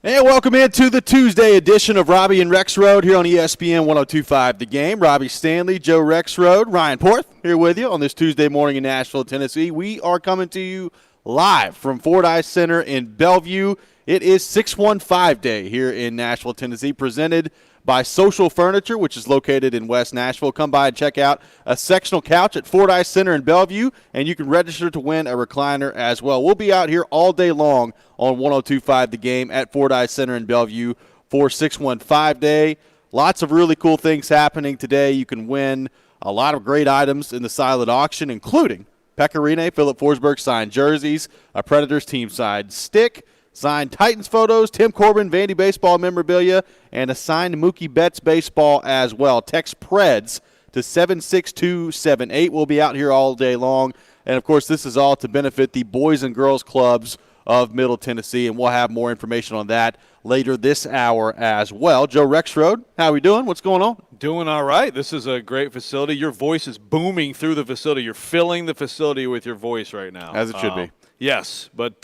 And welcome into the Tuesday edition of Robby and Rexrode here on ESPN 102.5 The Game. Robbie Stanley, Joe Rexrode, Ryan Porth here with you on this Tuesday morning in Nashville, Tennessee. We are coming to you live from Fordyce Center in Bellevue. It is 615 Day here in Nashville, Tennessee, presented by Social Furniture, which is located in West Nashville. Come by and check out a sectional couch at Fordyce Center in Bellevue, and you can register to win a recliner as well. We'll be out here all day long on 102.5 The Game at Fordyce Center in Bellevue for 615 Day. Lots of really cool things happening today. You can win a lot of great items in the silent auction, including Pecorine, Philip Forsberg signed jerseys, a Predators team side stick, signed Titans photos, Tim Corbin, Vandy baseball memorabilia, and a signed Mookie Betts baseball as well. Text Preds to 76278. We'll be out here all day long. And, of course, this is all to benefit the Boys and Girls Clubs of Middle Tennessee, and we'll have more information on that later this hour as well. Joe Rexrode, how we doing? What's going on? Doing all right. This is a great facility. Your voice is booming through the facility. You're filling the facility with your voice right now. As it should be. Yes, but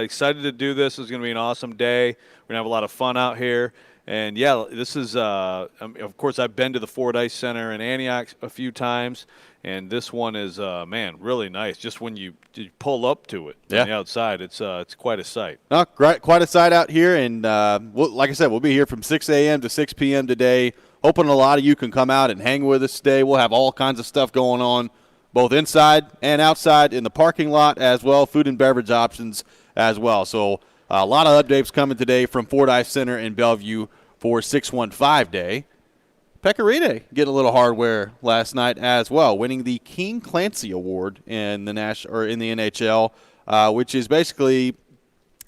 excited to do this. It's going to be an awesome day. We're going to have a lot of fun out here. And, yeah, this is of course, I've been to the Fordyce Center in Antioch a few times, and this one is, man, really nice. Just when you pull up to it on the outside, it's quite a sight. Quite a sight out here, and like I said, we'll be here from 6 a.m. to 6 p.m. today. Hoping a lot of you can come out and hang with us today. We'll have all kinds of stuff going on, both inside and outside in the parking lot as well, food and beverage options as well. So a lot of updates coming today from Fordyce Center in Bellevue for 615 Day. Pecorine getting a little hardware last night as well, winning the King Clancy Award in the NHL, which is basically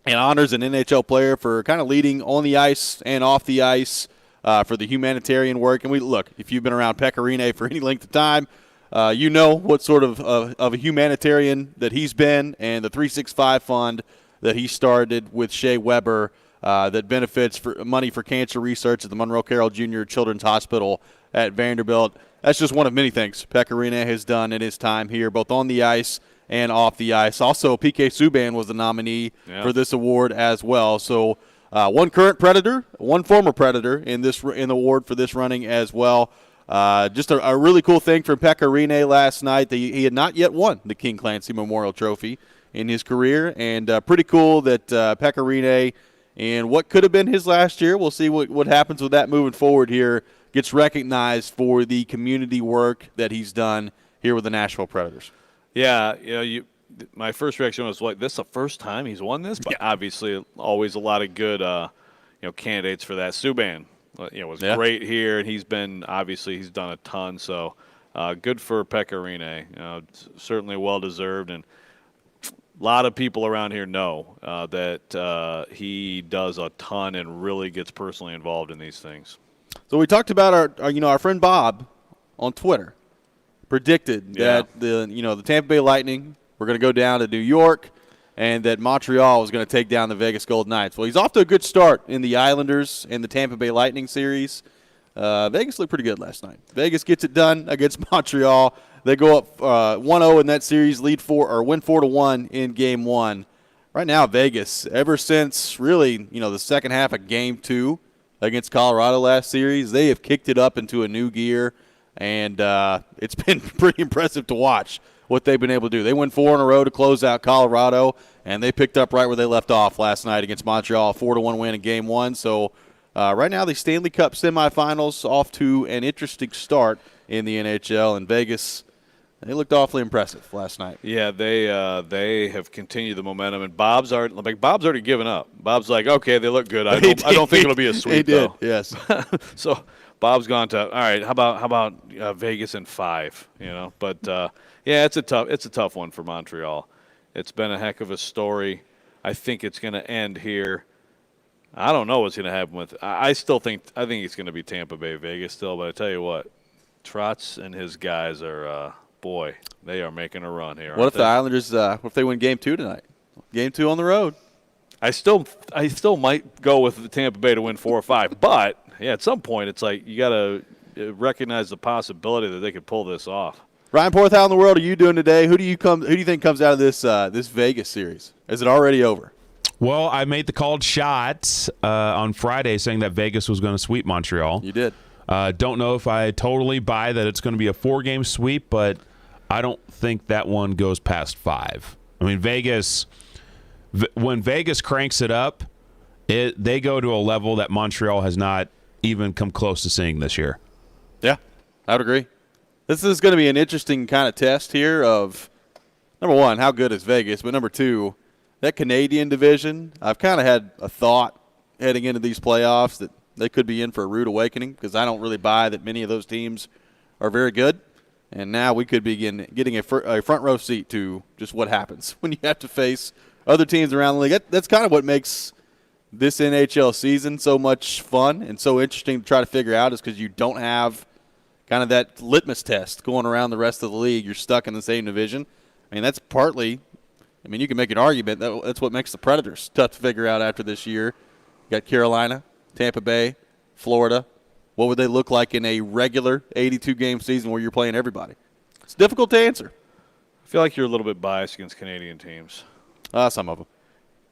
an honors an NHL player for kind of leading on the ice and off the ice for the humanitarian work. And look, if you've been around Pecorine for any length of time, you know what sort of a humanitarian that he's been, and the 365 Fund that he started with Shea Weber that benefits for money for cancer research at the Monroe Carroll Jr. Children's Hospital at Vanderbilt. That's just one of many things Pecorine has done in his time here, both on the ice and off the ice. Also, P.K. Subban was the nominee for this award as well. So one current Predator, one former Predator in the award for this running as well. Just a really cool thing from Pecorine last night. He had not yet won the King Clancy Memorial Trophy in his career, and pretty cool that Pecorine, in what could have been his last year, we'll see what happens with that moving forward here, gets recognized for the community work that he's done here with the Nashville Predators. Yeah, my first reaction was like, this is the first time he's won this? But obviously always a lot of good candidates for that. Subban was great here, and he's done a ton. So good for Pecorine. Certainly well-deserved, and a lot of people around here know that he does a ton and really gets personally involved in these things. So we talked about our friend Bob on Twitter predicted that the Tampa Bay Lightning were going to go down to New York, and that Montreal was going to take down the Vegas Golden Knights. Well, he's off to a good start in the Islanders and the Tampa Bay Lightning series. Vegas looked pretty good last night. Vegas gets it done against Montreal. They go up 1-0 in that series, win 4-1 in Game 1. Right now, Vegas, ever since really the second half of Game 2 against Colorado last series, they have kicked it up into a new gear, and it's been pretty impressive to watch what they've been able to do. They won 4 in a row to close out Colorado, and they picked up right where they left off last night against Montreal, 4-1 win in Game 1. So right now, the Stanley Cup semifinals off to an interesting start in the NHL, and Vegas, they looked awfully impressive last night. Yeah, they have continued the momentum, and Bob's already given up. Bob's like, okay, they look good. I don't think it'll be a sweep, though. He did, yes. So Bob's gone to, all right, how about Vegas in 5? But it's a tough one for Montreal. It's been a heck of a story. I think it's going to end here. I don't know what's going to happen with. I think it's going to be Tampa Bay, Vegas still. But I tell you what, Trotz and his guys are. Boy, they are making a run here. What if the Islanders? What if they win Game 2 tonight? Game 2 on the road. I still might go with the Tampa Bay to win 4 or 5, but at some point it's like you got to recognize the possibility that they could pull this off. Ryan Porth, how in the world are you doing today? Who do you think comes out of this Vegas series? Is it already over? Well, I made the called shot on Friday saying that Vegas was going to sweep Montreal. You did. Don't know if I totally buy that it's going to be a 4-game sweep, but I don't think that one goes past 5. I mean, when Vegas cranks it up, they go to a level that Montreal has not even come close to seeing this year. Yeah, I would agree. This is going to be an interesting kind of test here of, number one, how good is Vegas, but number two, that Canadian division, I've kind of had a thought heading into these playoffs that they could be in for a rude awakening because I don't really buy that many of those teams are very good. And now we could be getting a front row seat to just what happens when you have to face other teams around the league. That's kind of what makes this NHL season so much fun and so interesting to try to figure out is because you don't have kind of that litmus test going around the rest of the league. You're stuck in the same division. I mean, that's partly – I mean, you can make an argument that's what makes the Predators tough to figure out after this year. You got Carolina, Tampa Bay, Florida. What would they look like in a regular 82-game season where you're playing everybody? It's difficult to answer. I feel like you're a little bit biased against Canadian teams. Some of them.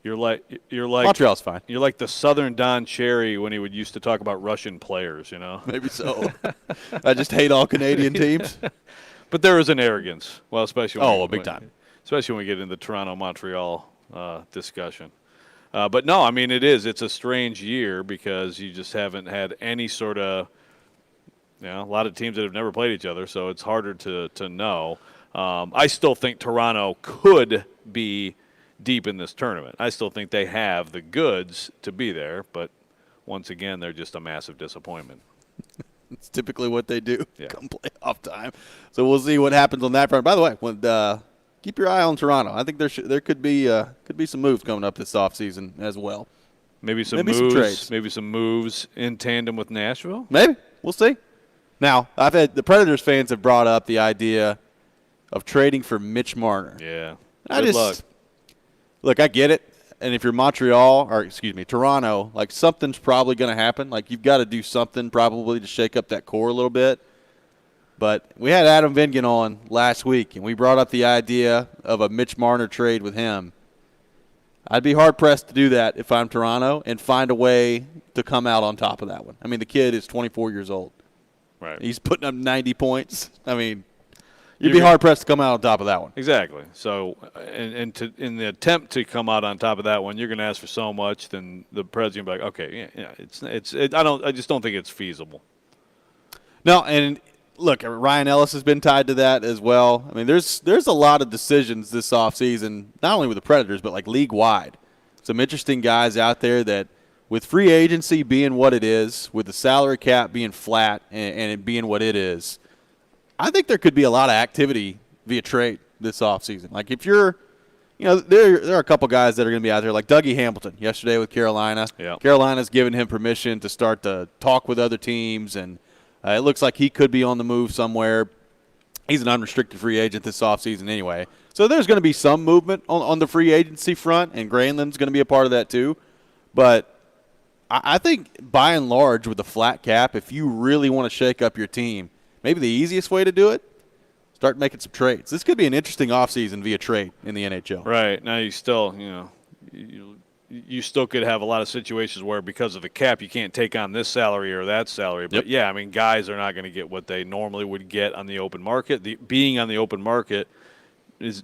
You're like Montreal's fine. You're like the Southern Don Cherry when he would used to talk about Russian players, you know. Maybe so. I just hate all Canadian teams. But there is an arrogance. Well, especially big time. Especially when we get into the Toronto-Montreal discussion. But no, I mean it's a strange year because you just haven't had any sort of a lot of teams that have never played each other, so it's harder to know. I still think Toronto could be deep in this tournament. I still think they have the goods to be there, but once again, they're just a massive disappointment. It's typically what they do come playoff time. So we'll see what happens on that front. By the way, keep your eye on Toronto. I think there could be some moves coming up this offseason as well. Maybe some trades. Maybe some moves in tandem with Nashville. Maybe. We'll see. Now, the Predators fans have brought up the idea of trading for Mitch Marner. Yeah. Good luck. Look, I get it. And if you're Toronto, like something's probably going to happen. Like you've got to do something probably to shake up that core a little bit. But we had Adam Vingan on last week, and we brought up the idea of a Mitch Marner trade with him. I'd be hard-pressed to do that if I'm Toronto and find a way to come out on top of that one. I mean, the kid is 24 years old. Right. He's putting up 90 points. I mean, you'd be hard-pressed to come out on top of that one. Exactly. So, in the attempt to come out on top of that one, you're going to ask for so much, then the president will be like, okay, I just don't think it's feasible. No, and look, Ryan Ellis has been tied to that as well. I mean, there's a lot of decisions this offseason, not only with the Predators, but like league-wide. Some interesting guys out there that with free agency being what it is, with the salary cap being flat and it being what it is, I think there could be a lot of activity via trade this offseason. Like if you're, there are a couple guys that are going to be out there, like Dougie Hamilton yesterday with Carolina. Yeah. Carolina's given him permission to start to talk with other teams, and it looks like he could be on the move somewhere. He's an unrestricted free agent this offseason anyway. So there's going to be some movement on the free agency front, and Granlund's going to be a part of that too. But I think by and large with the flat cap, if you really want to shake up your team, maybe the easiest way to do it, start making some trades. This could be an interesting offseason via trade in the NHL. Right. Now you still, you still could have a lot of situations where because of the cap you can't take on this salary or that salary. But, yeah, I mean, guys are not going to get what they normally would get on the open market. Being on the open market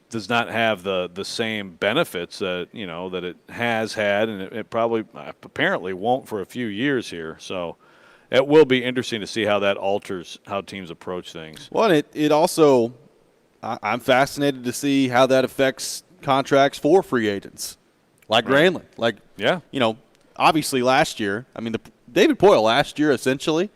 does not have the same benefits that, that it has had, and it probably apparently won't for a few years here. So it will be interesting to see how that alters how teams approach things. Well, it also I'm fascinated to see how that affects contracts for free agents. Like Granlund. Obviously last year, I mean, David Poile last year essentially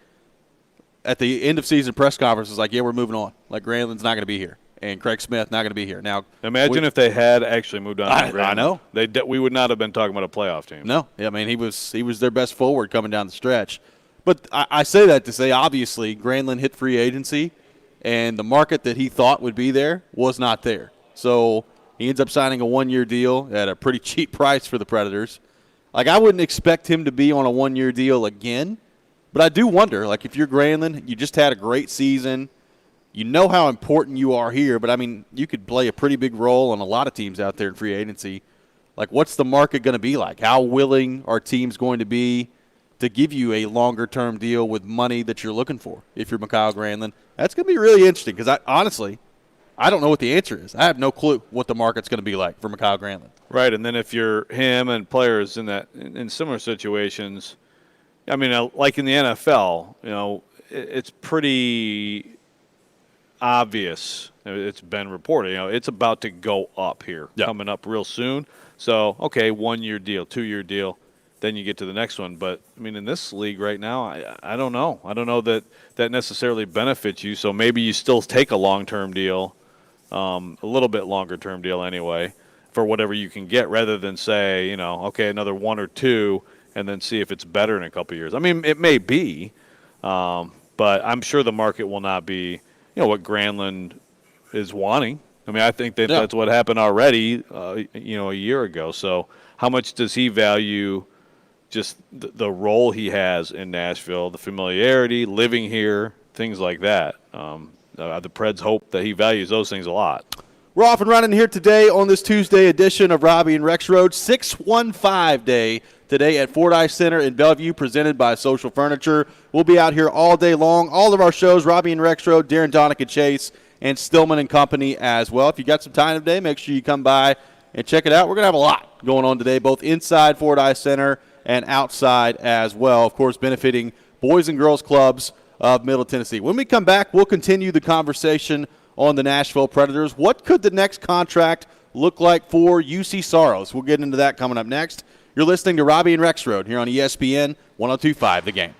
at the end of season press conference was like, yeah, we're moving on. Like Granlund's not going to be here. And Craig Smith not going to be here. Now, imagine if they had actually moved on. I know. We would not have been talking about a playoff team. No. Yeah, I mean, he was their best forward coming down the stretch. But I say that to say, obviously, Granlund hit free agency, and the market that he thought would be there was not there. So he ends up signing a one-year deal at a pretty cheap price for the Predators. Like, I wouldn't expect him to be on a one-year deal again. But I do wonder, like, if you're Granlund, you just had a great season. You know how important you are here. But, I mean, you could play a pretty big role on a lot of teams out there in free agency. like what's the market going to be like? How willing are teams going to be to give you a longer-term deal with money that you're looking for if you're Mikhail Granlund? That's going to be really interesting because honestly, I don't know what the answer is. I have no clue what the market's going to be like for Mikhail Granlund. Right, and then if you're him and players in similar situations, I mean, like in the NFL, it's pretty obvious. It's been reported. It's about to go up here, coming up real soon. So, okay, 1-year deal, 2-year deal, then you get to the next one. But I mean, in this league right now, I don't know. I don't know that necessarily benefits you. So maybe you still take a long-term deal, a little bit longer-term deal anyway, for whatever you can get, rather than say, okay, another 1 or 2, and then see if it's better in a couple of years. I mean, it may be, but I'm sure the market will not be, what Granlund is wanting. I mean, I think that's what happened already, a year ago. So how much does he value just the role he has in Nashville, the familiarity, living here, things like that? The Preds hope that he values those things a lot. We're off and running here today on this Tuesday edition of Robby and Rexrode. 615 day today at Fordyce Center in Bellevue, presented by Social Furniture. We'll be out here all day long. All of our shows, Robby and Rexrode, Darren, Donica, Chase, and Stillman and Company as well. If you got some time today, make sure you come by and check it out. We're going to have a lot going on today, both inside Fordyce Center and outside as well. Of course, benefiting boys and girls clubs of Middle Tennessee. When we come back, we'll continue the conversation on the Nashville Predators. What could the next contract look like for UC Soros? We'll get into that coming up next. You're listening to Robby and Rexrode here on ESPN 102.5 The Game.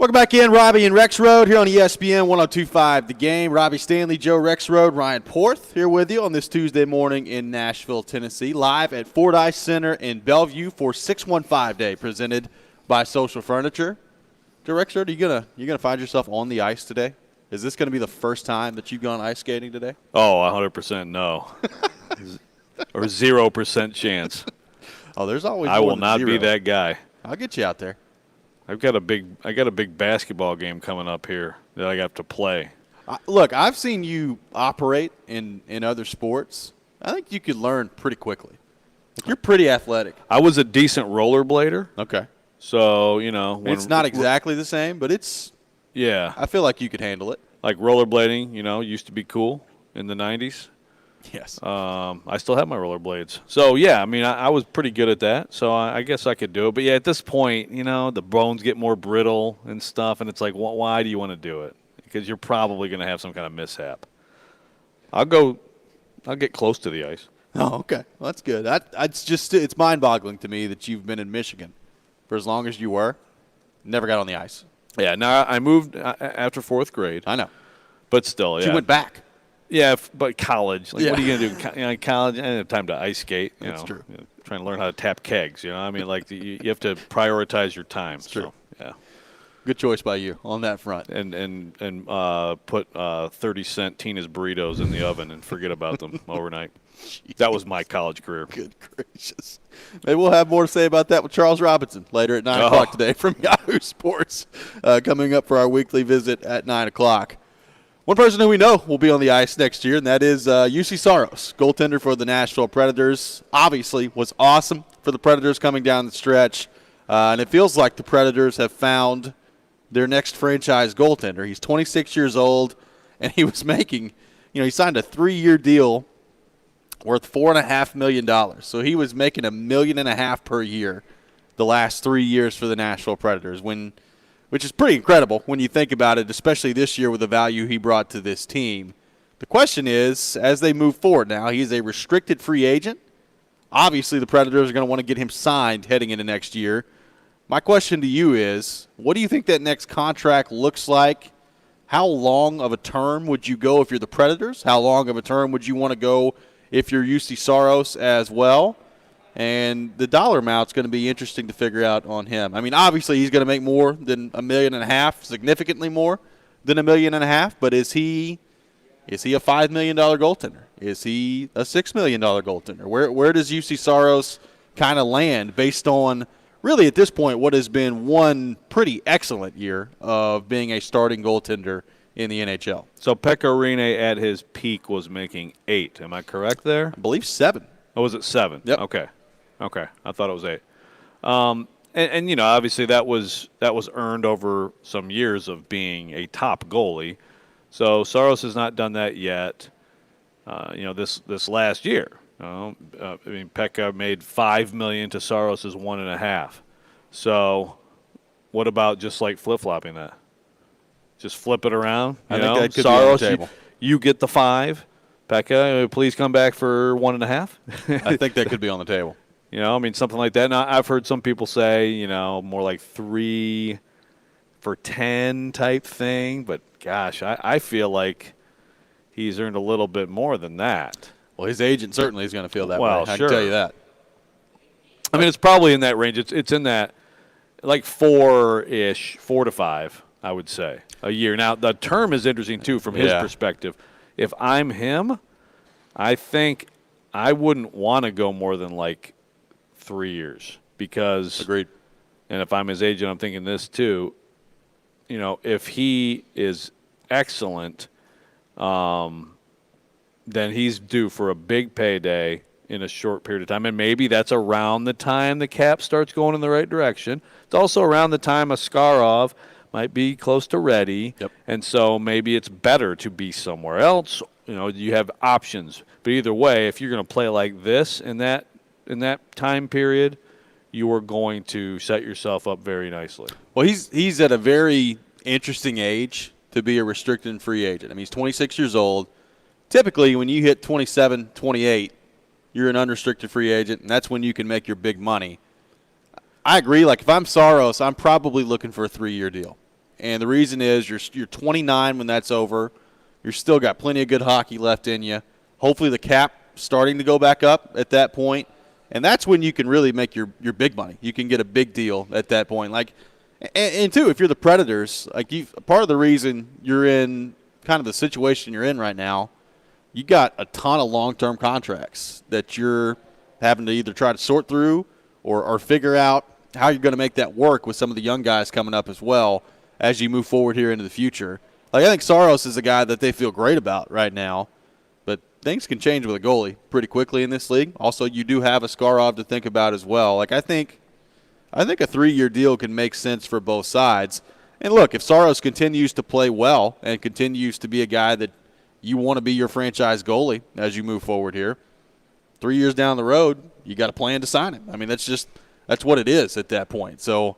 Welcome back in, Robby and Rexrode here on ESPN 102.5 The Game. Robbie Stanley, Joe Rexrode, Ryan Porth here with you on this Tuesday morning in Nashville, Tennessee, live at Fordyce Center in Bellevue for 615 Day, presented by Social Furniture. Joe Rexrode, are you gonna find yourself on the ice today? Is this going to be the first time that you've gone ice skating today? Oh, 100% no. Or 0% chance. Oh, there's always I more will than not zero. be that guy. I'll get you out there. I got a big basketball game coming up here that I have to play. Look, I've seen you operate in other sports. I think you could learn pretty quickly. You're pretty athletic. I was a decent rollerblader. Okay. So, you know. It's not exactly the same, but Yeah. I feel like you could handle it. Like rollerblading, used to be cool in the 90s. Yes. I still have my rollerblades. So, yeah, I mean, I was pretty good at that. So I guess I could do it. But, yeah, at this point, the bones get more brittle and stuff. And it's like, why do you want to do it? Because you're probably going to have some kind of mishap. I'll get close to the ice. Oh, okay. Well, that's good. It's mind-boggling to me that you've been in Michigan for as long as you were. Never got on the ice. Yeah, now I moved after fourth grade. I know. But still, yeah. You went back. Yeah, but college. Like, Yeah. what are you going to do? College, I didn't have time to ice skate. That's true. Trying to learn how to tap kegs. I mean, like you have to prioritize your time. That's true. So, yeah. Good choice by you on that front. And put 30-cent Tina's burritos in the oven and forget about them overnight. That was my college career. Good gracious. Maybe we'll have more to say about that with Charles Robinson later at 9 o'clock today from Yahoo Sports, coming up for our weekly visit at 9 o'clock. One person who we know will be on the ice next year, and that is UC Saros, goaltender for the Nashville Predators. Obviously was awesome for the Predators coming down the stretch, and it feels like the Predators have found their next franchise goaltender. He's 26 years old, and he was making, he signed a 3-year deal worth $4.5 million. So he was making $1.5 million per year the last 3 years for the Nashville Predators, which is pretty incredible when you think about it, especially this year with the value he brought to this team. The question is, as they move forward now, he's a restricted free agent. Obviously, the Predators are going to want to get him signed heading into next year. My question to you is, what do you think that next contract looks like? How long of a term would you go if you're the Predators? How long of a term would you want to go if you're UC Saros as well? And the dollar amount's going to be interesting to figure out on him. I mean, obviously he's going to make more than $1.5 million, significantly more than $1.5 million. But is he a $5 million goaltender? Is he a $6 million goaltender? Where does UC Saros kind of land based on really at this point what has been one pretty excellent year of being a starting goaltender in the NHL? So Pekka Rinne at his peak was making 8. Am I correct there? I believe 7. Oh, was it 7? Yep. Okay. I thought it was 8. And obviously that was earned over some years of being a top goalie. So Saros has not done that yet. This last year. Pekka made $5 million to Saros' $1.5 million. So what about just like flip-flopping that? Just flip it around. I think that could Saros, be on the table. you get the 5. Pekka, please come back for 1.5. I think that could be on the table. Something like that. Now, I've heard some people say, more like 3 for 10 type thing. But, gosh, I feel like he's earned a little bit more than that. Well, his agent certainly is going to feel that way. I sure. can tell you that. It's probably in that range. It's in that, like 4-ish, 4 to 5, I would say, a year. Now, the term is interesting, too, from his perspective. If I'm him, I think I wouldn't want to go more than like 3 years because. Agreed. And if I'm his agent, I'm thinking this too. If he is excellent, then he's due for a big payday in a short period of time. And maybe that's around the time the cap starts going in the right direction. It's also around the time Askarov might be close to ready. Yep. And so maybe it's better to be somewhere else. You have options. But either way, if you're going to play like this in that time period, you are going to set yourself up very nicely. Well, he's at a very interesting age to be a restricted free agent. He's 26 years old. Typically, when you hit 27, 28, you're an unrestricted free agent, and that's when you can make your big money. I agree. Like, if I'm Saros, I'm probably looking for a 3-year deal. And the reason is you're 29 when that's over. You're still got plenty of good hockey left in you. Hopefully the cap starting to go back up at that point. And that's when you can really make your big money. You can get a big deal at that point. Like, and too, if you're the Predators, like part of the reason you're in kind of the situation you're in right now, you got a ton of long-term contracts that you're having to either try to sort through or figure out how you're going to make that work with some of the young guys coming up as well as you move forward here into the future. Like, I think Saros is a guy that they feel great about right now, but things can change with a goalie pretty quickly in this league. Also, you do have a Skarov to think about as well. Like, I think a 3-year deal can make sense for both sides. And look, if Saros continues to play well and continues to be a guy that you want to be your franchise goalie as you move forward here, 3 years down the road, you got a plan to sign him. I mean, that's what it is at that point. So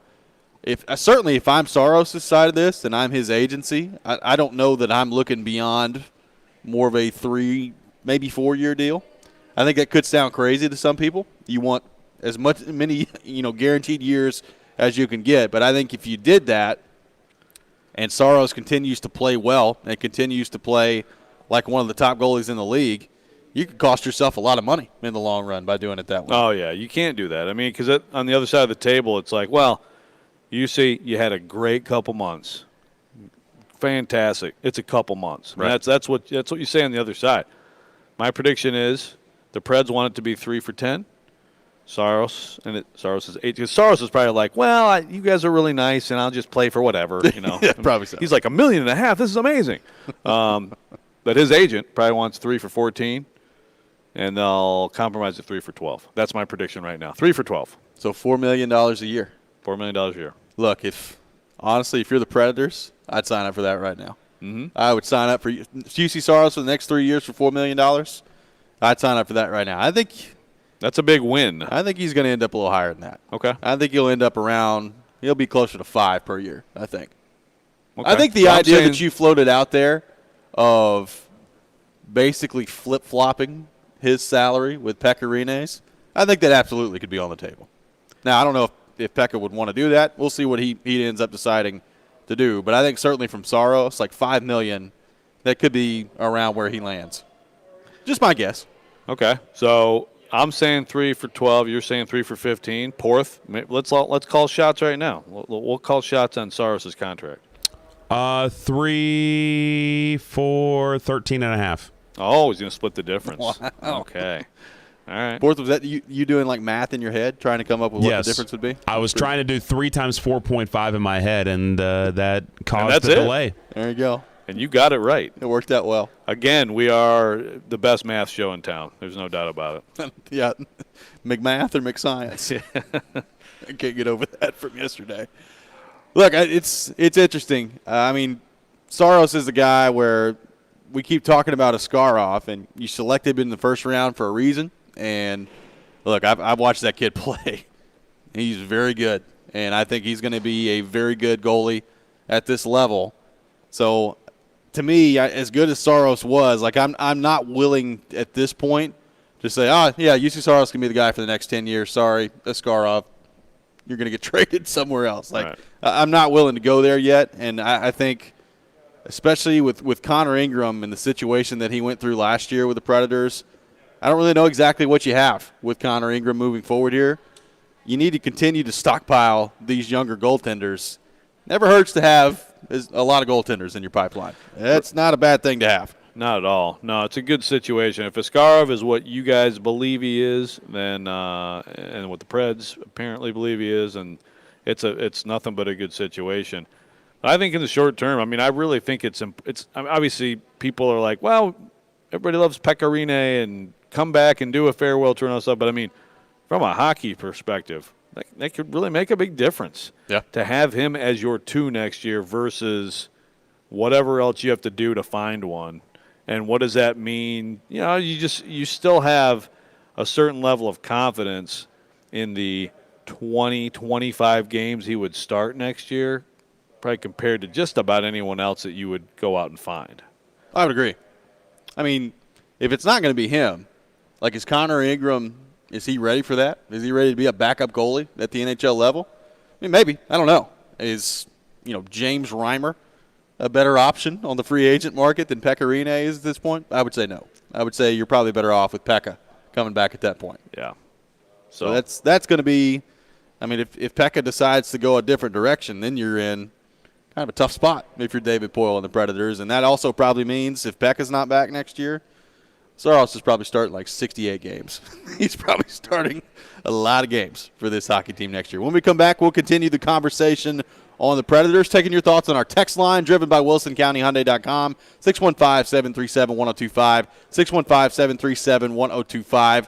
certainly if I'm Saros' side of this and I'm his agency, I don't know that I'm looking beyond more of a 3, maybe 4-year deal. I think that could sound crazy to some people. You want many guaranteed years as you can get. But I think if you did that and Saros continues to play well and continues to play like one of the top goalies in the league, you could cost yourself a lot of money in the long run by doing it that way. Oh, yeah. You can't do that. I mean, because on the other side of the table, it's like, well, you see you had a great couple months. Fantastic. It's a couple months. Right. I mean, that's what you say on the other side. My prediction is the Preds want it to be 3 for 10. Saros is 8. Because Saros is probably like, well, you guys are really nice, and I'll just play for whatever. Yeah, probably so. He's like, $1.5 million. This is amazing. But his agent probably wants 3 for 14, and they'll compromise at 3 for 12. That's my prediction right now. 3 for 12. So $4 million a year. $4 million a year. Look, if you're the Predators, I'd sign up for that right now. Mm-hmm. I would sign up for UC Saros for the next 3 years for $4 million. I'd sign up for that right now. I think that's a big win. I think he's going to end up a little higher than that. Okay. I think he'll end up he'll be closer to 5 per year, I think. Okay. I think the idea that you floated out there of basically flip-flopping his salary with Pekka Rinne's, I think that absolutely could be on the table. Now, I don't know if Pekka would want to do that. We'll see what he ends up deciding to do. But I think certainly from Saros, like $5 million, that could be around where he lands. Just my guess. Okay. So I'm saying 3 for 12. You're saying 3 for 15. Porth, let's call shots right now. We'll call shots on Saros' contract. 3 for 13.5. Oh, he's going to split the difference. Wow. Okay. All right. Porth, was that you doing like math in your head, trying to come up with what the difference would be? I was trying to do 3 times 4.5 in my head, and that caused a delay. There you go. And you got it right. It worked out well. Again, we are the best math show in town. There's no doubt about it. Yeah. McMath or McScience. I can't get over that from yesterday. Look, it's interesting. I mean, Saros is the guy where we keep talking about Askarov, and you selected him in the first round for a reason. And, look, I've watched that kid play. He's very good, and I think he's going to be a very good goalie at this level. So, to me, as good as Saros was, like I'm not willing at this point to say, UC Saros can be the guy for the next 10 years. Sorry, Askarov, you're going to get traded somewhere else. Like right. I'm not willing to go there yet, and I think – especially with Connor Ingram and the situation that he went through last year with the Predators, I don't really know exactly what you have with Connor Ingram moving forward here. You need to continue to stockpile these younger goaltenders. Never hurts to have a lot of goaltenders in your pipeline. That's not a bad thing to have. Not at all. No, it's a good situation. If Askarov is what you guys believe he is, then and what the Preds apparently believe he is, and it's nothing but a good situation. I think in the short term, I mean, I really think it's obviously people are like, well, everybody loves Pekka Rinne and come back and do a farewell tour and all stuff. But, I mean, from a hockey perspective, that could really make a big difference. Yeah. To have him as your 2 next year versus whatever else you have to do to find one. And what does that mean? You know, you still have a certain level of confidence in the 20, 25 games he would start next year, probably compared to just about anyone else that you would go out and find. I would agree. I mean, if it's not going to be him, like is Connor Ingram, is he ready for that? Is he ready to be a backup goalie at the NHL level? I mean, maybe. I don't know. Is James Reimer a better option on the free agent market than Pekka Rinne is at this point? I would say no. I would say you're probably better off with Pekka coming back at that point. Yeah. So that's going to be – I mean, if Pekka decides to go a different direction, then you're in kind of a tough spot if you're David Poile and the Predators. And that also probably means if Pekka's not back next year, Saros is probably starting like 68 games. He's probably starting a lot of games for this hockey team next year. When we come back, we'll continue the conversation on the Predators, taking your thoughts on our text line, driven by WilsonCountyHyundai.com, 615-737-1025, 615-737-1025.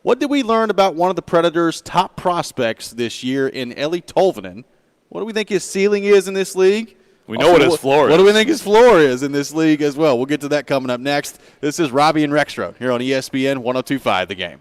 What did we learn about one of the Predators' top prospects this year in Eli Tolvanen? What do we think his ceiling is in this league? We know what his floor is. What do we think his floor is in this league as well? We'll get to that coming up next. This is Robby and Rexrode here on ESPN 102.5 The Game.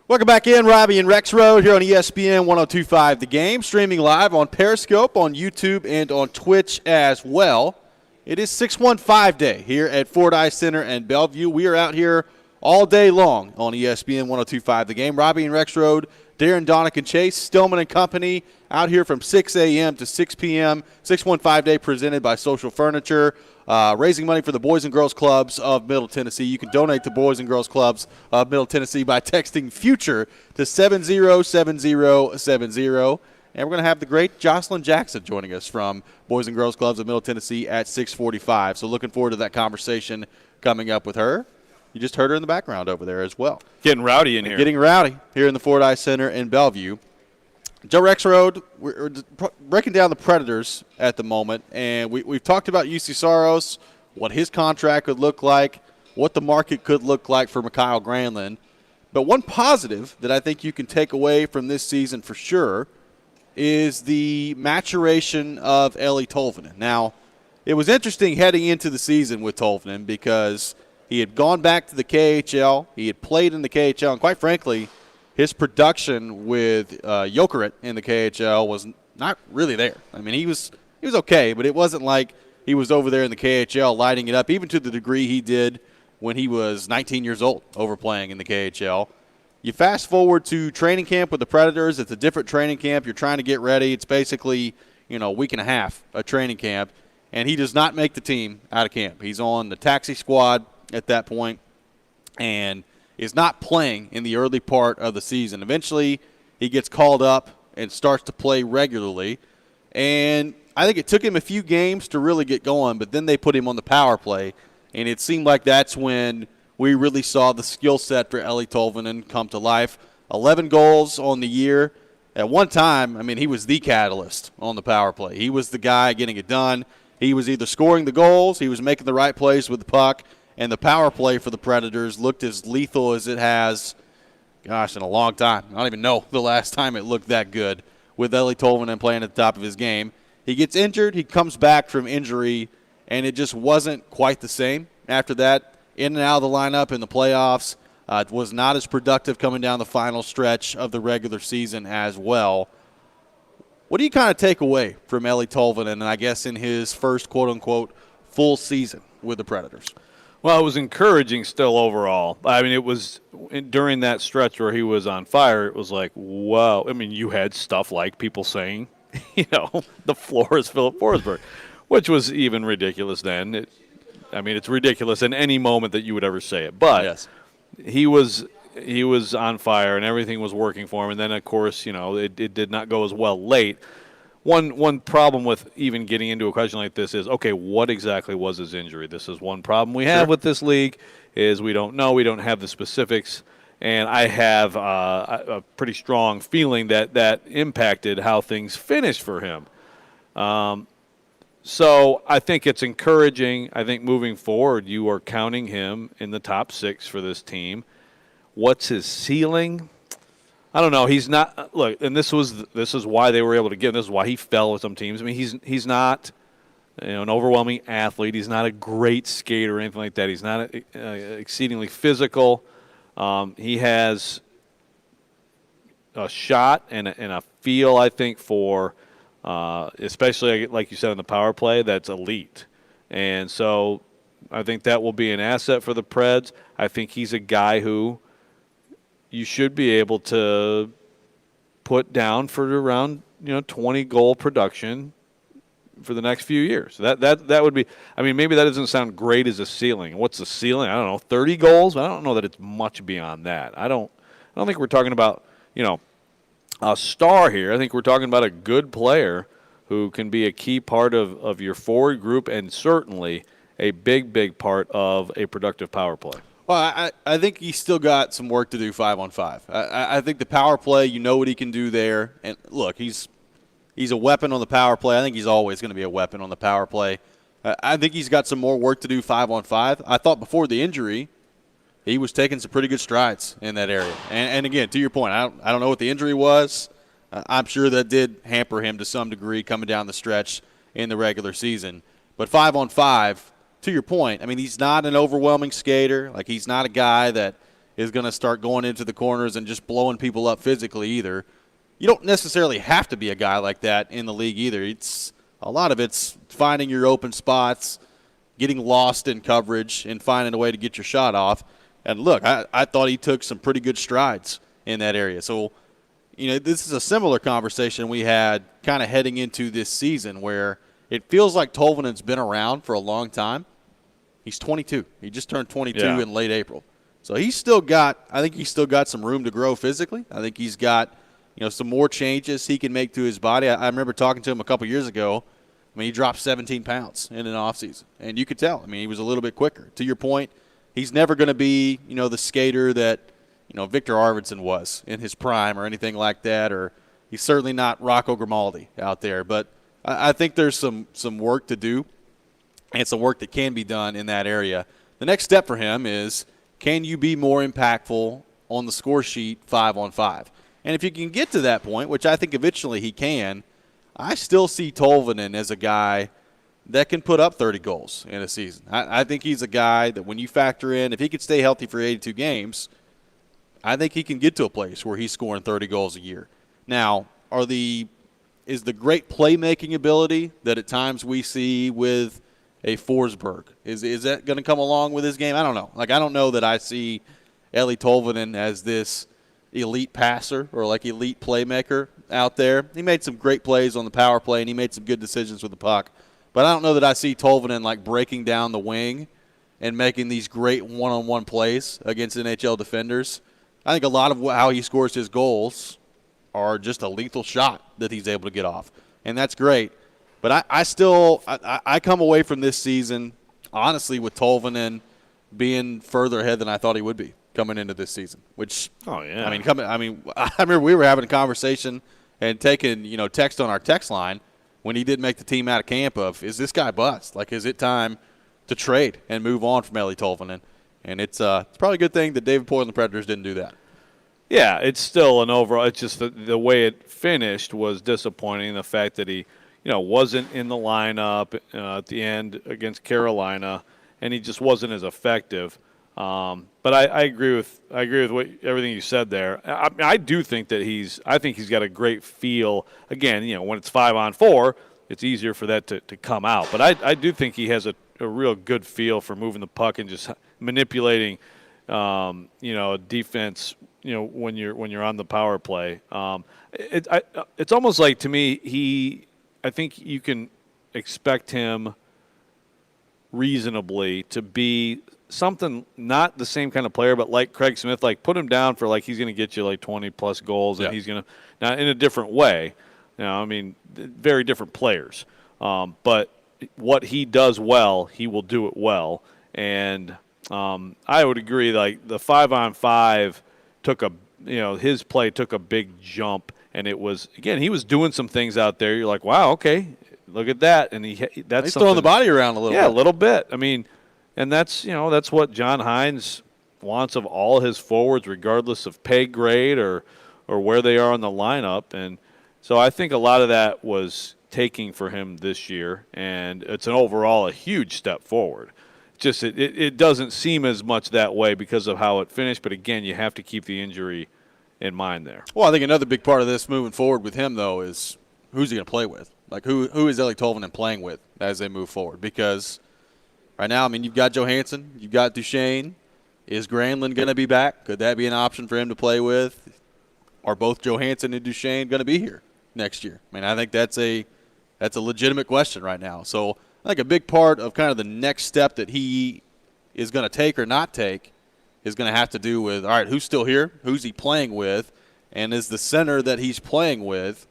Welcome back in, Robby and Rexrode here on ESPN 102.5 The Game, streaming live on Periscope, on YouTube, and on Twitch as well. It is 615 Day here at Fordyce Center and Bellevue. We are out here all day long on ESPN 102.5 The Game. Robby and Rexrode, Darren, Donick, and Chase, Stillman and Company, out here from 6 a.m. to 6 p.m. 615 Day presented by Social Furniture. Raising money for the Boys and Girls Clubs of Middle Tennessee. You can donate to Boys and Girls Clubs of Middle Tennessee by texting FUTURE to 707070. And we're going to have the great Jocelyn Jackson joining us from Boys and Girls Clubs of Middle Tennessee at 6:45. So looking forward to that conversation coming up with her. You just heard her in the background over there as well. Getting rowdy in here. Getting rowdy here in the Fordyce Center in Bellevue. Joe Rexrode, we're breaking down the Predators at the moment, and we've talked about UC Saros, what his contract could look like, what the market could look like for Mikhail Granlund. But one positive that I think you can take away from this season for sure is the maturation of Eeli Tolvanen. Now, it was interesting heading into the season with Tolvanen because he had gone back to the KHL, he had played in the KHL, and quite frankly, his production with Jokerit in the KHL was not really there. I mean, he was okay, but it wasn't like he was over there in the KHL lighting it up, even to the degree he did when he was 19 years old, overplaying in the KHL. You fast forward to training camp with the Predators. It's a different training camp. You're trying to get ready. It's basically, a week and a half of training camp, and he does not make the team out of camp. He's on the taxi squad at that point, and is not playing in the early part of the season. Eventually, he gets called up and starts to play regularly. And I think it took him a few games to really get going, but then they put him on the power play. And it seemed like that's when we really saw the skill set for Eeli Tolvanen come to life. 11 goals on the year. At one time, I mean, he was the catalyst on the power play. He was the guy getting it done. He was either scoring the goals, he was making the right plays with the puck, and the power play for the Predators looked as lethal as it has, in a long time. I don't even know the last time it looked that good with Eeli Tolvanen playing at the top of his game. He gets injured. He comes back from injury, and it just wasn't quite the same after that. In and out of the lineup in the playoffs. It was not as productive coming down the final stretch of the regular season as well. What do you kind of take away from Eeli Tolvanen, and I guess in his first quote-unquote full season with the Predators? Well, it was encouraging still overall. I mean, it was during that stretch where he was on fire, it was like, whoa. I mean, you had stuff like people saying, the floor is Philip Forsberg, which was even ridiculous then. It's ridiculous in any moment that you would ever say it. But yes. He was on fire and everything was working for him. And then, of course, it did not go as well late. One problem with even getting into a question like this is, okay, what exactly was his injury? This is one problem we have with this league is we don't know. We don't have the specifics. And I have a pretty strong feeling that impacted how things finished for him. So I think it's encouraging. I think moving forward, you are counting him in the top 6 for this team. What's his ceiling? I don't know. He's not – look, and this is why they were able to get him. This is why he fell with some teams. I mean, he's not an overwhelming athlete. He's not a great skater or anything like that. He's not exceedingly physical. He has a shot and a feel, I think, for especially, like you said, on the power play, that's elite. And so I think that will be an asset for the Preds. I think he's a guy who – you should be able to put down for around 20 goal production for the next few years. That would be. I mean, maybe that doesn't sound great as a ceiling. What's the ceiling? I don't know. 30 goals. I don't know that it's much beyond that. I don't think we're talking about a star here. I think we're talking about a good player who can be a key part of your forward group and certainly a big part of a productive power play. Well, I think he's still got some work to do 5-on-5. I think the power play, what he can do there. And, look, he's a weapon on the power play. I think he's always going to be a weapon on the power play. I think he's got some more work to do 5-on-5. I thought before the injury he was taking some pretty good strides in that area. And again, to your point, I don't know what the injury was. I'm sure that did hamper him to some degree coming down the stretch in the regular season. But 5-on-5, to your point, I mean, he's not an overwhelming skater. Like, he's not a guy that is going to start going into the corners and just blowing people up physically either. You don't necessarily have to be a guy like that in the league either. A lot of it's finding your open spots, getting lost in coverage, and finding a way to get your shot off. And look, I thought he took some pretty good strides in that area. So, this is a similar conversation we had kind of heading into this season where it feels like Tolvanen's been around for a long time. He's 22. He just turned 22 in late April. So I think he's still got some room to grow physically. I think he's got, some more changes he can make to his body. I remember talking to him a couple years ago. He dropped 17 pounds in an offseason. And you could tell. He was a little bit quicker. To your point, he's never going to be, the skater that, Victor Arvidsson was in his prime or anything like that. Or he's certainly not Rocco Grimaldi out there. But I think there's some work to do and some work that can be done in that area. The next step for him is, can you be more impactful on the score sheet 5-on-5? And if you can get to that point, which I think eventually he can, I still see Tolvanen as a guy that can put up 30 goals in a season. I think he's a guy that when you factor in, if he could stay healthy for 82 games, I think he can get to a place where he's scoring 30 goals a year. Now, is the great playmaking ability that at times we see with a Forsberg, is that going to come along with his game? I don't know. I don't know that I see Eeli Tolvanen as this elite passer or elite playmaker out there. He made some great plays on the power play, and he made some good decisions with the puck. But I don't know that I see Tolvanen breaking down the wing and making these great one-on-one plays against NHL defenders. I think a lot of how he scores his goals are just a lethal shot that he's able to get off, and that's great. But I come away from this season, honestly, with Tolvanen being further ahead than I thought he would be coming into this season. Which, I remember we were having a conversation and taking text on our text line when he did make the team out of camp of, is this guy bust? Is it time to trade and move on from Eeli Tolvanen? And it's probably a good thing that David Poyle and the Predators didn't do that. Yeah, it's still an overall. It's just the way it finished was disappointing. The fact that he wasn't in the lineup at the end against Carolina, and he just wasn't as effective. But I agree with everything you said there. I do think that he's got a great feel. Again, when it's 5-on-4, it's easier for that to come out. But I do think he has a real good feel for moving the puck and just manipulating, defense. When you're on the power play, it's almost like, to me, I think you can expect him reasonably to be something, not the same kind of player, but like Craig Smith, put him down for he's going to get you 20-plus goals, and he's going to, now in a different way. Very different players. But what he does well, he will do it well. And I would agree, the 5-on-5 took his play took a big jump. And it was, again, he was doing some things out there. You're like, wow, okay, look at that. And he's throwing the body around a little bit. Yeah, a little bit. And that's what John Hines wants of all his forwards, regardless of pay grade or where they are on the lineup. And so I think a lot of that was taking for him this year, and it's a huge step forward. Just it doesn't seem as much that way because of how it finished. But again, you have to keep the injury in mind there. Well, I think another big part of this moving forward with him, though, is who's he going to play with? Who is Eeli Tolvanen playing with as they move forward? Because right now, you've got Johansson, you've got Duchesne. Is Granlund going to be back? Could that be an option for him to play with? Are both Johansson and Duchesne going to be here next year? I think that's a legitimate question right now. So I think a big part of kind of the next step that he is going to take or not take is going to have to do with, all right, who's still here? Who's he playing with? And is the center that he's playing with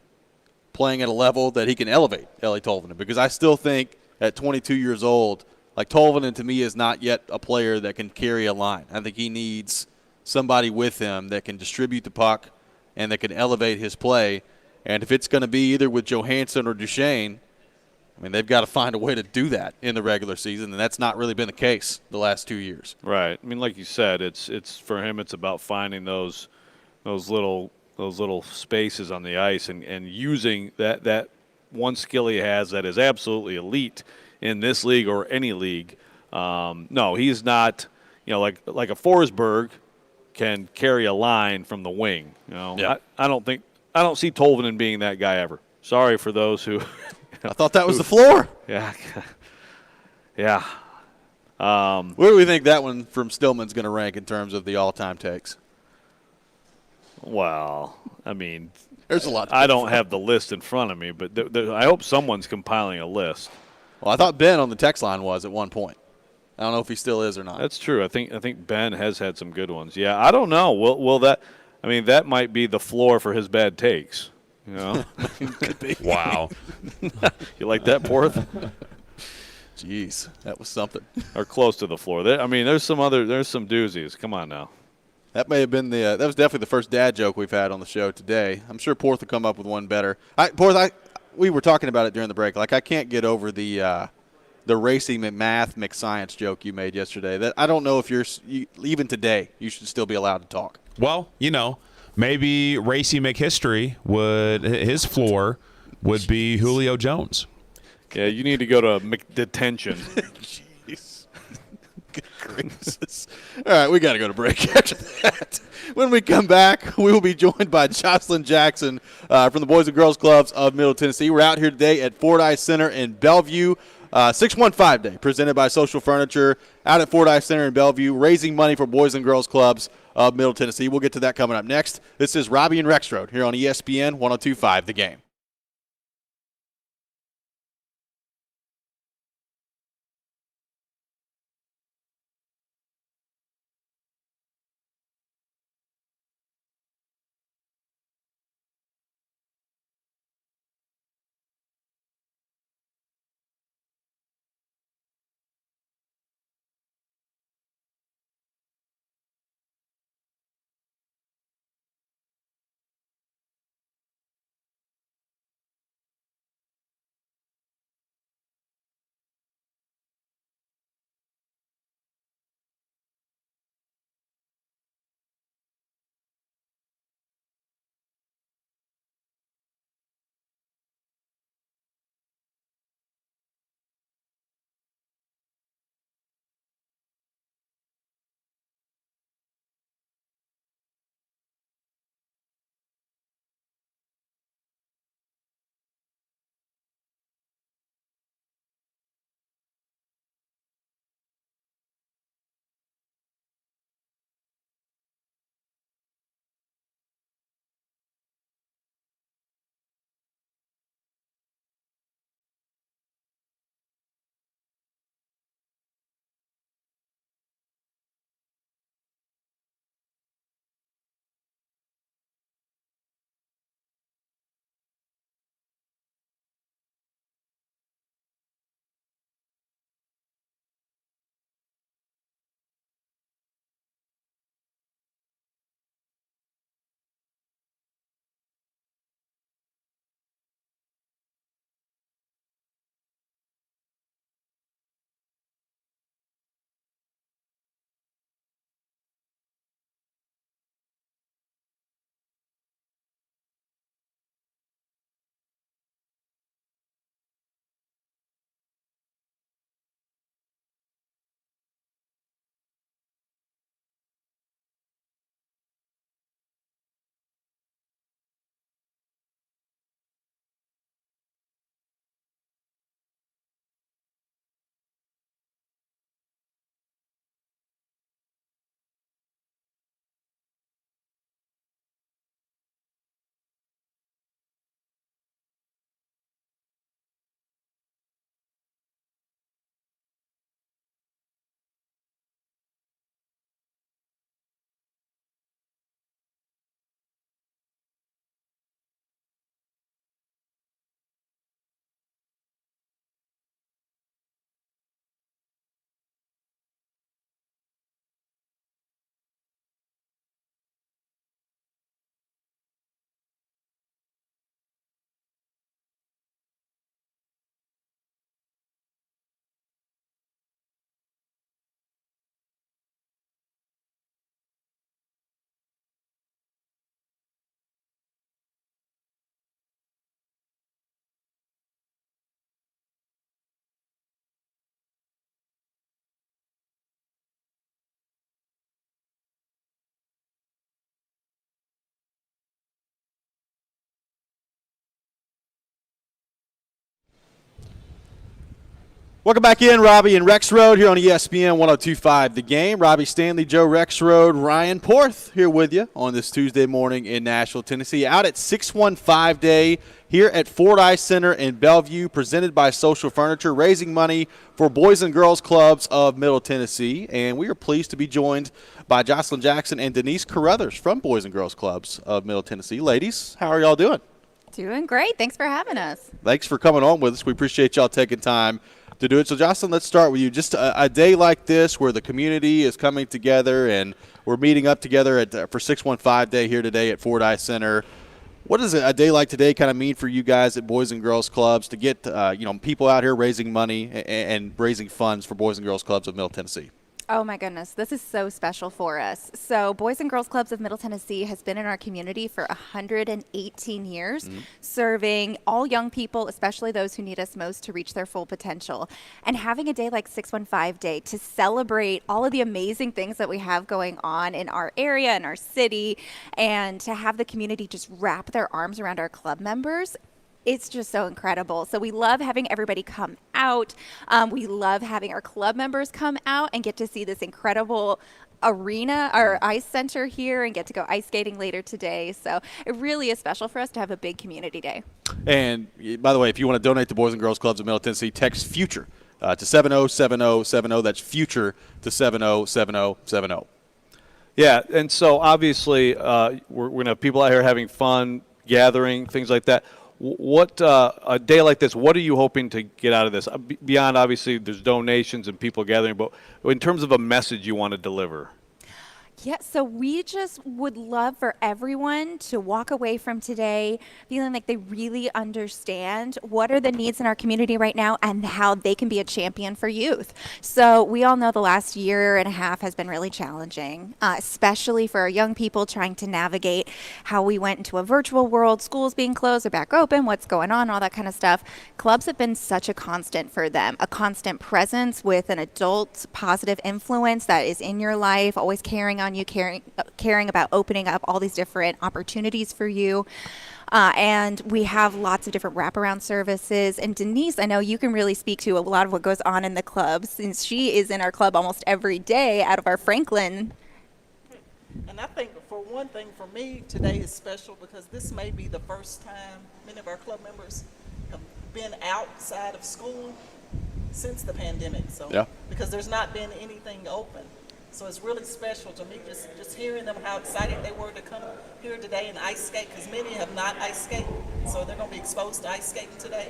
playing at a level that he can elevate Eeli Tolvanen? Because I still think at 22 years old, Tolvanen to me is not yet a player that can carry a line. I think he needs somebody with him that can distribute the puck and that can elevate his play. And if it's going to be either with Johansson or Duchesne, they've got to find a way to do that in the regular season, and that's not really been the case the last 2 years. Right. Like you said, it's for him. It's about finding those little spaces on the ice and using that one skill he has that is absolutely elite in this league or any league. No, he's not. Like a Forsberg can carry a line from the wing. You know, Yeah. I don't see Tolvanen being that guy ever. Sorry for those who. I thought that was the floor. Yeah, yeah. Where do we think that one from Stillman's going to rank in terms of the all-time takes? Well, I mean, There's a lot. I don't have the list in front of me, but I hope someone's compiling a list. Well, I thought Ben on the text line was at one point. I don't know if he still is or not. That's true. I think Ben has had some good ones. Yeah, I don't know. Will that? I mean, that might be the floor for his bad takes. You know. Could be. Wow. You like that, Porth? Jeez, that was something. Or close to the floor. I mean, there's some doozies. Come on now. That may have been that was definitely the first dad joke we've had on the show today. I'm sure Porth will come up with one better. We were talking about it during the break. Like, I can't get over the racing math science joke you made yesterday. That I don't know if even today you should still be allowed to talk. Well, maybe Racy McHistory his floor would be Julio Jones. Yeah, you need to go to McDetention. Jeez. Good gracious. All right, we got to go to break after that. When we come back, we will be joined by Jocelyn Jackson from the Boys and Girls Clubs of Middle Tennessee. We're out here today at Fordyce Center in Bellevue. 615 Day, presented by Social Furniture, out at Fordyce Center in Bellevue, raising money for Boys and Girls Clubs of Middle Tennessee. We'll get to that coming up next. This is Robby and Rexrode here on ESPN 102.5 The Game. Welcome back in, Robby and Rexrode here on ESPN 102.5 The Game. Robby Stanley, Joe Rexrode, Ryan Porth here with you on this Tuesday morning in Nashville, Tennessee. Out at 615 Day here at Fordyce Center in Bellevue, presented by Social Furniture, raising money for Boys and Girls Clubs of Middle Tennessee. And we are pleased to be joined by Jocelyn Jackson and Denise Carruthers from Boys and Girls Clubs of Middle Tennessee. Ladies, how are y'all doing? Doing great. Thanks for having us. Thanks for coming on with us. We appreciate y'all taking time to do it. So, Jocelyn, let's start with you. Just a day like this where the community is coming together and we're meeting up together for 615 Day here today at Fordyce Center. What does a day like today kind of mean for you guys at Boys and Girls Clubs to get people out here raising money and raising funds for Boys and Girls Clubs of Middle Tennessee? Oh, my goodness. This is so special for us. So Boys and Girls Clubs of Middle Tennessee has been in our community for 118 years, serving all young people, especially those who need us most to reach their full potential. And having a day like 615 Day to celebrate all of the amazing things that we have going on in our area, in our city, and to have the community just wrap their arms around our club members, it's just so incredible. So we love having everybody come out. We love having our club members come out and get to see this incredible arena, our ice center here, and get to go ice skating later today. So it really is special for us to have a big community day. And, by the way, if you want to donate to Boys and Girls Clubs of Middle Tennessee, text FUTURE to 707070. That's FUTURE to 707070. Yeah, and so obviously we're going to have people out here having fun, gathering, things like that. What a day like this, what are you hoping to get out of this? Beyond, obviously, there's donations and people gathering, but in terms of a message you want to deliver? Yeah, so we just would love for everyone to walk away from today feeling like they really understand what are the needs in our community right now and how they can be a champion for youth. So we all know the last year and a half has been really challenging, especially for our young people trying to navigate how we went into a virtual world, schools being closed or back open, what's going on, all that kind of stuff. Clubs have been such a constant for them, a constant presence with an adult positive influence that is in your life, always carrying on you, caring about opening up all these different opportunities for you. And we have lots of different wraparound services. And Denise, I know you can really speak to a lot of what goes on in the club since she is in our club almost every day out of our Franklin. And I think for one thing, for me, today is special because this may be the first time many of our club members have been outside of school since the pandemic. So, yeah. Because there's not been anything open. So it's really special to me just hearing them how excited they were to come here today and ice skate, because many have not ice skated, so they're going to be exposed to ice skating today.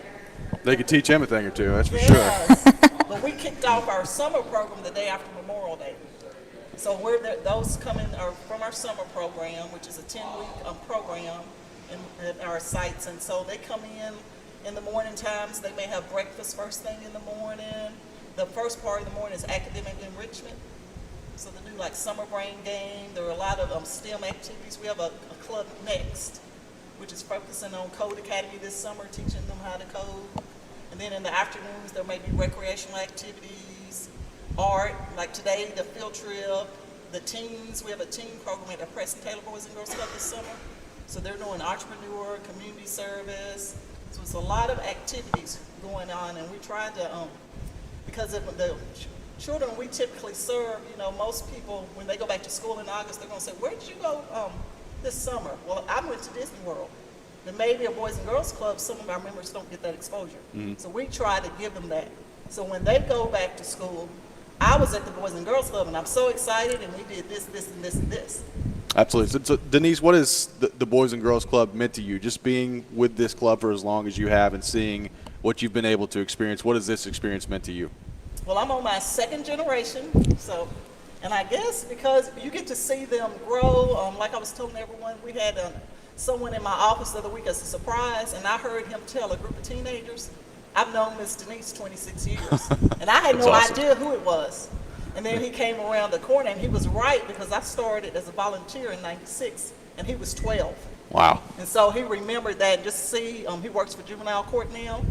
They could teach him a thing or two, that's for Yes. sure. But we kicked off our summer program the day after Memorial Day. So those coming are from our summer program, which is a 10-week program in our sites. And so they come in the morning times. They may have breakfast first thing in the morning. The first part of the morning is academic enrichment. So they do like summer brain game. There are a lot of STEM activities. We have a club next, which is focusing on Code Academy this summer, teaching them how to code. And then in the afternoons, there may be recreational activities, art, like today, the field trip, the teens. We have a teen program at the Preston Taylor Boys and Girls Club this summer. So they're doing entrepreneur, community service. So it's a lot of activities going on, and we try to, because of the children we typically serve, most people, when they go back to school in August, they're going to say, where did you go this summer? Well, I went to Disney World. Then maybe a Boys and Girls Club, some of our members don't get that exposure. Mm-hmm. So we try to give them that. So when they go back to school, I was at the Boys and Girls Club, and I'm so excited, and we did this, this, and this, and this. Absolutely. So Denise, what has the Boys and Girls Club meant to you? Just being with this club for as long as you have and seeing what you've been able to experience, what has this experience meant to you? Well, I'm on my second generation, and I guess because you get to see them grow, like I was telling everyone, we had someone in my office the other week as a surprise, and I heard him tell a group of teenagers, I've known Miss Denise 26 years, and I had no idea who it was. And then he came around the corner, and he was right, because I started as a volunteer in '96, and he was 12. Wow. And so he remembered that, and just see, he works for juvenile court now,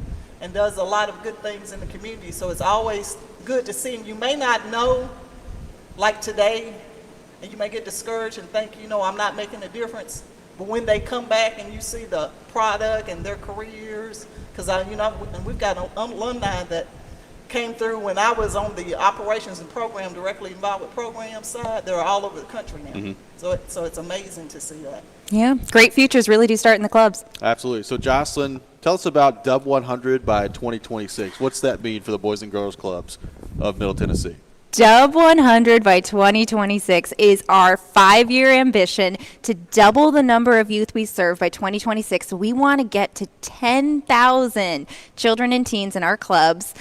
and does a lot of good things in the community. So it's always good to see him. You may not know, like today, and you may get discouraged and think, I'm not making a difference. But when they come back and you see the product and their careers, because and we've got alumni that came through when I was on the operations and program directly involved with program side. They're all over the country now. So it's amazing to see that. Yeah, great futures really do start in the clubs. Absolutely. So, Jocelyn, tell us about Dub 100 by 2026. What's that mean for the Boys and Girls Clubs of Middle Tennessee? Dub 100 by 2026 is our 5-year ambition to double the number of youth we serve by 2026. We want to get to 10,000 children and teens in our clubs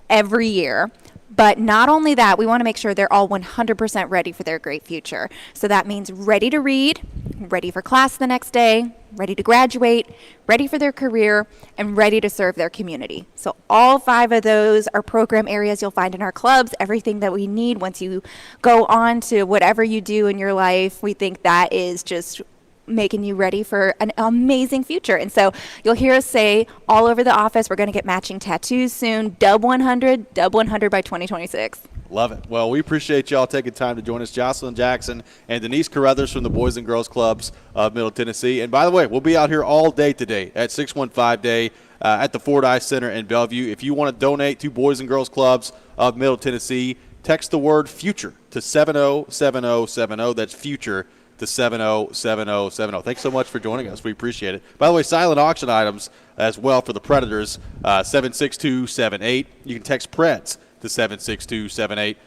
every year. But not only that, we want to make sure they're all 100% ready for their great future. So that means ready to read, ready for class the next day, ready to graduate, ready for their career, and ready to serve their community. So all 5 of those are program areas you'll find in our clubs, everything that we need once you go on to whatever you do in your life. We think that is just making you ready for an amazing future. And so you'll hear us say all over the office, we're going to get matching tattoos soon. Dub 100 by 2026. Love it. Well, we appreciate y'all taking time to join us. Jocelyn Jackson and Denise Carruthers from the Boys and Girls Clubs of Middle Tennessee. And by the way, we'll be out here all day today at 615 Day at the Fordyce Center in Bellevue. If you want to donate to Boys and Girls Clubs of Middle Tennessee, text the word FUTURE to 707070. That's FUTURE to 707070. Thanks so much for joining us. We appreciate it. By the way, silent auction items as well for the Predators, 76278. You can text Preds to 76278.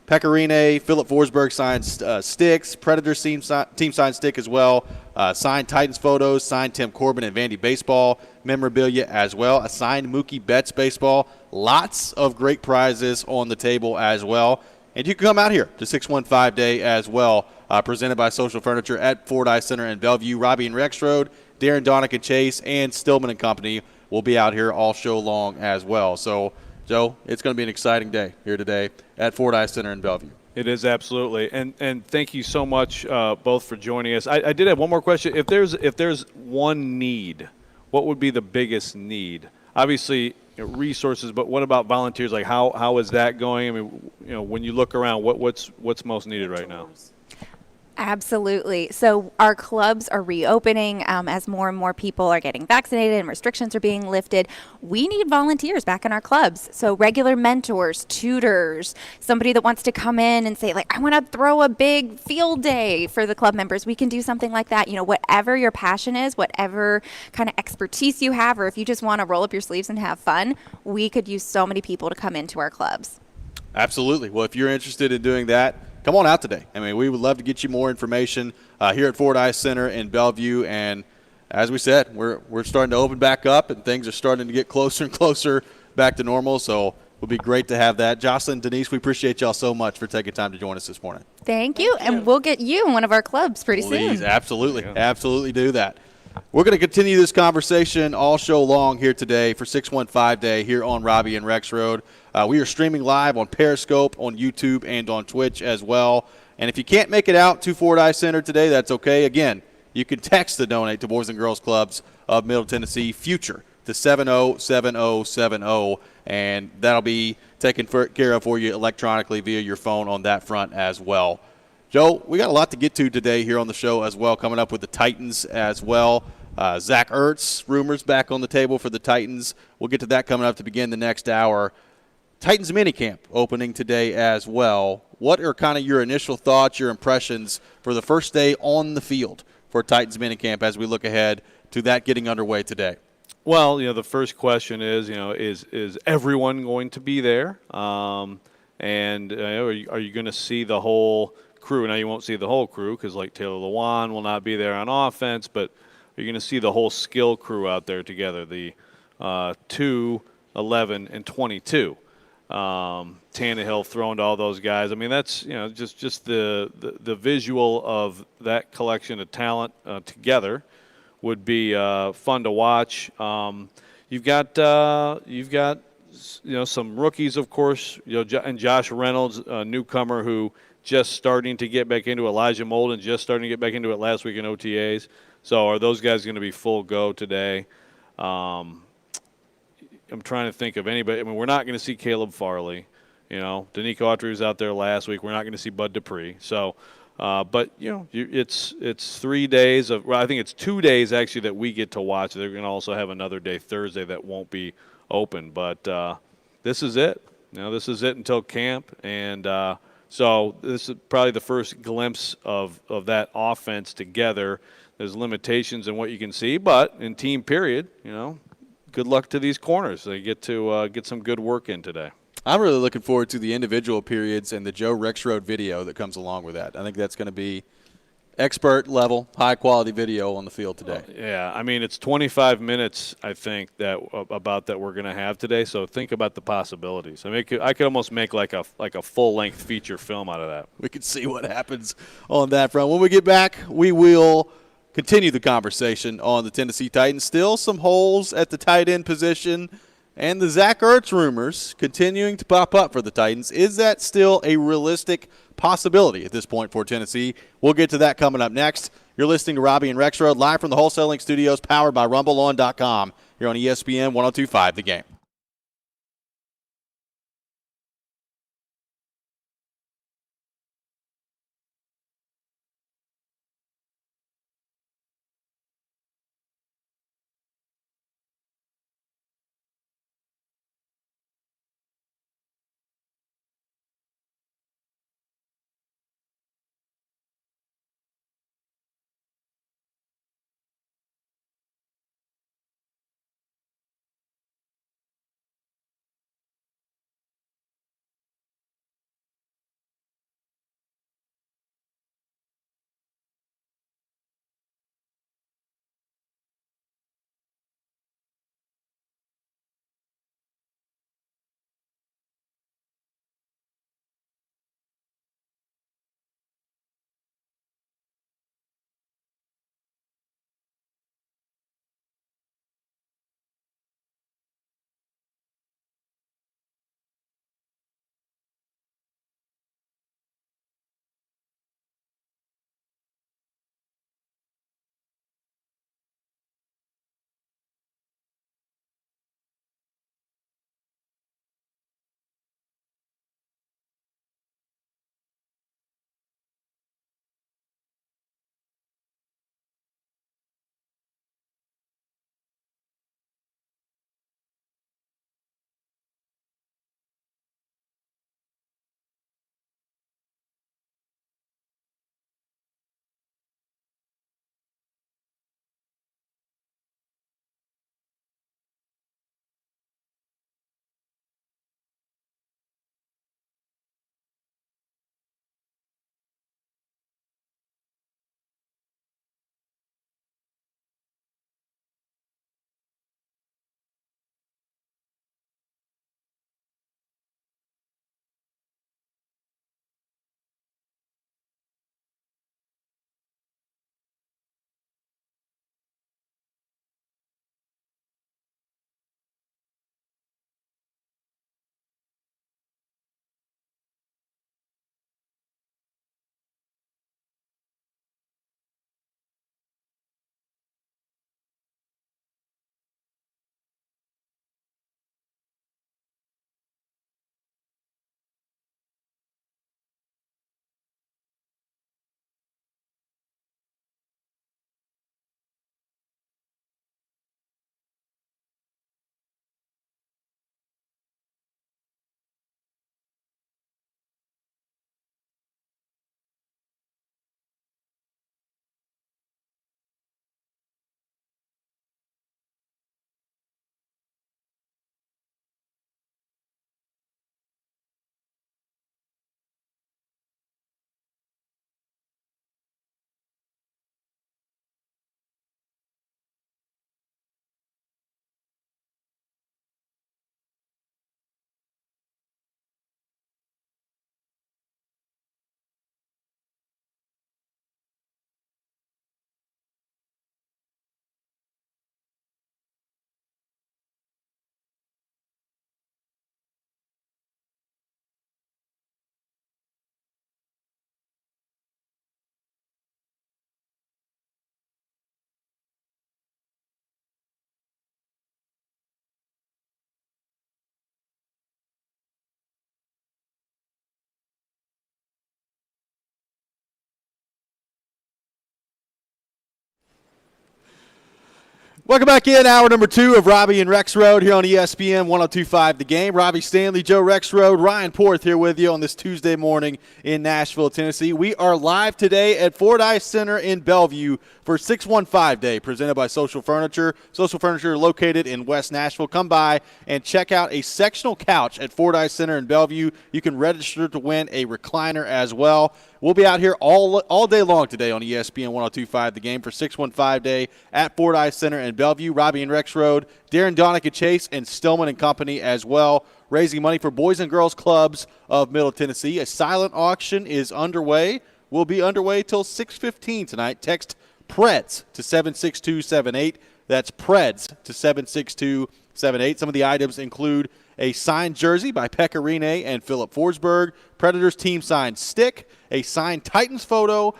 Pecorine, Philip Forsberg signed sticks, Predators team signed stick as well, signed Titans photos, signed Tim Corbin and Vandy baseball memorabilia as well, a signed Mookie Betts baseball. Lots of great prizes on the table as well. And you can come out here to 615 Day as well, presented by Social Furniture at Fordyce Center in Bellevue. Robby and Rexrode, Darren Donick and Chase, and Stillman and Company will be out here all show long as well. So, Joe, it's going to be an exciting day here today at Fordyce Center in Bellevue. It is, absolutely. And thank you so much both for joining us. I did have one more question. If there's one need, what would be the biggest need? Obviously, resources, but what about volunteers? Like how is that going? I mean, when you look around, what's most needed right now? Absolutely. So our clubs are reopening as more and more people are getting vaccinated and restrictions are being lifted. We need volunteers back in our clubs. So regular mentors, tutors, somebody that wants to come in and say, like, I want to throw a big field day for the club members. We can do something like that. Whatever your passion is, whatever kind of expertise you have, or if you just want to roll up your sleeves and have fun, we could use so many people to come into our clubs. Absolutely. Well, if you're interested in doing that, come on out today. I mean, we would love to get you more information here at Fordyce Center in Bellevue. And as we said, we're starting to open back up, and things are starting to get closer and closer back to normal. So it would be great to have that. Jocelyn, Denise, we appreciate y'all so much for taking time to join us this morning. Thank you. And we'll get you in one of our clubs pretty Please, soon. absolutely. Yeah. Absolutely do that. We're going to continue this conversation all show long here today for 615 Day here on Robby and Rexrode. We are streaming live on Periscope, on YouTube, and on Twitch as well. And if you can't make it out to Fordyce Center today, that's okay. Again, you can text to donate to Boys and Girls Clubs of Middle Tennessee FUTURE to 707070, and that'll be taken care of for you electronically via your phone on that front as well. Joe, we got a lot to get to today here on the show as well, coming up with the Titans as well. Zach Ertz, rumors back on the table for the Titans. We'll get to that coming up to begin the next hour. Titans minicamp opening today as well. What are kind of your initial thoughts, your impressions for the first day on the field for Titans minicamp as we look ahead to that getting underway today? Well, the first question is everyone going to be there? And are you going to see the whole crew? Now, you won't see the whole crew because, like, Taylor Lewan will not be there on offense, but you're going to see the whole skill crew out there together, the 2, 11, and 22. Tannehill thrown to all those guys. I mean, that's just the visual of that collection of talent together would be fun to watch. You've got some rookies, of course, and Josh Reynolds, a newcomer who just starting to get back into it. Elijah Molden just starting to get back into it last week in OTAs. So are those guys going to be full go today? I'm trying to think of anybody. I mean, we're not going to see Caleb Farley. Danico Autry was out there last week. We're not going to see Bud Dupree. So, but it's 3 days of. Well, I think it's 2 days actually that we get to watch. They're going to also have another day Thursday that won't be open. But this is it. This is it until camp, and so this is probably the first glimpse of that offense together. There's limitations in what you can see, but in team period, good luck to these corners. They get to get some good work in today. I'm really looking forward to the individual periods and the Joe Rexrode video that comes along with that. I think that's going to be expert level, high quality video on the field today. Yeah, I mean it's 25 minutes. I think that we're going to have today. So think about the possibilities. I mean, I could almost make like a full length feature film out of that. We can see what happens on that front. When we get back, we will continue the conversation on the Tennessee Titans. Still some holes at the tight end position. And the Zach Ertz rumors continuing to pop up for the Titans. Is that still a realistic possibility at this point for Tennessee? We'll get to that coming up next. You're listening to Robby and Rexrode live from the Wholesaling Studios, powered by RumbleOn.com here on ESPN 102.5 The Game. Welcome back in, hour number 2 of Robby and Rexrode here on ESPN 102.5 The Game. Robby Stanley, Joe Rexrode, Ryan Porth here with you on this Tuesday morning in Nashville, Tennessee. We are live today at Fordyce Center in Bellevue for 615 Day, presented by Social Furniture. Social Furniture located in West Nashville. Come by and check out a sectional couch at Fordyce Center in Bellevue. You can register to win a recliner as well. We'll be out here all day long today on ESPN 102.5 The Game for 615 Day at Fordyce Center in Bellevue. Robby and Rexrode, Darren Donica Chase, and Stillman and Company as well, raising money for Boys and Girls Clubs of Middle Tennessee. A silent auction is underway. Will be underway till 6:15 tonight. Text PREDS to 76278. That's PREDS to 76278. Some of the items include a signed jersey by Pekka Rinne and Philip Forsberg, Predators team signed stick, a signed Titans photo,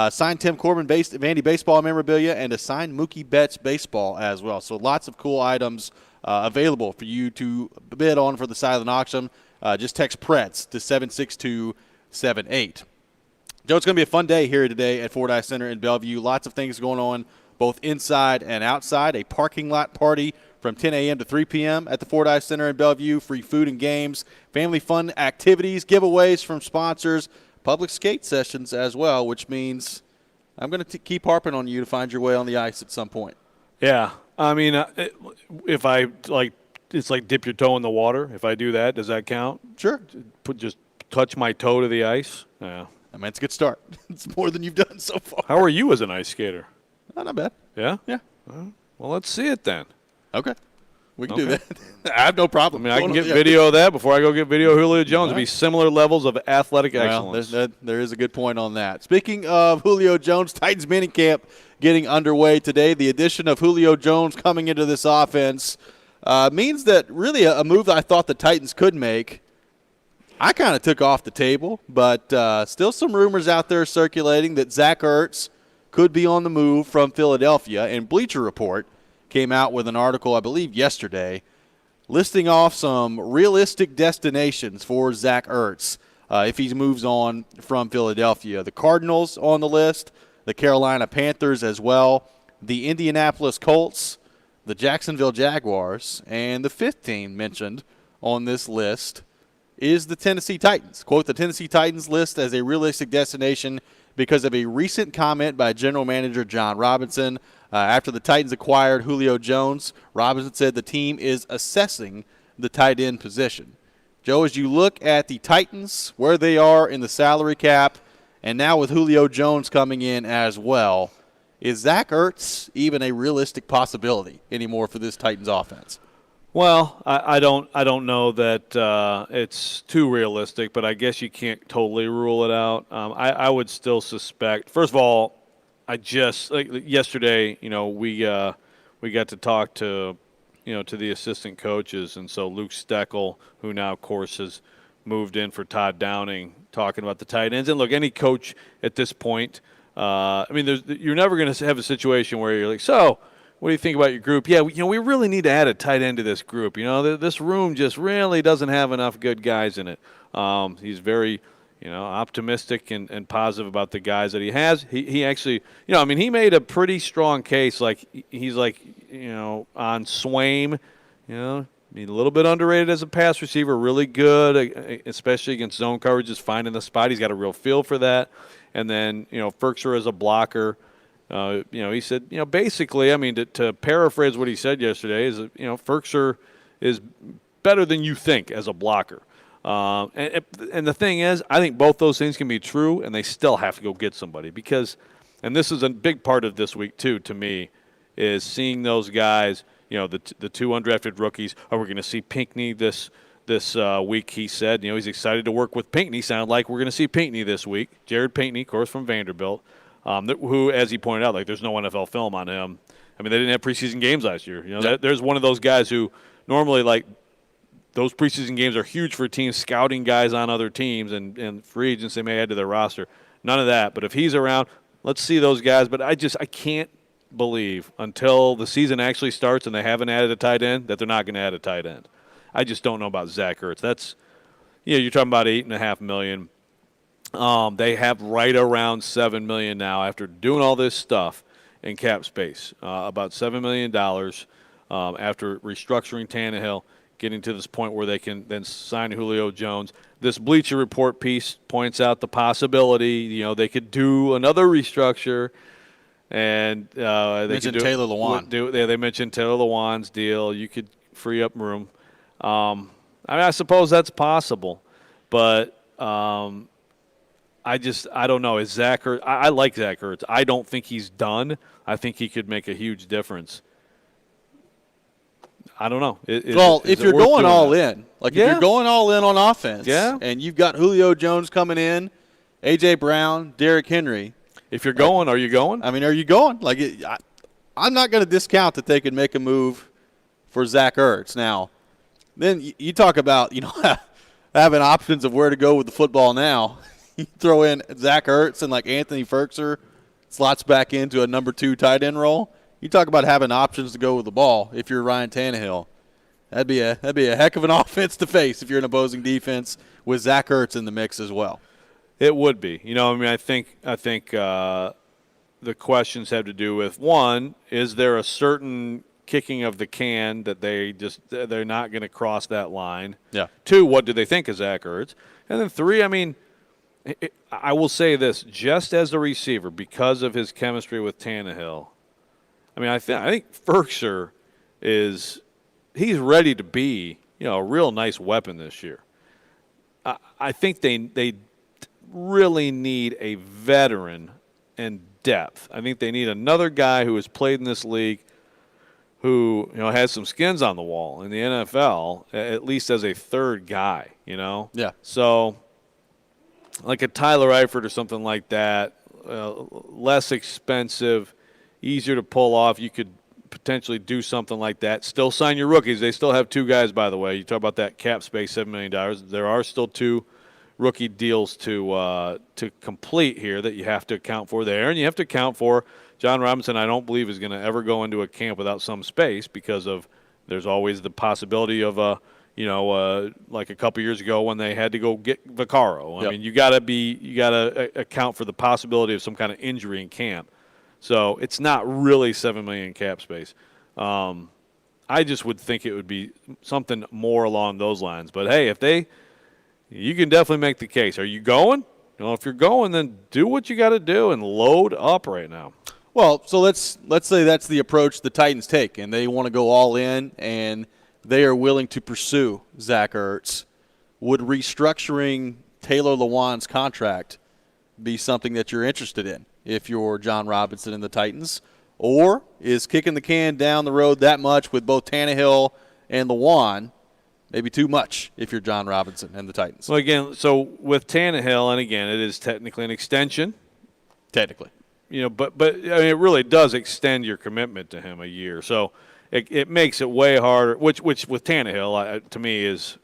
signed Tim Corbin Vandy baseball memorabilia, and a signed Mookie Betts baseball as well. So lots of cool items available for you to bid on for the silent auction. Just text PREDS to 76278. Joe, it's going to be a fun day here today at Fordyce Center in Bellevue. Lots of things going on both inside and outside. A parking lot party from 10 a.m. to 3 p.m. at the Fordyce Center in Bellevue. Free food and games, family fun activities, giveaways from sponsors, public skate sessions as well, which means I'm going to keep harping on you to find your way on the ice at some point. Yeah. I mean, if I, it's like dip your toe in the water. If I do that, does that count? Sure. Just touch my toe to the ice? Yeah. I mean, it's a good start. It's more than you've done so far. How are you as an ice skater? Oh, not bad. Yeah? Yeah. Well, let's see it then. Okay. We can do that. I have no problem. I mean, I can get video of that before I go get video of Julio Jones. It'd be similar levels of athletic excellence. There is a good point on that. Speaking of Julio Jones, Titans minicamp getting underway today. The addition of Julio Jones coming into this offense means that really a move that I thought the Titans could make, I kind of took off the table, but still some rumors out there circulating that Zach Ertz could be on the move from Philadelphia. And Bleacher Report came out with an article, I believe yesterday, listing off some realistic destinations for Zach Ertz if he moves on from Philadelphia. The Cardinals on the list, the Carolina Panthers as well, the Indianapolis Colts, the Jacksonville Jaguars, and the fifth team mentioned on this list is the Tennessee Titans. Quote, the Tennessee Titans list as a realistic destination because of a recent comment by general manager John Robinson. After the Titans acquired Julio Jones, Robinson said the team is assessing the tight end position. Joe, as you look at the Titans, where they are in the salary cap, and now with Julio Jones coming in as well, is Zach Ertz even a realistic possibility anymore for this Titans offense? Well, I don't know that it's too realistic, but I guess you can't totally rule it out. I would still suspect. First of all, yesterday, we got to talk to the assistant coaches, and so Luke Steckel, who now of course has moved in for Todd Downing, talking about the tight ends. And look, any coach at this point, you're never going to have a situation where you're like, so what do you think about your group? Yeah, we really need to add a tight end to this group. This room just really doesn't have enough good guys in it. He's very, optimistic and positive about the guys that he has. He actually, he made a pretty strong case. He's on Swaim, a little bit underrated as a pass receiver, really good, especially against zone coverage, just finding the spot. He's got a real feel for that. And then, Ferkser as a blocker. He said, basically, to paraphrase what he said yesterday is, Ferkser is better than you think as a blocker. And the thing is, I think both those things can be true, and they still have to go get somebody because, and this is a big part of this week too, to me, is seeing those guys, the two undrafted rookies. We're going to see Pinckney this week, he said. He's excited to work with Pinckney. Sounded like we're going to see Pinckney this week. Jared Pinckney, of course, from Vanderbilt. Who, as he pointed out, there's no NFL film on him. They didn't have preseason games last year. There's one of those guys who normally, those preseason games are huge for teams scouting guys on other teams and free agents they may add to their roster. None of that. But if he's around, let's see those guys. But I can't believe until the season actually starts and they haven't added a tight end that they're not going to add a tight end. I just don't know about Zach Ertz. That's, you're talking about $8.5 million. They have right around $7 million now after doing all this stuff. in cap space, about $7 million after restructuring Tannehill, getting to this point where they can then sign Julio Jones. This Bleacher Report piece points out the possibility, they could do another restructure, and they mentioned could Taylor Lewan. They mentioned Taylor Lewan's deal. You could free up room. I suppose that's possible, but I don't know. Is Zach Ertz? I like Zach Ertz. I don't think he's done. I think he could make a huge difference. I don't know. If you're going all in, if you're going all in on offense, and you've got Julio Jones coming in, A.J. Brown, Derrick Henry. If you're going, are you going? I mean, are you going? I'm not going to discount that they could make a move for Zach Ertz. Now, then you talk about, having options of where to go with the football now. You throw in Zach Ertz and Anthony Ferkser slots back into a number 2 tight end role. You talk about having options to go with the ball if you're Ryan Tannehill. That'd be a heck of an offense to face if you're an opposing defense with Zach Ertz in the mix as well. It would be. I think the questions have to do with, one, is there a certain kicking of the can that they're not going to cross that line? Yeah. 2, what do they think of Zach Ertz? And then 3, I will say this, just as a receiver, because of his chemistry with Tannehill, I think Ferkser he's ready to be, a real nice weapon this year. I think they really need a veteran and depth. I think they need another guy who has played in this league, who has some skins on the wall in the NFL, at least as a third guy. Yeah. So, like a Tyler Eifert or something like that, less expensive, easier to pull off. You could potentially do something like that. Still sign your rookies. They still have 2 guys, by the way. You talk about that cap space, $7 million. There are still 2 rookie deals to complete here that you have to account for there. And you have to account for John Robinson, I don't believe, is going to ever go into a camp without some space, because there's always the possibility of like a couple years ago when they had to go get Vaccaro. I mean, you got to account for the possibility of some kind of injury in camp. So it's not really $7 million cap space. I just would think it would be something more along those lines. But hey, you can definitely make the case. Are you going? If you're going, then do what you got to do and load up right now. Well, so let's say that's the approach the Titans take, and they want to go all in, and they are willing to pursue Zach Ertz. Would restructuring Taylor Lewan's contract be something that you're interested in if you're John Robinson and the Titans? Or is kicking the can down the road that much with both Tannehill and Lewan maybe too much if you're John Robinson and the Titans? Well, again, so with Tannehill, and again, it is technically an extension. Technically. But it really does extend your commitment to him a year. So it makes it way harder, which with Tannehill, to me, is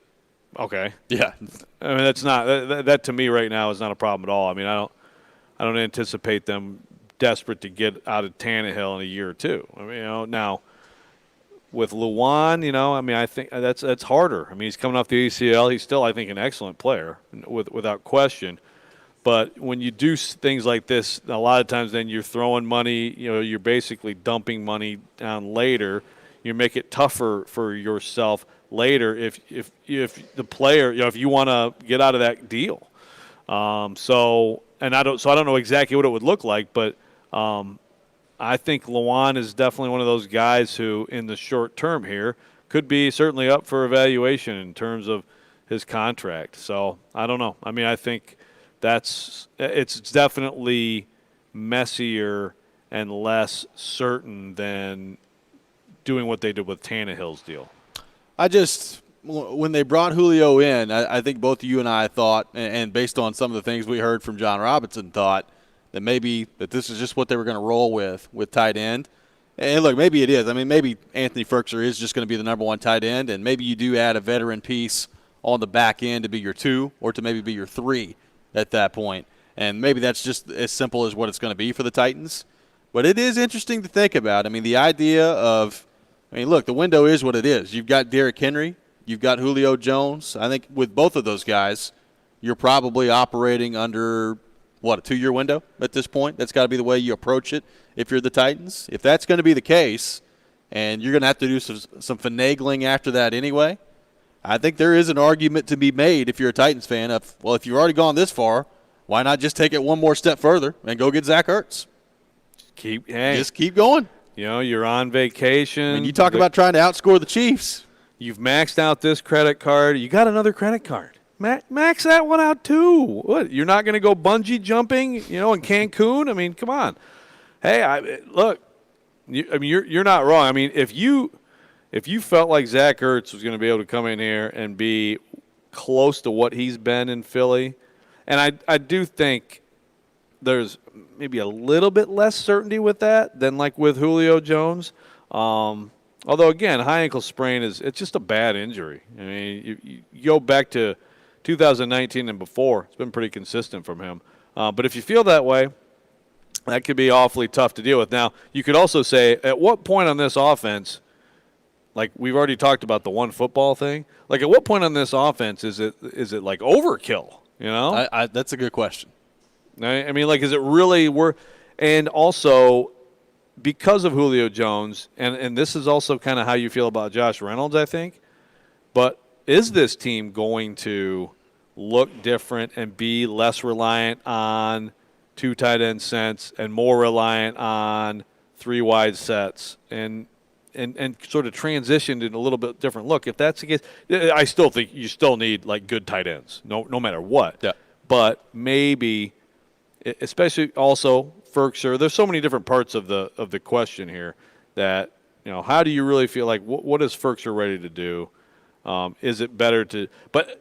okay. Yeah. That's not that to me right now is not a problem at all. I don't anticipate them desperate to get out of Tannehill in a year or two. Now with Lewan, I think that's harder. He's coming off the ACL. He's still, I think, an excellent player without question. But when you do things like this, a lot of times then you're throwing money, you're basically dumping money down later. You make it tougher for yourself later if the player, if you want to get out of that deal. I don't know exactly what it would look like, but I think Lewan is definitely one of those guys who, in the short term here, could be certainly up for evaluation in terms of his contract. So I don't know. I think it's definitely messier and less certain than doing what they did with Tannehill's deal. When they brought Julio in, I think both you and I thought, and based on some of the things we heard from John Robinson, thought that maybe that this is just what they were going to roll with tight end. And look, maybe it is. Maybe Anthony Ferkser is just going to be the number 1 tight end, and maybe you do add a veteran piece on the back end to be your 2 or to maybe be your 3 at that point. And maybe that's just as simple as what it's going to be for the Titans. But it is interesting to think about. The idea of, look, the window is what it is. You've got Derrick Henry. You've got Julio Jones. I think with both of those guys, you're probably operating under, a 2-year window at this point? That's got to be the way you approach it if you're the Titans. If that's going to be the case, and you're going to have to do some finagling after that anyway, I think there is an argument to be made if you're a Titans fan of, well, if you've already gone this far, why not just take it one more step further and go get Zach Ertz? Just keep going. You know, you're on vacation. And you talk about trying to outscore the Chiefs. You've maxed out this credit card. You got another credit card. Max that one out too. What? You're not going to go bungee jumping, in Cancun? I mean, come on. Hey, look. You're not wrong. I mean, if you felt like Zach Ertz was going to be able to come in here and be close to what he's been in Philly, and I do think there's maybe a little bit less certainty with that than like with Julio Jones. Although, again, high ankle sprain it's just a bad injury. I mean, you go back to 2019 and before, it's been pretty consistent from him. But if you feel that way, that could be awfully tough to deal with. Now, you could also say, at what point on this offense, like we've already talked about the one football thing, like at what point on this offense is it like overkill, That's a good question. I mean, like, is it really worth? And also, because of Julio Jones, and this is also kind of how you feel about Josh Reynolds, I think, but is this team going to look different and be less reliant on two tight end sets and more reliant on three wide sets and sort of transitioned in a little bit different look? If that's the case, I still think you still need like good tight ends, no matter what. Yeah. But maybe, especially also Ferkser, there's so many different parts of the question here that, how do you really feel like what is Ferkser ready to do? Is it better to – but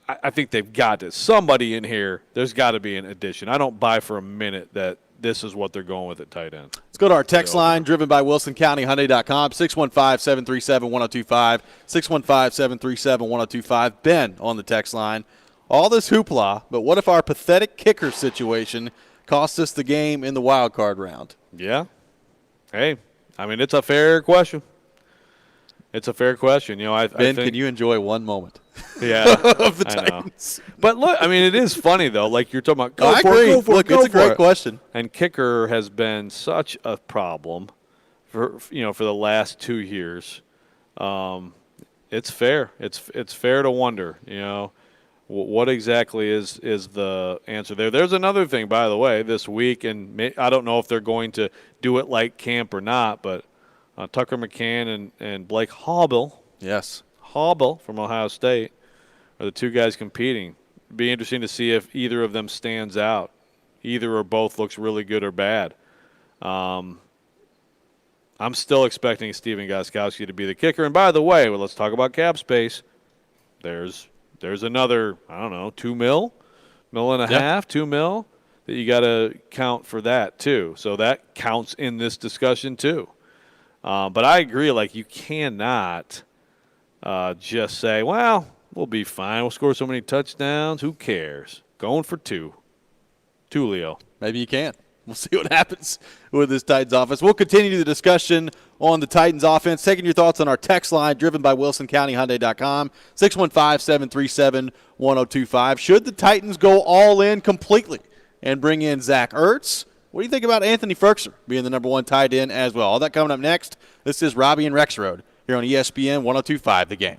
I think they've got to – somebody in here, there's got to be an addition. I don't buy for a minute that this is what they're going with at tight end. Let's go to our text line, driven by WilsonCountyHyundai.com, 615-737-1025, 615-737-1025. Ben on the text line. All this hoopla, but what if our pathetic kicker situation cost us the game in the wild card round? Yeah. Hey, I mean, it's a fair question. It's a fair question. Ben, I think, can you enjoy one moment yeah, of the I know. Titans? But look, I mean, it is funny, though. Like you're talking about, I agree. Look, it's a great question. And kicker has been such a problem for the last 2 years. It's fair. It's fair to wonder, what exactly is the answer there. There's another thing, by the way, this week, and I don't know if they're going to do it like camp or not, but Tucker McCann and Blake Hauble, Yes. Hauble from Ohio State, are the two guys competing. It'd be interesting to see if either of them stands out. Either or both looks really good or bad. I'm still expecting Stephen Gostkowski to be the kicker. And by the way, let's talk about cap space. There's another, I don't know, $2 million and a half, $2 million that you got to count for that too. So that counts in this discussion too. But I agree, like you cannot just say, well, we'll be fine. We'll score so many touchdowns. Who cares? Going for two. Leo. Maybe you can. We'll see what happens with this Titans offense. We'll continue the discussion on the Titans offense, taking your thoughts on our text line, driven by WilsonCountyHyundai.com, 615-737-1025. Should the Titans go all in completely and bring in Zach Ertz? What do you think about Anthony Ferkser being the number one tight end as well? All that coming up next. This is Robby and Rexrode here on ESPN 102.5 The Game.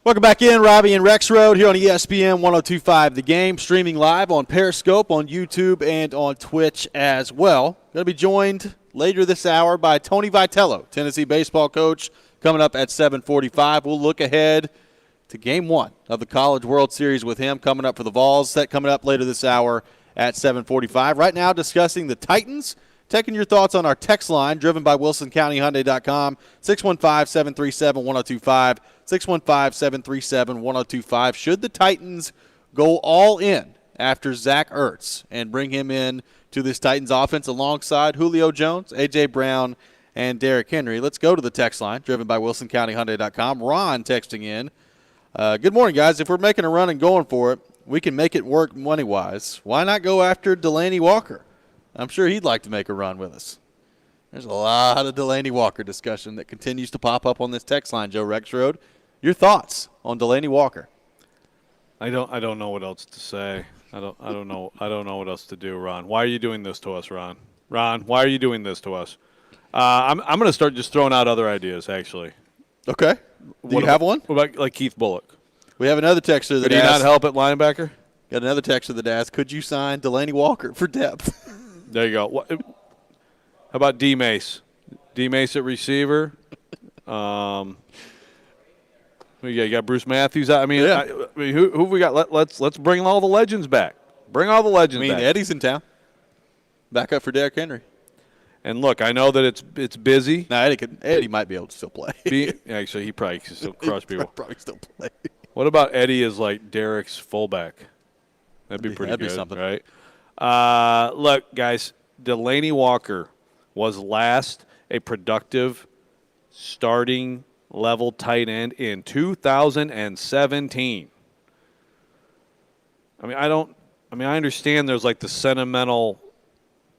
Welcome back in, Robby and Rexrode here on ESPN 102.5 The Game, streaming live on Periscope, on YouTube, and on Twitch as well. Going to be joined later this hour by Tony Vitello, Tennessee baseball coach, coming up at 7:45. We'll look ahead to Game 1 of the College World Series with him coming up for the Vols. That coming up later this hour at 7:45. Right now, discussing the Titans. Taking your thoughts on our text line, driven by WilsonCountyHyundai.com, 615-737-1025, 615-737-1025. Should the Titans go all in after Zach Ertz and bring him in to this Titans offense alongside Julio Jones, A.J. Brown, and Derrick Henry? Let's go to the text line, driven by WilsonCountyHyundai.com. Ron texting in. Good morning, guys. If we're making a run and going for it, we can make it work money-wise. Why not go after Delanie Walker? I'm sure he'd like to make a run with us. There's a lot of Delanie Walker discussion that continues to pop up on this text line, Joe Rexrode. Your thoughts on Delanie Walker? I don't know what else to say. I don't know what else to do, Ron. Why are you doing this to us, Ron? Ron, why are you doing this to us? I'm going to start just throwing out other ideas, actually. Okay. Do you have one? What about like Keith Bullock? We have another texter that Could he not help at linebacker? Got another texter that asked, could you sign Delanie Walker for depth? There you go. How about D. Mace? D. Mace at receiver. You got Bruce Matthews. I mean, Yeah. who have we got? Let's bring all the legends back. Bring all the legends back. Eddie's in town. Back up for Derrick Henry. And look, I know that it's busy. No, Eddie might be able to still play. Actually, he probably can still crush people. Probably still play. What about Eddie as like Derek's fullback? That'd be pretty good, be something. right? Look, guys, Delanie Walker was last a productive starting level tight end in 2017. I understand there's like the sentimental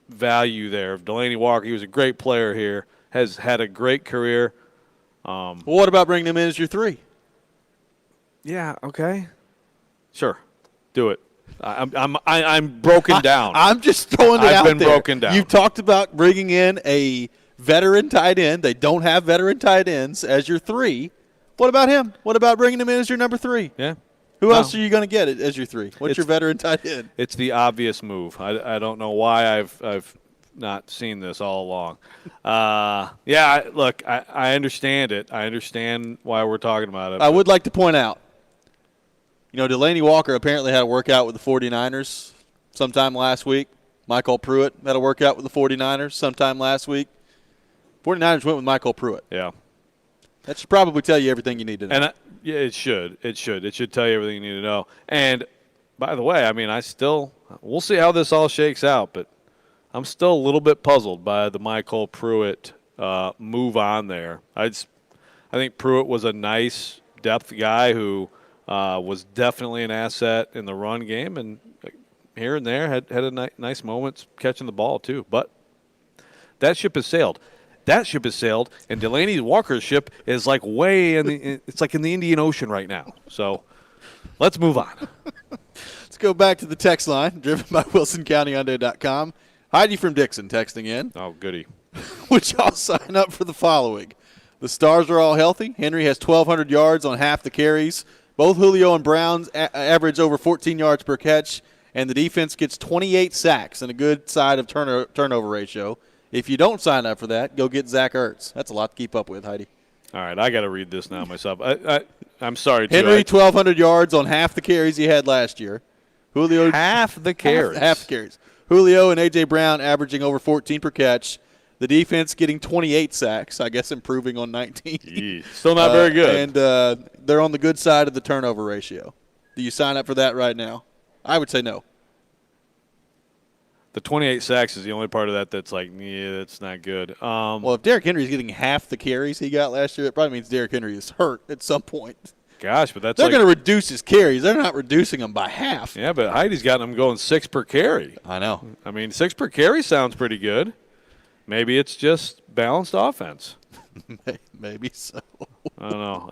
value there of Delanie Walker. He was a great player here, has had a great career. Well, what about bringing him in as your 3? Yeah, okay. Sure. Do it. I'm broken down. I'm just throwing it out there. I've been broken down. You've talked about bringing in a veteran tight end. They don't have veteran tight ends as your 3. What about him? What about bringing him in as your number 3? Yeah. Who else are you going to get as your 3? What's your veteran tight end? It's the obvious move. I don't know why I've not seen this all along. Look, I understand it. I understand why we're talking about it. I would like to point out, Delanie Walker apparently had a workout with the 49ers sometime last week. Michael Pruitt had a workout with the 49ers sometime last week. 49ers went with Michael Pruitt. Yeah. That should probably tell you everything you need to know. And it should. It should tell you everything you need to know. And by the way, we'll see how this all shakes out, but I'm still a little bit puzzled by the Michael Pruitt move on there. I think Pruitt was a nice depth guy who was definitely an asset in the run game, and here and there had a nice moments catching the ball too. But that ship has sailed. That ship has sailed, and Delanie Walker's ship is like it's like in the Indian Ocean right now. So let's move on. Let's go back to the text line, driven by WilsonCountyHyundai.com. Heidi from Dixon texting in. Oh, goody. Would y'all sign up for the following? The Stars are all healthy. Henry has 1,200 yards on half the carries. Both Julio and Browns average over 14 yards per catch, and the defense gets 28 sacks and a good side of turnover ratio. If you don't sign up for that, go get Zach Ertz. That's a lot to keep up with, Heidi. All right, I got to read this now myself. I'm sorry, too. Henry, 1,200 yards on half the carries he had last year. Julio, half the carries. Half the carries. Julio and A.J. Brown averaging over 14 per catch. The defense getting 28 sacks, I guess improving on 19. Still not very good. And they're on the good side of the turnover ratio. Do you sign up for that right now? I would say no. The 28 sacks is the only part of that that's like, that's not good. Well, if Derrick Henry is getting half the carries he got last year, it probably means Derrick Henry is hurt at some point. Gosh, but they're going to reduce his carries. They're not reducing them by half. Yeah, but Heidi's got him going 6 per carry. I know. 6 per carry sounds pretty good. Maybe it's just balanced offense. Maybe so. I don't know.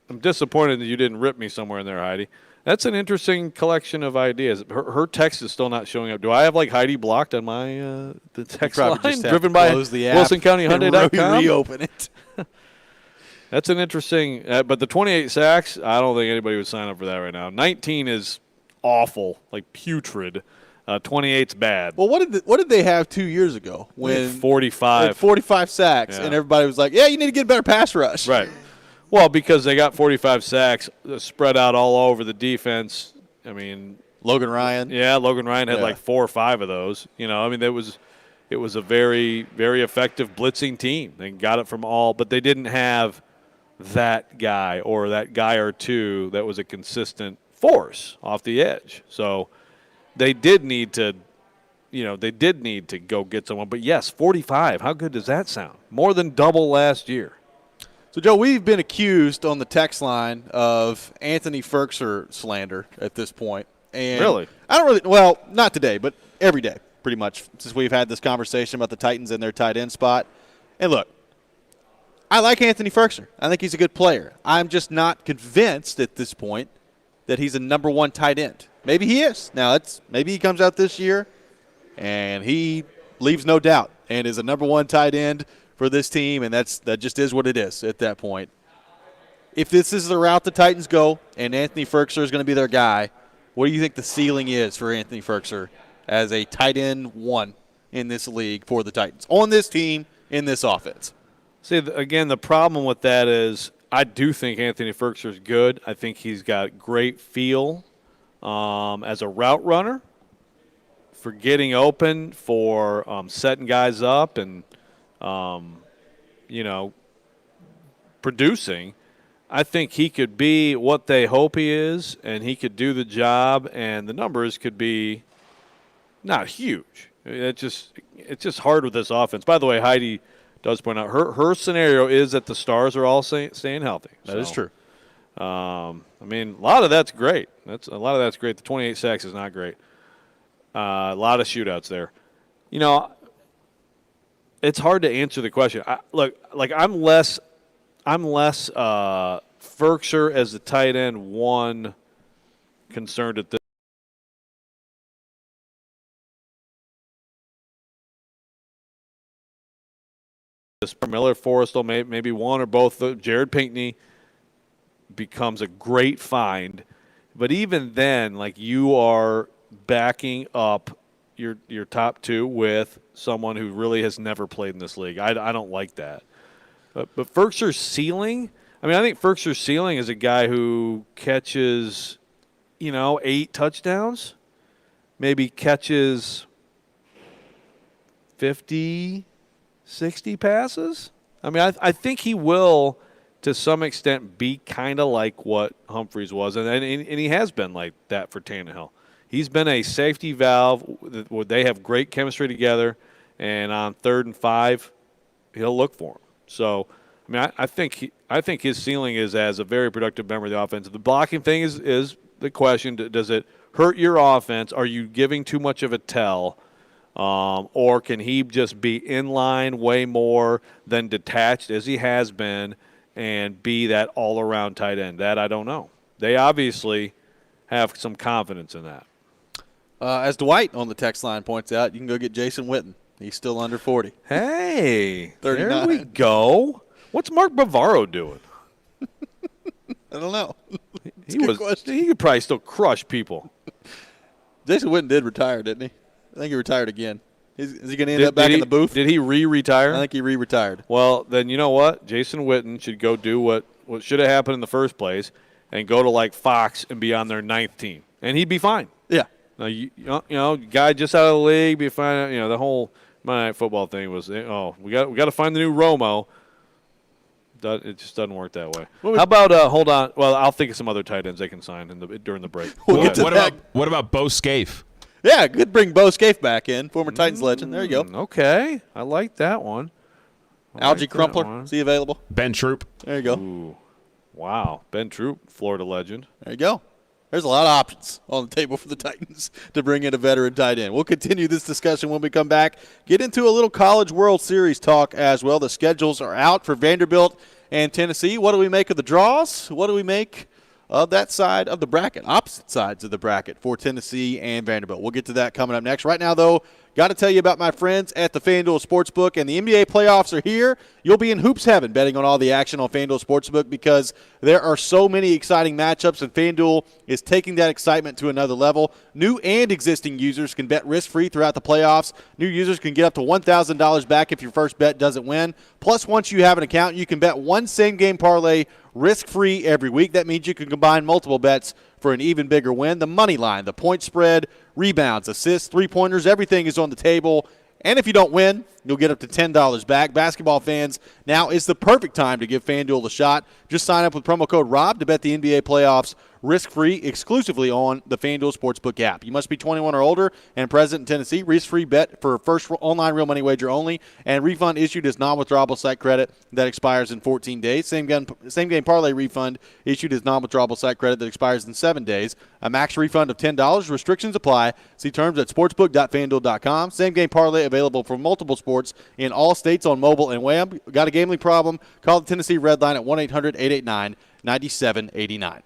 I'm disappointed that you didn't rip me somewhere in there, Heidi. That's an interesting collection of ideas. Her text is still not showing up. Do I have like Heidi blocked on my the text line? Just driven by WilsonCountyHyundai.com. WilsonCountyHyundai.com. Reopen it. That's an interesting but the 28 sacks, I don't think anybody would sign up for that right now. 19 is awful, like putrid. 28's bad. Well, what did they have 2 years ago when 45. they had 45 sacks and everybody was like, "Yeah, you need to get a better pass rush." Right. Well, because they got 45 sacks spread out all over the defense. I mean, Logan Ryan. Yeah, Logan Ryan had like 4 or 5 of those. I mean, it was a very, very effective blitzing team. They got it from all, but they didn't have that guy or that guy or two that was a consistent force off the edge. So they did need to, go get someone. But yes, 45. How good does that sound? More than double last year. So, Joe, we've been accused on the text line of Anthony Ferkser slander at this point. And really? Well, not today, but every day, pretty much, since we've had this conversation about the Titans and their tight end spot. And look, I like Anthony Ferkser. I think he's a good player. I'm just not convinced at this point that he's a number 1 tight end. Maybe he is. Now, maybe he comes out this year and he leaves no doubt and is a number 1 tight end for this team, and that just is what it is at that point. If this is the route the Titans go and Anthony Ferkser is going to be their guy, what do you think the ceiling is for Anthony Ferkser as a tight end 1 in this league for the Titans, on this team, in this offense? See, again, the problem with that is I do think Anthony Ferkser is good. I think he's got great feel as a route runner for getting open, for setting guys up and, producing. I think he could be what they hope he is, and he could do the job, and the numbers could be not huge. It's just hard with this offense. By the way, Heidi does point out her scenario is that the stars are all staying healthy. That is true. I mean, a lot of that's great. That's great. The 28 sacks is not great. A lot of shootouts there. It's hard to answer the question. I'm less Ferkser as the tight end 1 concerned at this. Miller, Forrestal, maybe one or both. Jared Pinkney becomes a great find, but even then, you are backing up your top 2 with someone who really has never played in this league. I don't like that. But Ferkser's ceiling, I think Ferkser's ceiling is a guy who catches, 8 touchdowns, maybe catches 50, 60 passes. I think he will, to some extent, be kind of like what Humphreys was, and he has been like that for Tannehill. He's been a safety valve where they have great chemistry together, and on 3rd and 5, he'll look for him. So, I think his ceiling is as a very productive member of the offense. The blocking thing is the question: does it hurt your offense? Are you giving too much of a tell, or can he just be in line way more than detached as he has been, and be that all-around tight end? That I don't know. They obviously have some confidence in that. As Dwight on the text line points out, you can go get Jason Witten. He's still under 40. Hey, 39. There we go. What's Mark Bavaro doing? I don't know. He could probably still crush people. Jason Witten did retire, didn't he? I think he retired again. Is he going to end up back in the booth? Did he re-retire? I think he re-retired. Well, then you know what? Jason Witten should go do what should have happened in the first place and go to Fox and be on their 9th team, and he'd be fine. Yeah. Now, guy just out of the league, be fine. The whole Monday Night Football thing was, we got to find the new Romo. It just doesn't work that way. How about hold on? Well, I'll think of some other tight ends they can sign during the break. What about Bo Scaife? Yeah, good. Bring Bo Scaife back in, former Titans legend. There you go. Okay, I like that one. Algie Crumpler, is he available? Ben Troop. There you go. Ooh, wow, Ben Troop, Florida legend. There you go. There's a lot of options on the table for the Titans to bring in a veteran tight end. We'll continue this discussion when we come back. Get into a little College World Series talk as well. The schedules are out for Vanderbilt and Tennessee. What do we make of the draws? What do we make of that side of the bracket, opposite sides of the bracket for Tennessee and Vanderbilt? We'll get to that coming up next. Right now, though, got to tell you about my friends at the FanDuel Sportsbook, and the NBA playoffs are here. You'll be in hoops heaven betting on all the action on FanDuel Sportsbook because there are so many exciting matchups, and FanDuel is taking that excitement to another level. New and existing users can bet risk-free throughout the playoffs. New users can get up to $1,000 back if your first bet doesn't win. Plus, once you have an account, you can bet one same-game parlay risk-free every week. That means you can combine multiple bets for an even bigger win. The money line, the point spread, rebounds, assists, three-pointers, everything is on the table. And if you don't win, you'll get up to $10 back. Basketball fans, now is the perfect time to give FanDuel a shot. Just sign up with promo code ROB to bet the NBA playoffs risk-free exclusively on the FanDuel Sportsbook app. You must be 21 or older and present in Tennessee. Risk-free bet for first online real money wager only, and refund issued as non-withdrawable site credit that expires in 14 days. Same game parlay refund issued as non-withdrawable site credit that expires in 7 days. A max refund of $10. Restrictions apply. See terms at sportsbook.fanduel.com. Same game parlay available for multiple sports in all states on mobile and web. Got a gambling problem? Call the Tennessee Red Line at 1-800-889-9789.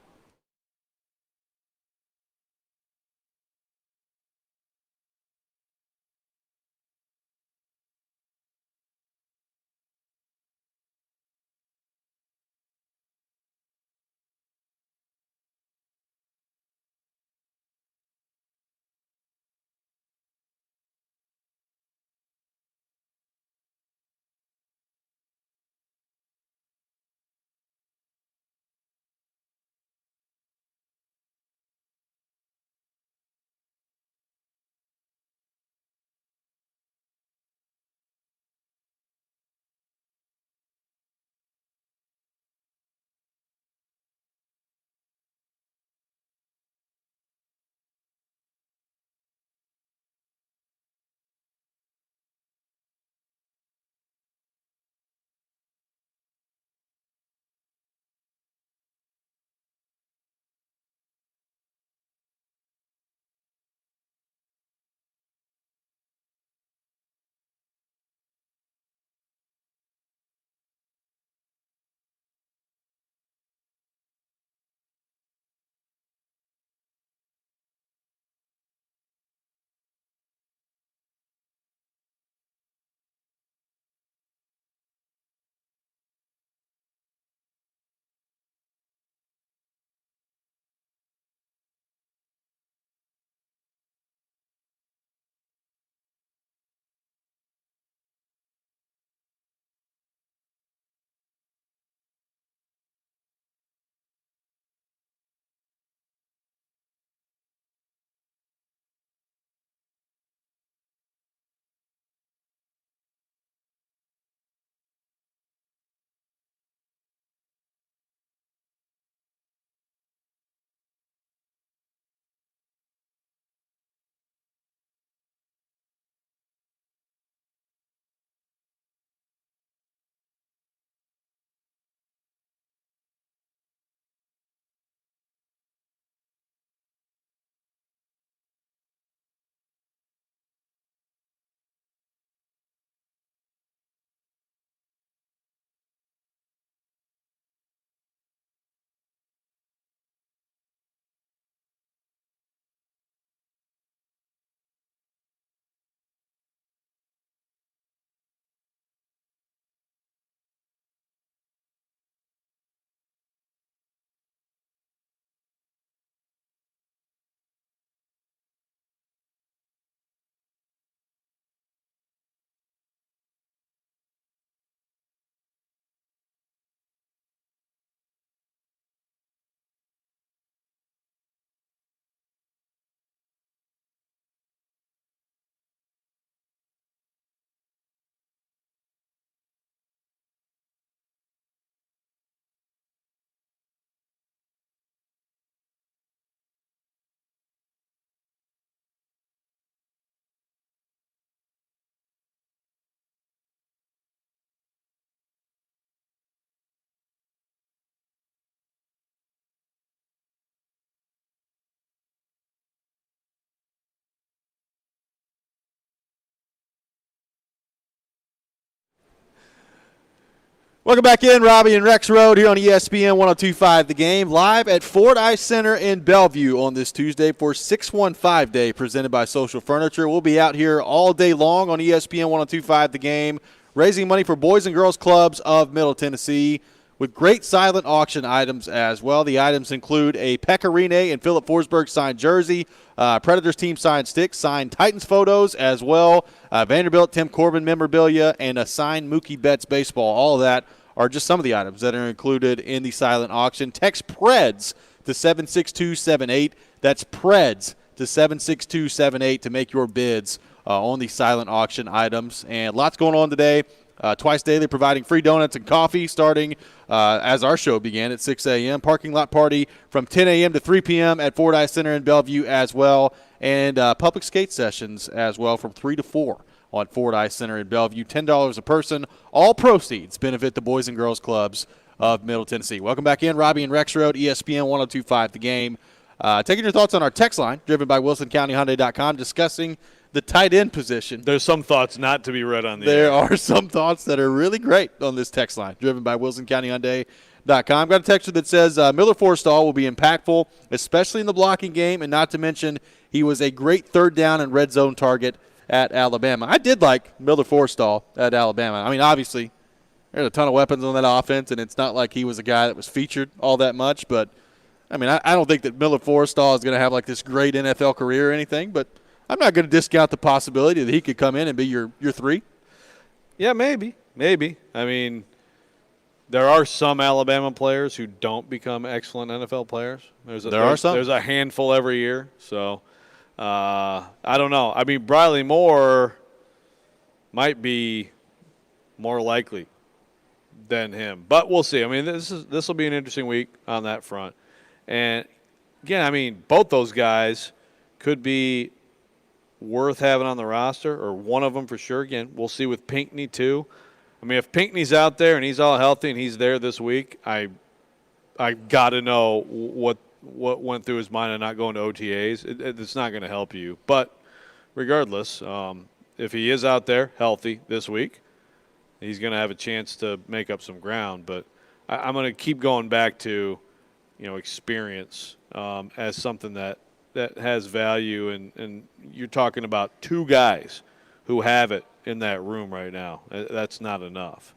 Welcome back in, Robby and Rexrode here on ESPN 102.5 The Game, live at Fordyce Center in Bellevue on this Tuesday for 615 Day, presented by Social Furniture. We'll be out here all day long on ESPN 102.5 The Game, raising money for Boys and Girls Clubs of Middle Tennessee with great silent auction items as well. The items include a Pecorine and Philip Forsberg signed jersey, Predators team signed sticks, signed Titans photos as well, Vanderbilt Tim Corbin memorabilia, and a signed Mookie Betts baseball. All of that are just some of the items that are included in the silent auction. Text PREDS to 76278. That's PREDS to 76278 to make your bids on the silent auction items. And lots going on today. Twice daily, providing free donuts and coffee starting as our show began at 6 a.m. Parking lot party from 10 a.m. to 3 p.m. at Fordyce Center in Bellevue as well. And public skate sessions as well from 3 to 4 on Fordyce Center in Bellevue. $10 a person. All proceeds benefit the Boys and Girls Clubs of Middle Tennessee. Welcome back in, Robby and Rexrode, ESPN 102.5 The Game. Taking your thoughts on our text line, driven by WilsonCountyHyundai.com, discussing the tight end position. There's some thoughts not to be read on the There air. are some thoughts that are really great on this text line, driven by WilsonCountyHyundai.com. Got a texter that says Miller Forstall will be impactful, especially in the blocking game, and not to mention he was a great third down and red zone target at Alabama. I did like Miller Forstall at Alabama. I mean, obviously, there's a ton of weapons on that offense, and it's not like he was a guy that was featured all that much. But, I mean, I don't think that Miller Forstall is going to have like this great NFL career or anything, but I'm not going to discount the possibility that he could come in and be your three. Yeah, maybe. I mean, there are some Alabama players who don't become excellent NFL players. There are some. There's a handful every year, so I don't know. I mean, Briley Moore might be more likely than him, but we'll see. I mean, this will be an interesting week on that front. And again, I mean, both those guys could be worth having on the roster, or one of them for sure. Again, we'll see with Pinckney too. I mean, if Pinckney's out there and he's all healthy and he's there this week, I got to know what went through his mind on not going to OTAs. It's not going to help you. But regardless, if he is out there healthy this week, he's going to have a chance to make up some ground. But I'm going to keep going back to, experience as something that has value. And you're talking about two guys who have it in that room right now. That's not enough.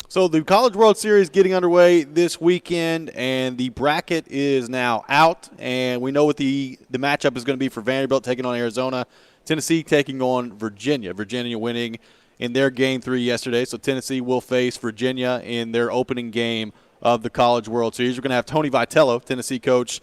So the College World Series getting underway this weekend, and the bracket is now out. And we know what the matchup is going to be for Vanderbilt taking on Arizona, Tennessee taking on Virginia. Virginia winning in their Game 3 yesterday. So Tennessee will face Virginia in their opening game of the College World Series. We're going to have Tony Vitello, Tennessee coach,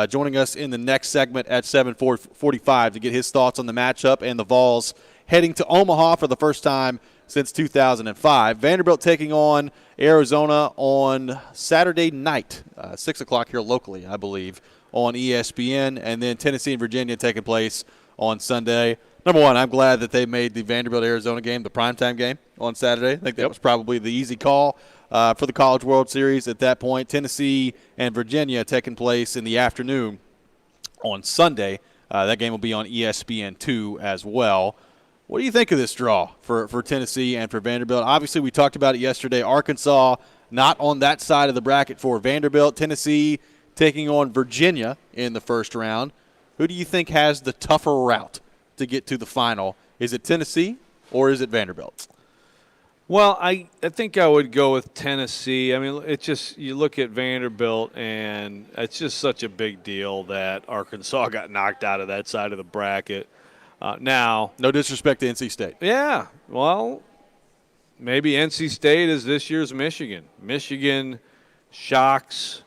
joining us in the next segment at 7:45 to get his thoughts on the matchup and the Vols heading to Omaha for the first time since 2005. Vanderbilt taking on Arizona on Saturday night, 6 o'clock here locally, I believe, on ESPN. And then Tennessee and Virginia taking place on Sunday. Number one, I'm glad that they made the Vanderbilt-Arizona game the primetime game on Saturday. I think that was probably the easy call for the College World Series at that point. Tennessee and Virginia taking place in the afternoon on Sunday. That game will be on ESPN2 as well. What do you think of this draw for Tennessee and for Vanderbilt? Obviously, we talked about it yesterday. Arkansas not on that side of the bracket for Vanderbilt. Tennessee taking on Virginia in the first round. Who do you think has the tougher route to get to the final? Is it Tennessee or is it Vanderbilt? Well, I think I would go with Tennessee. I mean, it's just you look at Vanderbilt, and it's just such a big deal that Arkansas got knocked out of that side of the bracket. Now, no disrespect to NC State. Yeah, well, maybe NC State is this year's Michigan. Michigan shocks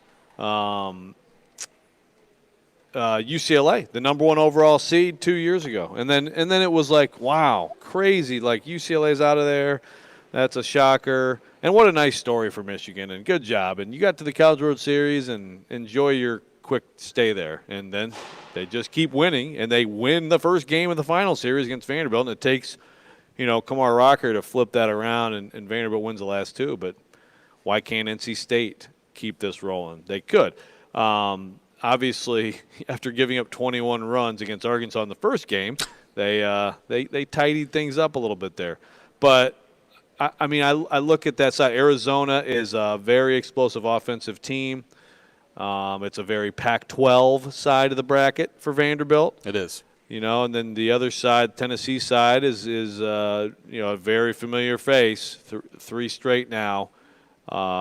UCLA, the number 1 overall seed 2 years ago, and then it was like, wow, crazy! Like UCLA's out of there. That's a shocker. And what a nice story for Michigan, and good job. And you got to the College World Series, and enjoy your quick stay there. And then they just keep winning, and they win the first game of the final series against Vanderbilt, and it takes, Kamar Rocker to flip that around, and Vanderbilt wins the last two. But why can't NC State keep this rolling? They could. Obviously, after giving up 21 runs against Arkansas in the first game, they tidied things up a little bit there. But I mean, I look at that side. Arizona is a very explosive offensive team. It's a very Pac-12 side of the bracket for Vanderbilt. It is. And then the other side, Tennessee side, is a very familiar face. Three straight now.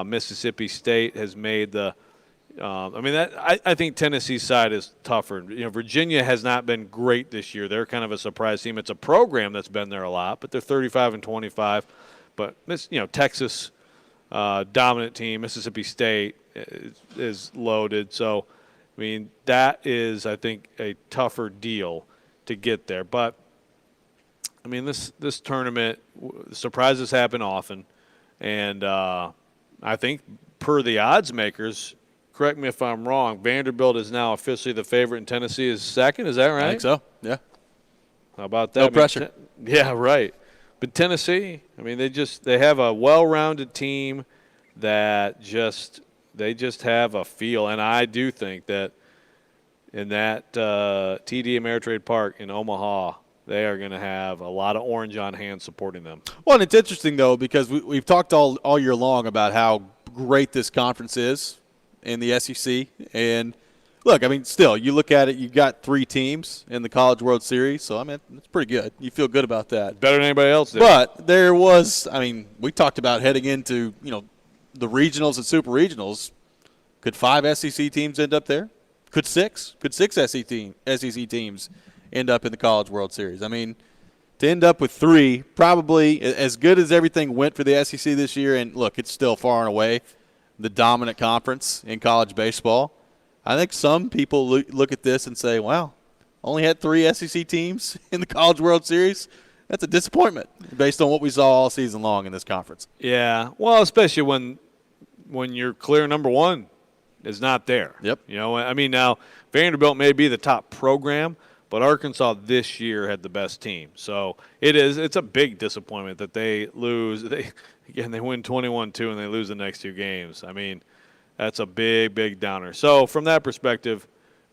Mississippi State has made the. I think Tennessee's side is tougher. Virginia has not been great this year. They're kind of a surprise team. It's a program that's been there a lot, but they're 35-25. But Texas, dominant team. Mississippi State is loaded. So, I mean, that is, I think, a tougher deal to get there. But I mean, this tournament, surprises happen often, and I think per the odds makers. Correct me if I'm wrong, Vanderbilt is now officially the favorite and Tennessee is second. Is that right? I think so, yeah. How about that? No pressure. Yeah, right. But Tennessee, I mean, they have a well-rounded team that they just have a feel. And I do think that in that TD Ameritrade Park in Omaha, they are going to have a lot of orange on hand supporting them. Well, and it's interesting, though, because we've talked all year long about how great this conference is in the SEC. And, look, I mean, still, you look at it, you got 3 teams in the College World Series. So, I mean, it's pretty good. You feel good about that. Better than anybody else did. But there was, I mean, we talked about heading into, the regionals and super regionals. Could 5 SEC teams end up there? Could 6? Could 6 SEC teams end up in the College World Series? I mean, to end up with 3, probably as good as everything went for the SEC this year, and look, it's still far and away the dominant conference in college baseball. I think some people look at this and say, wow, only had 3 SEC teams in the College World Series? That's a disappointment based on what we saw all season long in this conference. Yeah, well, especially when your clear number 1 is not there. Yep. I mean, now Vanderbilt may be the top program, but Arkansas this year had the best team. So it's a big disappointment that they lose. They win 21-2 and they lose the next 2 games. I mean, that's a big, big downer. So from that perspective,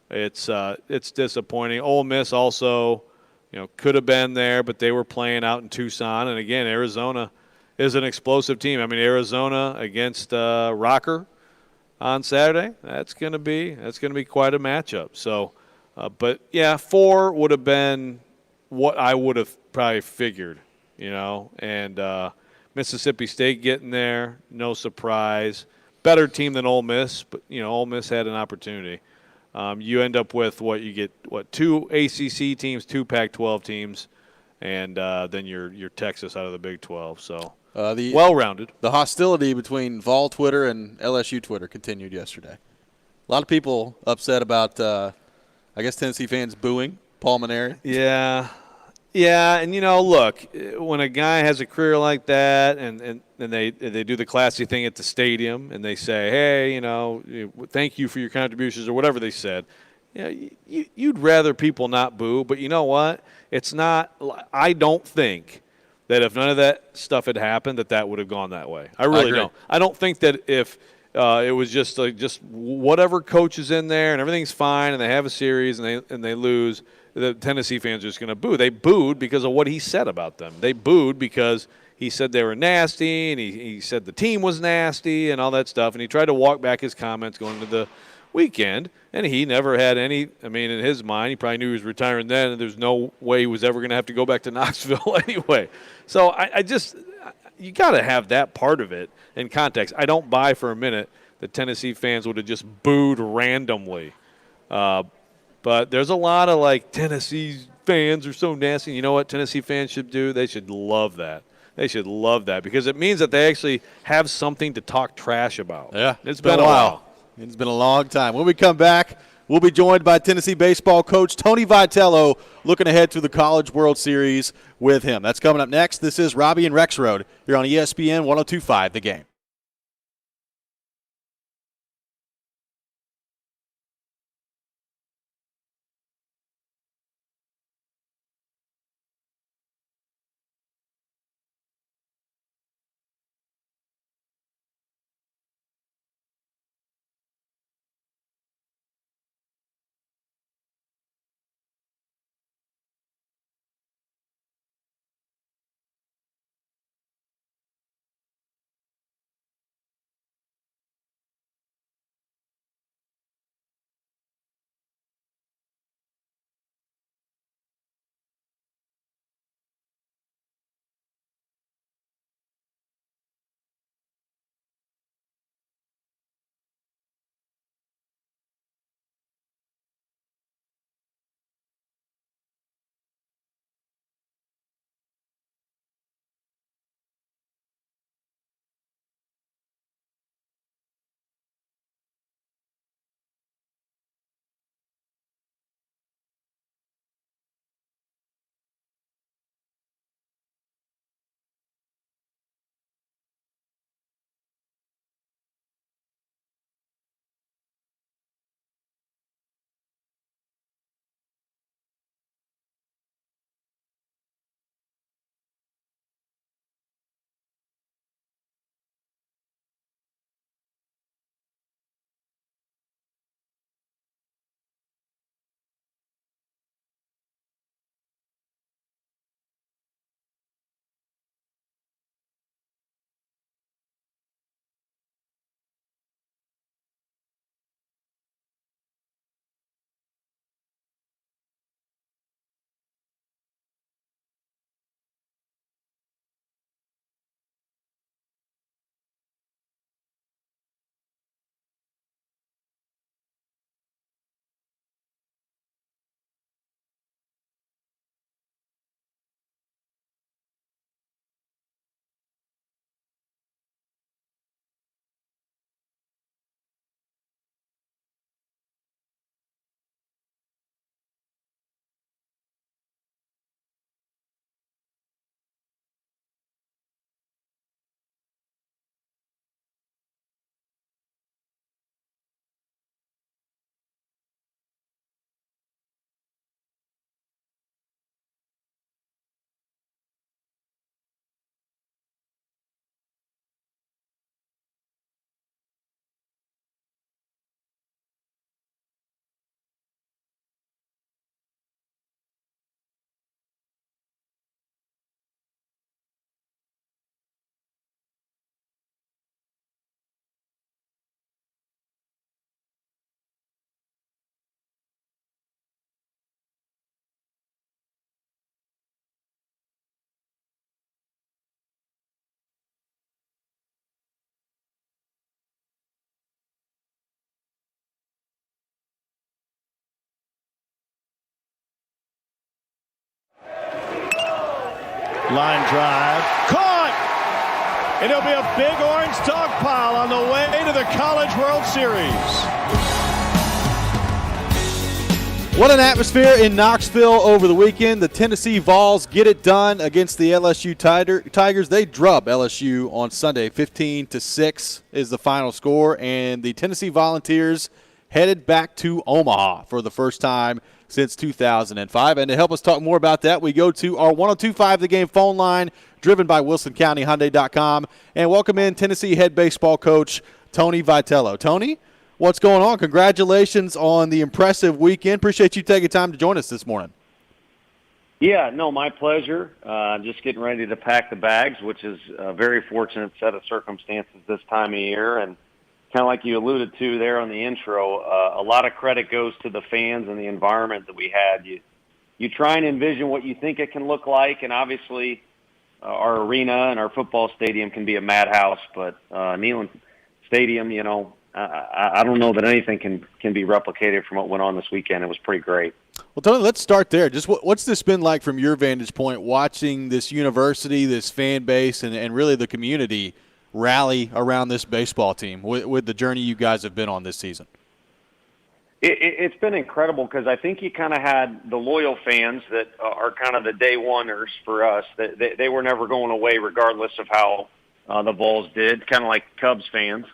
it's disappointing. Ole Miss also, could have been there, but they were playing out in Tucson. And again, Arizona is an explosive team. I mean, Arizona against Rocker on Saturday, that's going to be quite a matchup. So, but yeah, 4 would have been what I would have probably figured, and Mississippi State getting there, no surprise. Better team than Ole Miss, but Ole Miss had an opportunity. You end up with 2 ACC teams, 2 Pac-12 teams, and then your Texas out of the Big 12. So well-rounded. The hostility between Vol Twitter and LSU Twitter continued yesterday. A lot of people upset about, I guess, Tennessee fans booing Paul Maneri. Yeah, and look, when a guy has a career like that, and they do the classy thing at the stadium, and they say, hey, thank you for your contributions or whatever they said. You'd rather people not boo, but you know what? It's not. I don't think that if none of that stuff had happened, that would have gone that way. I really don't. I don't think that if it was just whatever coach is in there and everything's fine and they have a series and they lose, the Tennessee fans are just going to boo. They booed because of what he said about them. They booed because he said they were nasty and he said the team was nasty and all that stuff. And he tried to walk back his comments going into the weekend, and he never had any. I mean, in his mind, he probably knew he was retiring then, and there's no way he was ever going to have to go back to Knoxville anyway. So you got to have that part of it in context. I don't buy for a minute that Tennessee fans would have just booed randomly. But there's a lot of Tennessee fans are so nasty. You know what Tennessee fans should do? They should love that. They should love that because it means that they actually have something to talk trash about. Yeah, it's been a while. It's been a long time. When we come back, we'll be joined by Tennessee baseball coach Tony Vitello, looking ahead to the College World Series with him. That's coming up next. This is Robby and Rexrode here on ESPN 102.5 The Game. Line drive. Caught! And it'll be a big orange dog pile on the way to the College World Series. What an atmosphere in Knoxville over the weekend. The Tennessee Vols get it done against the LSU Tigers. They drub LSU on Sunday. 15-6 is the final score, and the Tennessee Volunteers headed back to Omaha for the first time since 2005. And to help us talk more about that, we go to our 102.5 The Game phone line, driven by WilsonCountyHyundai.com, and welcome in Tennessee head baseball coach Tony Vitello. Tony, what's going on? Congratulations on the impressive weekend. Appreciate you taking time to join us this morning. Yeah, no, my pleasure. Just getting ready to pack the bags, which is a very fortunate set of circumstances this time of year. And kind of like you alluded to there on the intro, a lot of credit goes to the fans and the environment that we had. You try and envision what you think it can look like, and obviously our arena and our football stadium can be a madhouse, but Neyland Stadium, you know, I don't know that anything can be replicated from what went on this weekend. It was pretty great. Well, Tony, let's start there. Just what's this been like from your vantage point, watching this university, this fan base, and really the community rally around this baseball team with the journey you guys have been on this season? It's been incredible because I think you kind of had the loyal fans that are kind of the day oneers for us. They were never going away regardless of how the Vols did, kind of like Cubs fans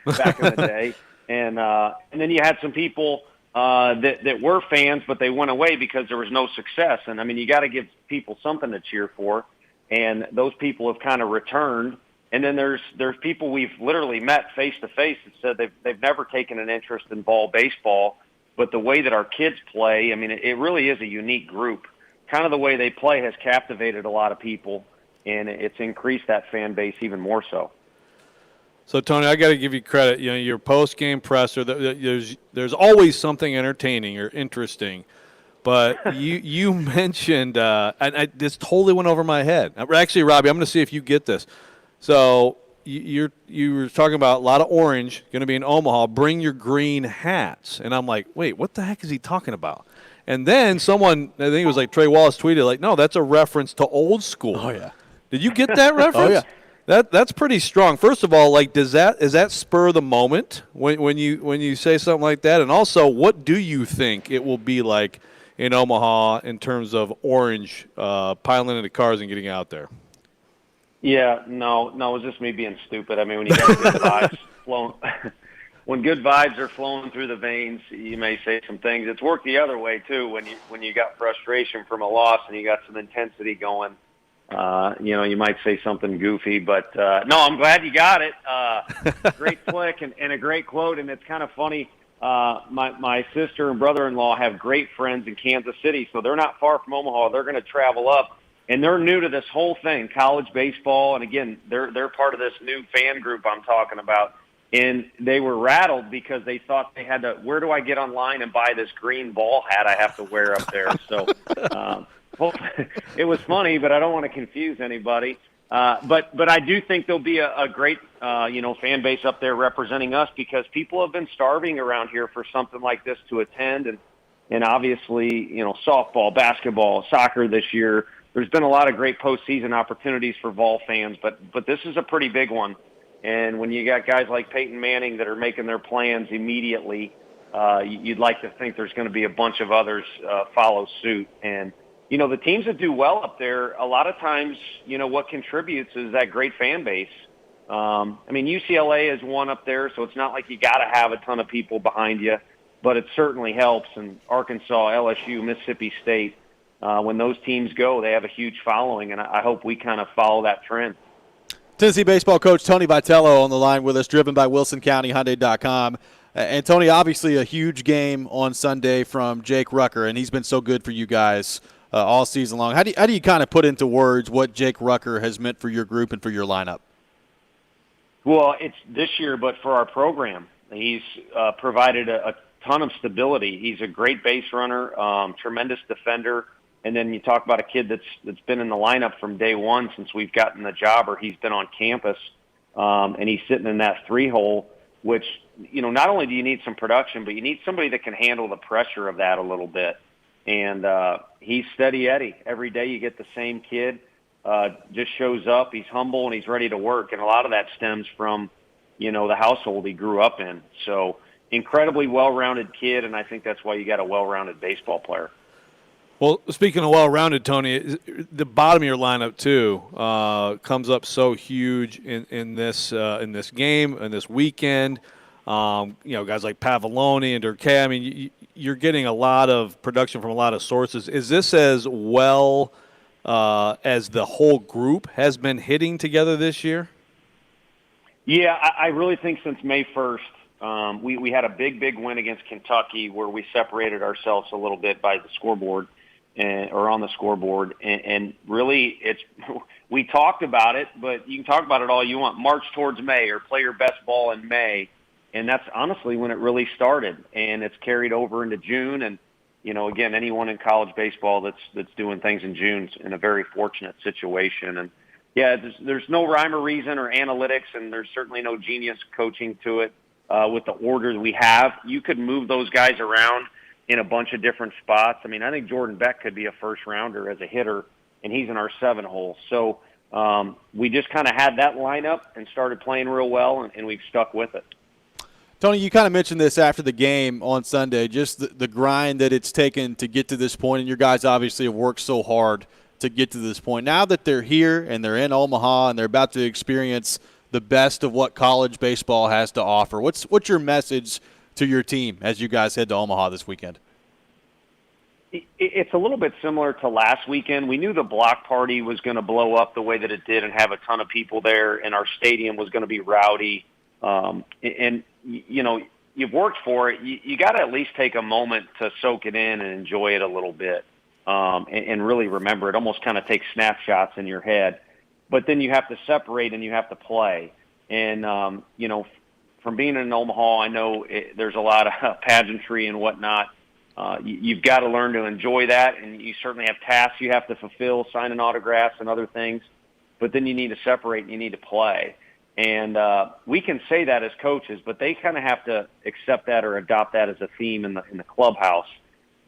back in the day. And then you had some people that were fans, but they went away because there was no success. And, I mean, you got to give people something to cheer for. And those people have kind of returned. And then there's people we've literally met face-to-face that said they've never taken an interest in ball baseball, but the way that our kids play, I mean, it really is a unique group. Kind of the way they play has captivated a lot of people, and it's increased that fan base even more so. So, Tony, I got to give you credit. You know, your post-game presser, there's always something entertaining or interesting. But you mentioned, and this totally went over my head. Actually, Robby, I'm going to see if you get this. So you were talking about a lot of orange going to be in Omaha. Bring your green hats, and I'm like, wait, what the heck is he talking about? And then someone, I think it was like Trey Wallace, tweeted like, no, that's a reference to old school. Oh yeah, did you get that reference? Oh yeah, that's pretty strong. First of all, like, is that spur the moment when you say something like that? And also, what do you think it will be like in Omaha in terms of orange piling into cars and getting out there? Yeah, no, it was just me being stupid. I mean, when you got good vibes flowing, when good vibes are flowing through the veins, you may say some things. It's worked the other way too. When you got frustration from a loss and you got some intensity going, you might say something goofy. But no, I'm glad you got it. Great flick and a great quote. And it's kind of funny. My sister and brother-in-law have great friends in Kansas City, so they're not far from Omaha. They're going to travel up. And they're new to this whole thing, college baseball. And, again, they're part of this new fan group I'm talking about. And they were rattled because they thought they had to, where do I get online and buy this green ball hat I have to wear up there? So it was funny, but I don't want to confuse anybody. But I do think there'll be a great, fan base up there representing us because people have been starving around here for something like this to attend. And obviously, softball, basketball, soccer this year, there's been a lot of great postseason opportunities for Vol fans, but this is a pretty big one. And when you got guys like Peyton Manning that are making their plans immediately, you'd like to think there's going to be a bunch of others follow suit. And, the teams that do well up there, a lot of times, what contributes is that great fan base. UCLA is one up there, so it's not like you got to have a ton of people behind you, but it certainly helps. And Arkansas, LSU, Mississippi State, when those teams go, they have a huge following, and I hope we kind of follow that trend. Tennessee baseball coach Tony Vitello on the line with us, driven by WilsonCountyHyundai.com. And, Tony, obviously a huge game on Sunday from Jake Rucker, and he's been so good for you guys all season long. How do you kind of put into words what Jake Rucker has meant for your group and for your lineup? Well, it's this year, but for our program. He's provided a ton of stability. He's a great base runner, tremendous defender. And then you talk about a kid that's been in the lineup from day one since we've gotten the job, or he's been on campus, and he's sitting in that 3-hole, which, not only do you need some production, but you need somebody that can handle the pressure of that a little bit. And he's steady Eddie. Every day you get the same kid. just shows up. He's humble and he's ready to work, and a lot of that stems from, the household he grew up in. So incredibly well-rounded kid, and I think that's why you got a well-rounded baseball player. Well, speaking of well-rounded, Tony, the bottom of your lineup too comes up so huge in this game and this weekend. Guys like Pavoloni and Durkay. I mean, you're getting a lot of production from a lot of sources. Is this as well as the whole group has been hitting together this year? Yeah, I really think since May 1st, we had a big win against Kentucky where we separated ourselves a little bit by the scoreboard or on the scoreboard. And really, we talked about it, but you can talk about it all you want. March towards May or play your best ball in May. And that's honestly when it really started. And it's carried over into June. And, again, anyone in college baseball that's doing things in June's in a very fortunate situation. And, yeah, there's no rhyme or reason or analytics, and there's certainly no genius coaching to it with the order that we have. You could move those guys around in a bunch of different spots. I mean, I think Jordan Beck could be a first-rounder as a hitter, and he's in our 7-hole. So we just kind of had that lineup and started playing real well, and we've stuck with it. Tony, you kind of mentioned this after the game on Sunday, just the grind that it's taken to get to this point, and your guys obviously have worked so hard to get to this point. Now that they're here and they're in Omaha and they're about to experience the best of what college baseball has to offer, what's your message to your team as you guys head to Omaha this weekend? It's a little bit similar to last weekend. We knew the block party was going to blow up the way that it did and have a ton of people there, and our stadium was going to be rowdy. You've worked for it. You got to at least take a moment to soak it in and enjoy it a little bit and really remember it. Almost kind of take snapshots in your head. But then you have to separate and you have to play. And, from being in Omaha, I know there's a lot of pageantry and whatnot. You've got to learn to enjoy that, and you certainly have tasks you have to fulfill, signing autographs and other things. But then you need to separate and you need to play. And we can say that as coaches, but they kind of have to accept that or adopt that as a theme in the clubhouse.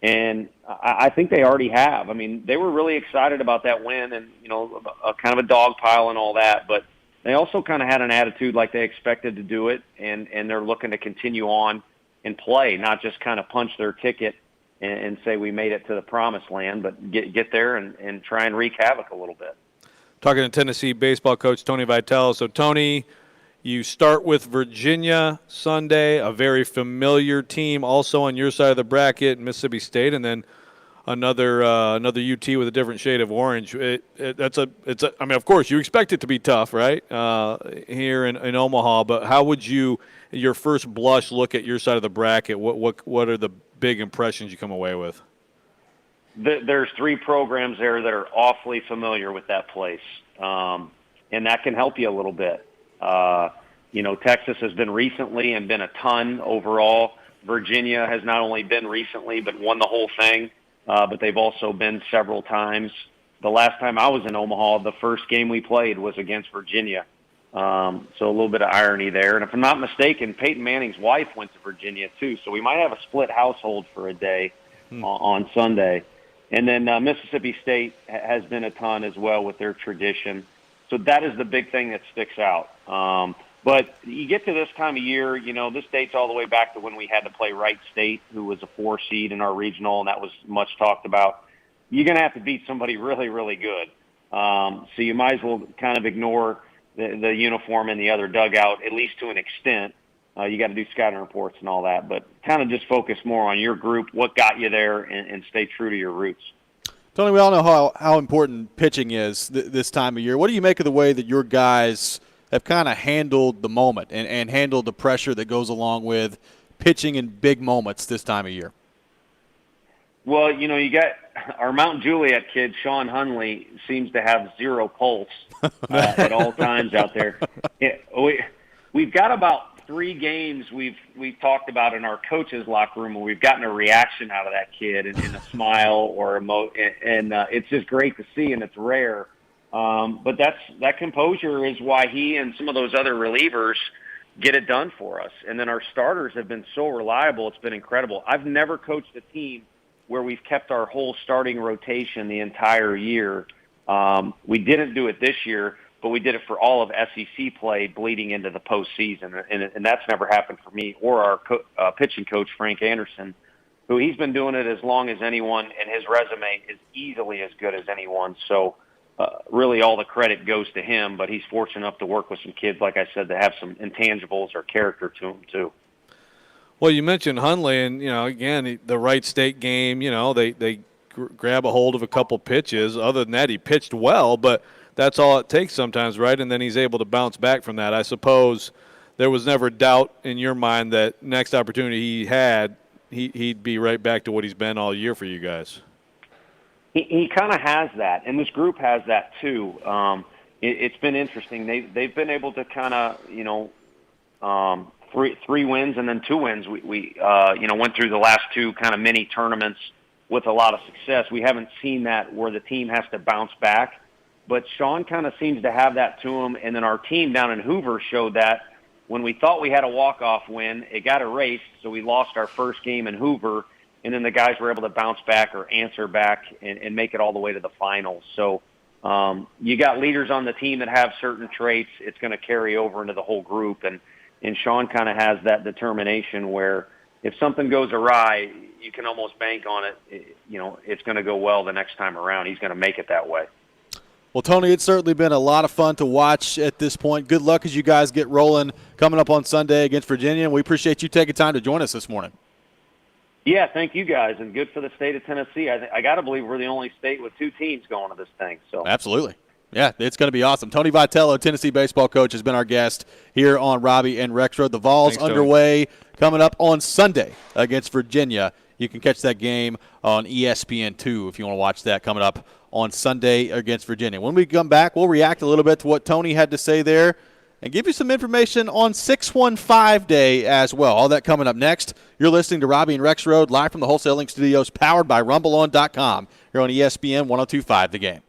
And I think they already have. I mean, they were really excited about that win and, a kind of a dog pile and all that. But they also kind of had an attitude like they expected to do it, and they're looking to continue on and play, not just kind of punch their ticket and say we made it to the promised land, but get there and try and wreak havoc a little bit. Talking to Tennessee baseball coach Tony Vitale. So, Tony, you start with Virginia Sunday, a very familiar team also on your side of the bracket, Mississippi State, and then another UT with a different shade of orange. I mean, of course, you expect it to be tough, right, here in Omaha, but how would your first blush look at your side of the bracket? What are the big impressions you come away with? There's 3 programs there that are awfully familiar with that place, and that can help you a little bit. Texas has been recently and been a ton overall. Virginia has not only been recently but won the whole thing, but they've also been several times. The last time I was in Omaha, the first game we played was against Virginia. So a little bit of irony there. And if I'm not mistaken, Peyton Manning's wife went to Virginia too, so we might have a split household for a day on Sunday. And then Mississippi State has been a ton as well with their tradition. So that is the big thing that sticks out. But you get to this time of year, this dates all the way back to when we had to play Wright State, who was a 4 seed in our regional, and that was much talked about. You're going to have to beat somebody really, really good. So you might as well kind of ignore the uniform in the other dugout, at least to an extent. You got to do scouting reports and all that, but kind of just focus more on your group, what got you there, and stay true to your roots. Tony, we all know how important pitching is this time of year. What do you make of the way that your guys have kind of handled the moment and handled the pressure that goes along with pitching in big moments this time of year? Well, you got our Mount Juliet kid, Sean Hunley, seems to have zero pulse at all times out there. We've got about 3 games we've talked about in our coaches' locker room where we've gotten a reaction out of that kid in a smile or and it's just great to see, and it's rare. But that composure is why he and some of those other relievers get it done for us. And then our starters have been so reliable; it's been incredible. I've never coached a team where we've kept our whole starting rotation the entire year We didn't do it this year, but we did it for all of SEC play bleeding into the postseason, and that's never happened for me or our pitching coach, Frank Anderson, who he's been doing it as long as anyone, and his resume is easily as good as anyone. So really all the credit goes to him, but he's fortunate enough to work with some kids, like I said, that have some intangibles or character to them too. Well, you mentioned Hundley, and, again, the Wright State game, they grab a hold of a couple pitches. Other than that, he pitched well, but that's all it takes sometimes, right? And then he's able to bounce back from that. I suppose there was never doubt in your mind that next opportunity he had, he'd be right back to what he's been all year for you guys. He kind of has that, and this group has that too. It's been interesting. They've been able to kind of, three wins and then 2 wins. We went through the last 2 kind of mini tournaments with a lot of success. We haven't seen that where the team has to bounce back, but Sean kind of seems to have that to him. And then our team down in Hoover showed that when we thought we had a walk-off win, it got erased, so we lost our first game in Hoover, and then the guys were able to bounce back or answer back and make it all the way to the finals. So you got leaders on the team that have certain traits. It's going to carry over into the whole group, and Sean kind of has that determination where if something goes awry, you can almost bank on it. It's going to go well the next time around. He's going to make it that way. Well, Tony, it's certainly been a lot of fun to watch at this point. Good luck as you guys get rolling coming up on Sunday against Virginia, and we appreciate you taking time to join us this morning. Yeah, thank you guys, and good for the state of Tennessee. I got to believe we're the only state with 2 teams going to this thing. So Absolutely. Yeah, it's going to be awesome. Tony Vitello, Tennessee baseball coach, has been our guest here on Robby and Rexrode. The Vols underway coming up on Sunday against Virginia. You can catch that game on ESPN2 if you want to watch that coming up on Sunday against Virginia. When we come back, we'll react a little bit to what Tony had to say there and give you some information on 615 Day as well. All that coming up next. You're listening to Robby and Rexrode live from the Wholesaling Studios, powered by RumbleOn.com here on ESPN 102.5 The Game.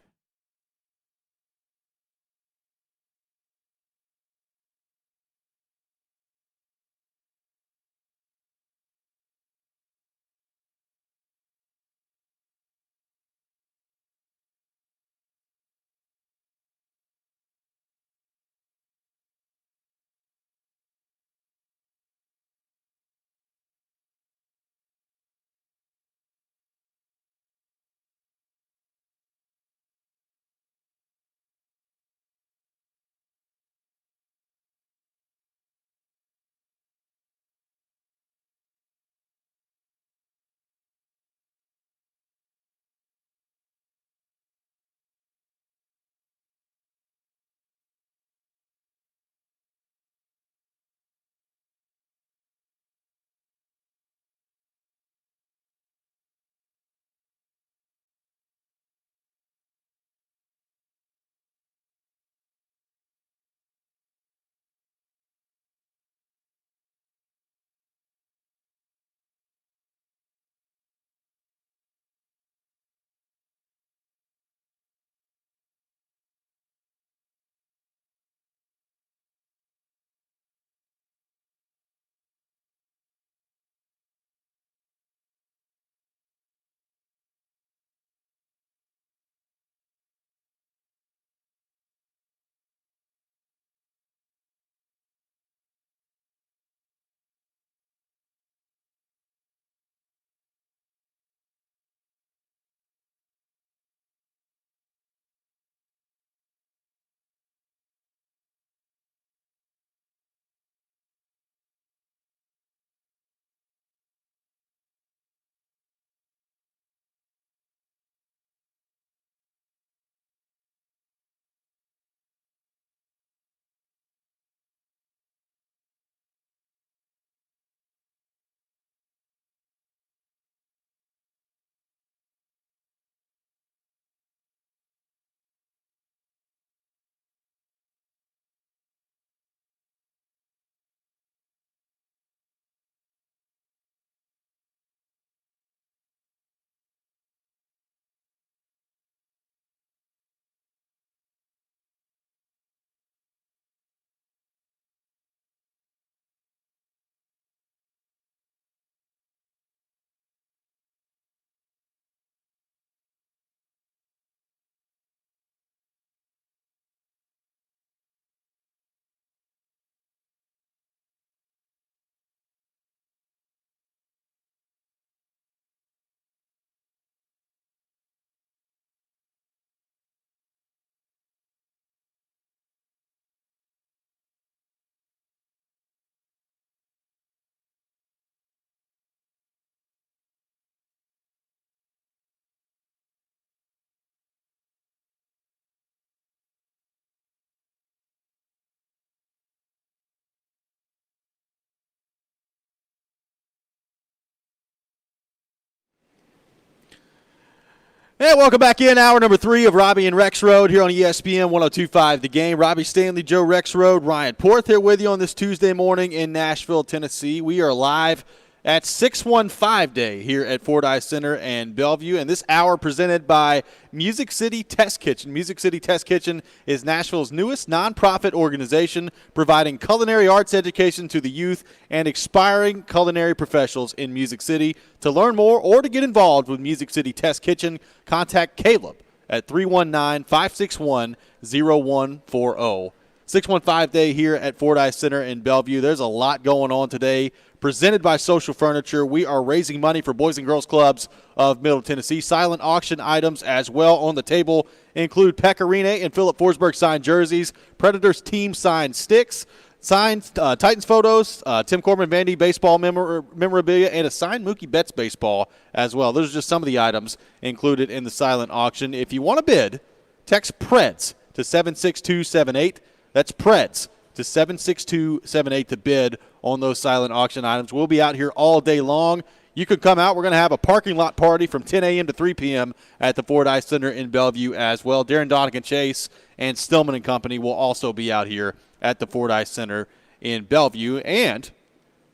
And welcome back in, hour number 3 of Robby and Rexrode here on ESPN 102.5 The Game. Robby Stanley, Joe Rexrode, Ryan Porth here with you on this Tuesday morning in Nashville, Tennessee. We are live at 615 Day here at Fordyce Center and Bellevue, and this hour presented by Music City Test Kitchen. Music City Test Kitchen is Nashville's newest nonprofit organization providing culinary arts education to the youth and aspiring culinary professionals in Music City. To learn more or to get involved with Music City Test Kitchen, contact Caleb at 319-561-0140. 615 Day here at Fordyce Center in Bellevue. There's a lot going on today. Presented by Social Furniture, we are raising money for Boys and Girls Clubs of Middle Tennessee. Silent auction items as well on the table include Pecorine and Philip Forsberg signed jerseys, Predators team signed sticks, signed Titans photos, Tim Corbin Vandy baseball memorabilia, and a signed Mookie Betts baseball as well. Those are just some of the items included in the silent auction. If you want to bid, text PREDS to 76278. That's PREDS to 76278 to bid on those silent auction items. We'll be out here all day long. You can come out. We're going to have a parking lot party from 10 a.m. to 3 p.m. at the Fordyce Center in Bellevue as well. Darren Donegan Chase and Stillman and Company will also be out here at the Fordyce Center in Bellevue. And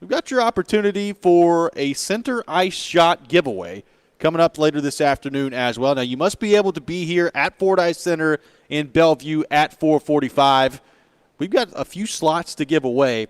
we've got your opportunity for a center ice shot giveaway coming up later this afternoon as well. Now, you must be able to be here at Fordyce Center in Bellevue at 4:45. We've got a few slots to give away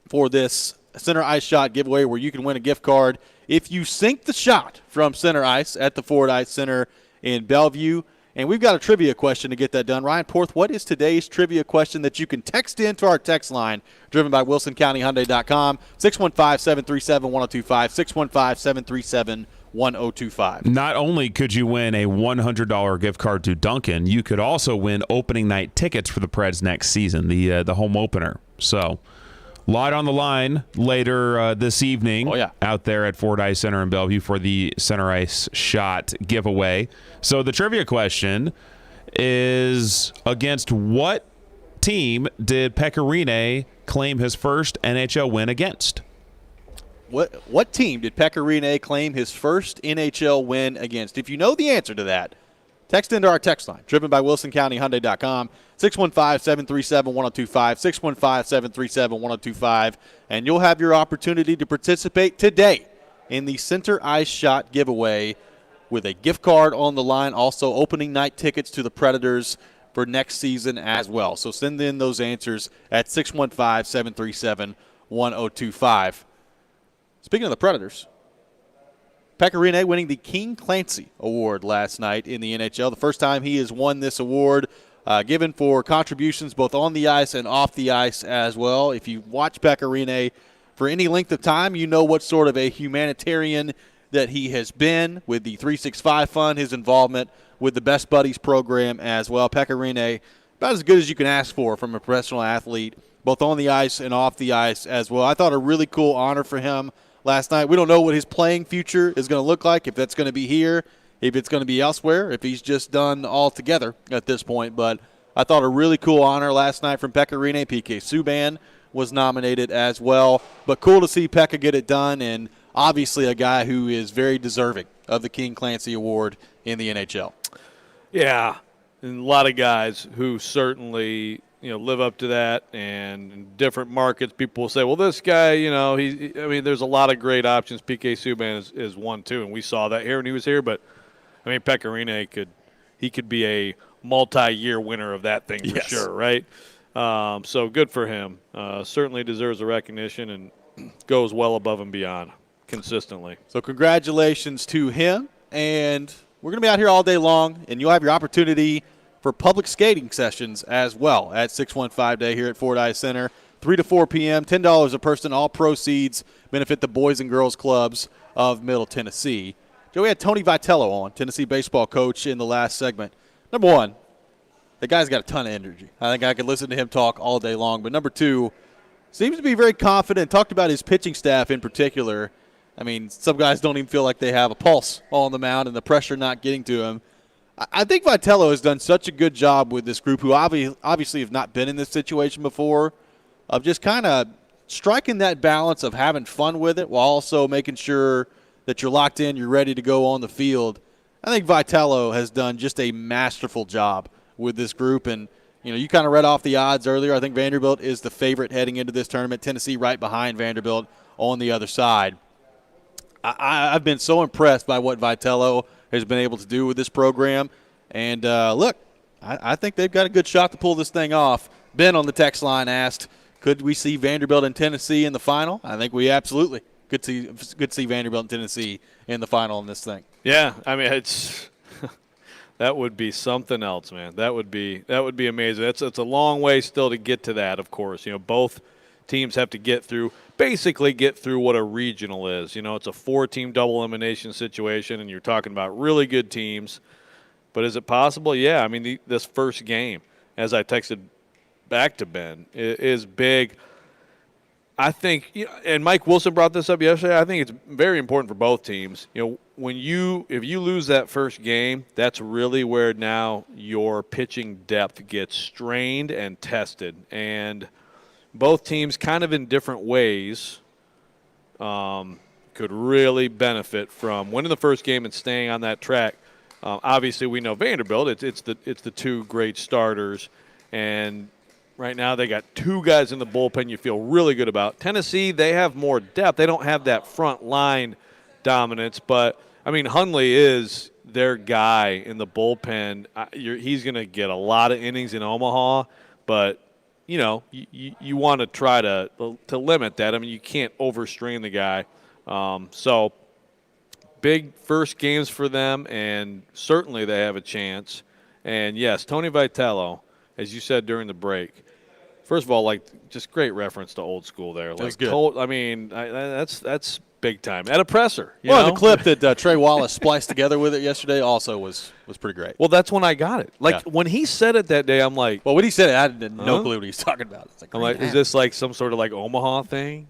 for this center ice shot giveaway where you can win a gift card if you sink the shot from center ice at the Fordyce Center in Bellevue. And we've got a trivia question to get that done. Ryan Porth, what is today's trivia question that you can text into our text line driven by WilsonCountyHyundai.com, 615-737-1025, 615-737-1025. Not only could you win a $100 gift card to Duncan, you could also win opening night tickets for the Preds next season, the home opener. So, a lot on the line later this evening out there at Fordyce Center in Bellevue for the center ice shot giveaway. So the trivia question is, against what team did Pecorine claim his first NHL win against? What team did Pecorine claim his first NHL win against? If you know the answer to that, text into our text line, driven by WilsonCountyHyundai.com, 615-737-1025, 615-737-1025, and you'll have your opportunity to participate today in the center ice shot giveaway with a gift card on the line, also opening night tickets to the Predators for next season as well. So send in those answers at 615-737-1025. Speaking of the Predators, Pecorine winning the King Clancy Award last night in the NHL. The first time he has won this award, given for contributions both on the ice and off the ice as well. If you watch Pecorine for any length of time, you know what sort of a humanitarian that he has been with the 365 Fund, his involvement with the Best Buddies program as well. Pecorine, about as good as you can ask for from a professional athlete, both on the ice and off the ice as well. I thought a really cool honor for him last night. We don't know what his playing future is going to look like, if that's going to be here, if it's going to be elsewhere, if he's just done altogether at this point. But I thought a really cool honor last night from Pecorine. PK Subban was nominated as well. But cool to see Pekka get it done, and obviously a guy who is very deserving of the King Clancy Award in the NHL. Yeah, and a lot of guys who certainly live up to that, and in different markets, people will say, well, this guy, there's a lot of great options. PK Subban is one, too, and we saw that here when he was here. But, Pecorine could be a multi-year winner of that thing for sure, right? So good for him. Certainly deserves the recognition and goes well above and beyond consistently. So congratulations to him, and we're going to be out here all day long, and you'll have your opportunity for public skating sessions as well at 615 Day here at Fordyce Center, 3 to 4 p.m., $10 a person. All proceeds benefit the Boys and Girls Clubs of Middle Tennessee. Joe, we had Tony Vitello on, Tennessee baseball coach, in the last segment. Number one, the guy's got a ton of energy. I think I could listen to him talk all day long. But number two, seems to be very confident, talked about his pitching staff in particular. Some guys don't even feel like they have a pulse on the mound and the pressure not getting to him. I think Vitello has done such a good job with this group who obviously have not been in this situation before, of just kind of striking that balance of having fun with it while also making sure that you're locked in, you're ready to go on the field. I think Vitello has done just a masterful job with this group. And, you kind of read off the odds earlier. I think Vanderbilt is the favorite heading into this tournament. Tennessee right behind Vanderbilt on the other side. I've been so impressed by what Vitello has been able to do with this program. And, look, I think they've got a good shot to pull this thing off. Ben on the text line asked, could we see Vanderbilt and Tennessee in the final? I think we absolutely could see Vanderbilt and Tennessee in the final in this thing. Yeah, I mean, it's that would be something else, man. That would be amazing. It's a long way still to get to that, of course. Both teams have to basically get through what a regional is. It's a 4-team double elimination situation, and you're talking about really good teams. But is it possible? Yeah, I mean, this first game, as I texted back to Ben, is big. I think, and Mike Wilson brought this up yesterday, I think it's very important for both teams. If you lose that first game, that's really where now your pitching depth gets strained and tested. And both teams kind of in different ways could really benefit from winning the first game and staying on that track. Obviously, we know Vanderbilt, it's the two great starters, and right now they got two guys in the bullpen you feel really good about. Tennessee, they have more depth. They don't have that front line dominance, but, I mean, Hundley is their guy in the bullpen. He's going to get a lot of innings in Omaha, but, you want to try to limit that. I mean, you can't overstrain the guy. So big first games for them, and certainly they have a chance. And, yes, Tony Vitello, as you said during the break, first of all, just great reference to old school there. That was good. That's big time. At a presser. The clip that Trey Wallace spliced together with it yesterday also was pretty great. Well, that's when I got it. When he said it that day, I'm like. Well, when he said it, I had no clue what he was talking about. I'm like, is this like some sort of Omaha thing,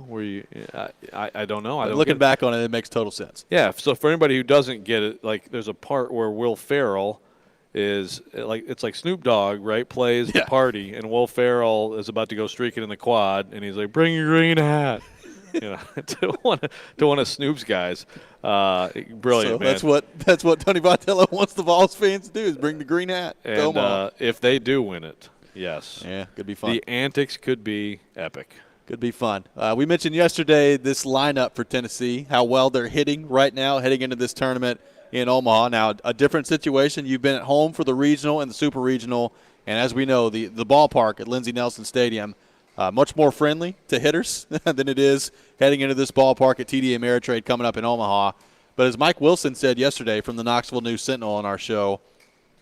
where you – I don't know. Looking back on it, it makes total sense. Yeah, so for anybody who doesn't get it, there's a part where Will Ferrell – it's like Snoop Dogg, right, plays the party, and Will Ferrell is about to go streaking in the quad, and he's like, bring your green hat, to one of Snoop's guys. Brilliant, man. That's what Tony Vitello wants the Vols fans to do, is bring the green hat to Omaha. If they do win it, yes. Yeah, could be fun. The antics could be epic. Could be fun. We mentioned yesterday this lineup for Tennessee, how well they're hitting right now, heading into this tournament in Omaha. Now, a different situation. You've been at home for the regional and the super regional, and as we know, the ballpark at Lindsey Nelson Stadium, much more friendly to hitters than it is heading into this ballpark at TD Ameritrade coming up in Omaha. But as Mike Wilson said yesterday from the Knoxville News Sentinel on our show,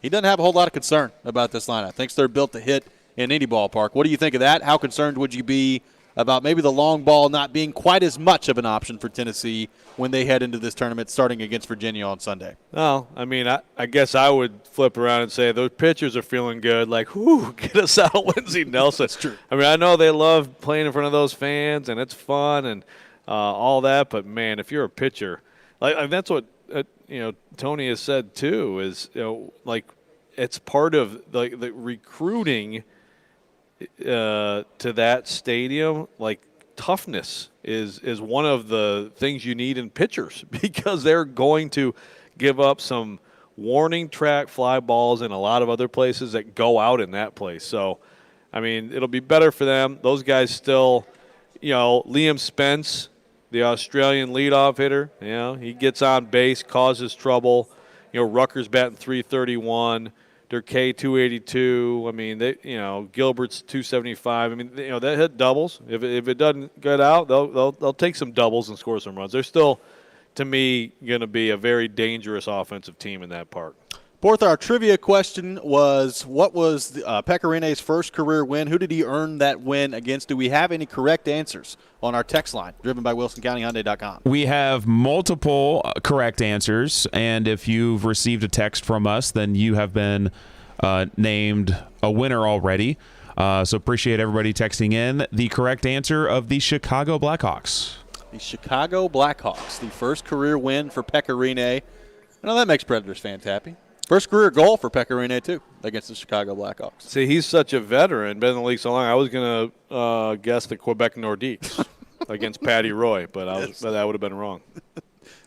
he doesn't have a whole lot of concern about this lineup. Thinks they're built to hit in any ballpark. What do you think of that? How concerned would you be about maybe the long ball not being quite as much of an option for Tennessee when they head into this tournament starting against Virginia on Sunday? Well, I mean, I guess I would flip around and say those pitchers are feeling good. Get us out of Lindsey Nelson. That's true. I mean, I know they love playing in front of those fans, and it's fun and all that. But, man, if you're a pitcher, that's what, Tony has said too, is, it's part of the recruiting to that stadium. Toughness is one of the things you need in pitchers, because they're going to give up some warning track fly balls in a lot of other places that go out in that place. So, I mean, it'll be better for them. Those guys still, Liam Spence, the Australian leadoff hitter, he gets on base, causes trouble. Rutgers batting .331. Durkay 282. I mean, Gilbert's 275. I mean, they hit doubles. If it doesn't get out, they'll take some doubles and score some runs. They're still, to me, going to be a very dangerous offensive team in that park. Fourth, our trivia question was, what was Pecorine's first career win? Who did he earn that win against? Do we have any correct answers on our text line, driven by WilsonCountyHyundai.com? We have multiple correct answers, and if you've received a text from us, then you have been named a winner already. So appreciate everybody texting in. The correct answer of the Chicago Blackhawks. The Chicago Blackhawks, the first career win for Pecorine. I know that makes Predators fans happy. First career goal for Pecorine, too, against the Chicago Blackhawks. See, he's such a veteran, been in the league so long. I was going to guess the Quebec Nordiques against Patty Roy, but that would have been wrong.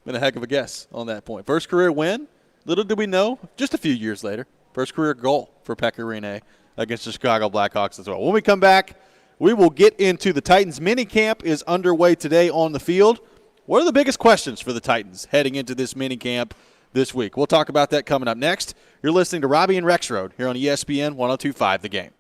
Been a heck of a guess on that point. First career win little did we know, just a few years later, first career goal for Pekka Rinne against the Chicago Blackhawks as well. When we come back, we will get into the Titans. Minicamp is underway today on the field. What are the biggest questions for the Titans heading into this minicamp this week? We'll talk about that coming up next. You're listening to Robby and Rexrode here on ESPN 102.5 The Game.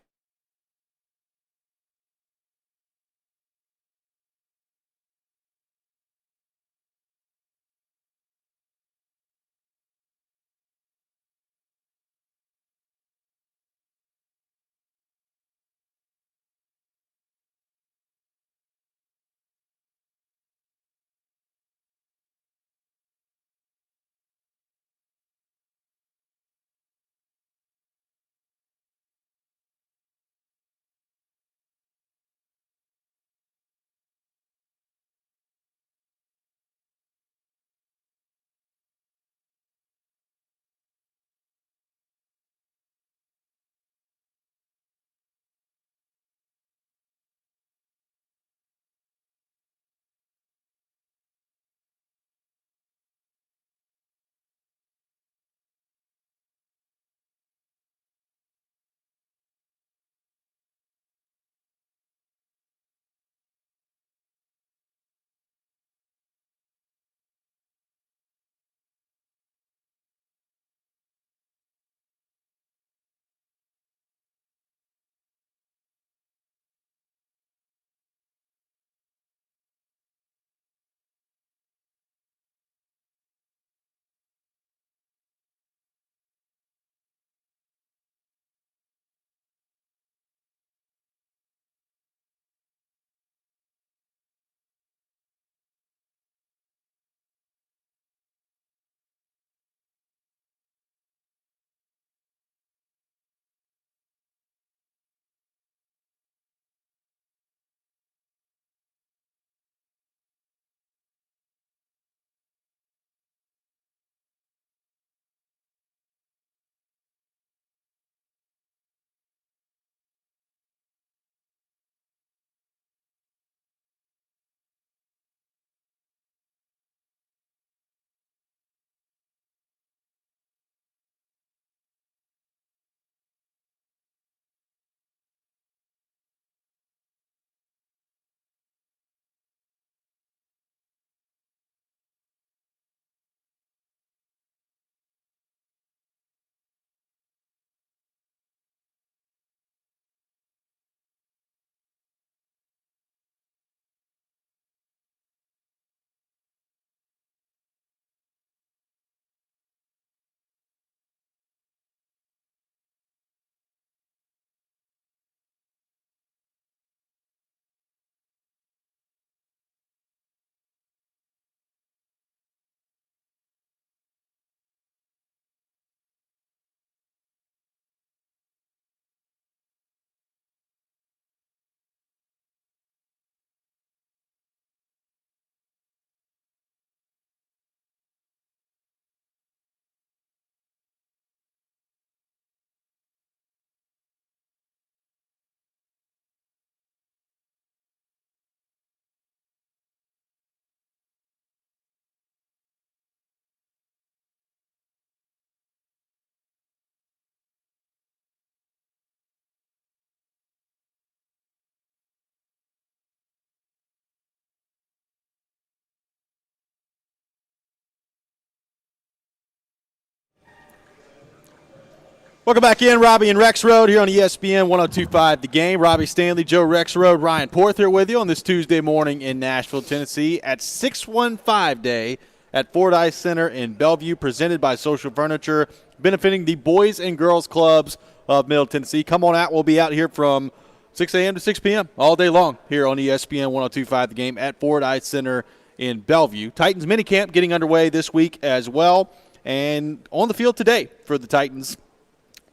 Welcome back in, Robby and Rexrode here on ESPN 102.5 The Game. Robbie Stanley, Joe Rexrode, Ryan Porth here with you on this Tuesday morning in Nashville, Tennessee at 615 Day at Ford Ice Center in Bellevue, presented by Social Furniture, benefiting the Boys and Girls Clubs of Middle Tennessee. Come on out. We'll be out here from 6 a.m. to 6 p.m. all day long here on ESPN 102.5 The Game at Ford Ice Center in Bellevue. Titans minicamp getting underway this week as well. And on the field today for the Titans,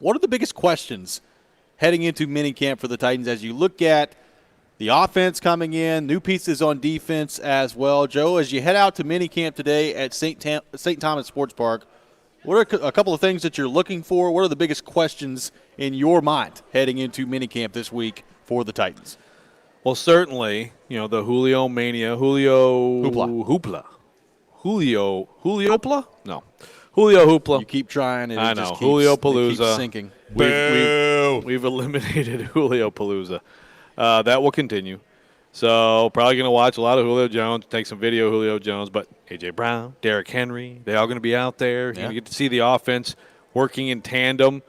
what are the biggest questions heading into minicamp for the Titans as you look at the offense coming in, new pieces on defense as well? Joe, as you head out to minicamp today at St. Thomas Sports Park, what are a couple of things that you're looking for? What are the biggest questions in your mind heading into minicamp this week for the Titans? Well, certainly, the Julio mania, Hoopla. Juliopla? No. Julio Hoopla. You keep trying, and I it just know. keeps, Julio it keeps Palooza. sinking. We've eliminated Julio Palooza. That will continue. So probably going to watch a lot of Julio Jones, take some video of Julio Jones, but A.J. Brown, Derrick Henry, they all going to be out there. You're going to get to see the offense working in tandem,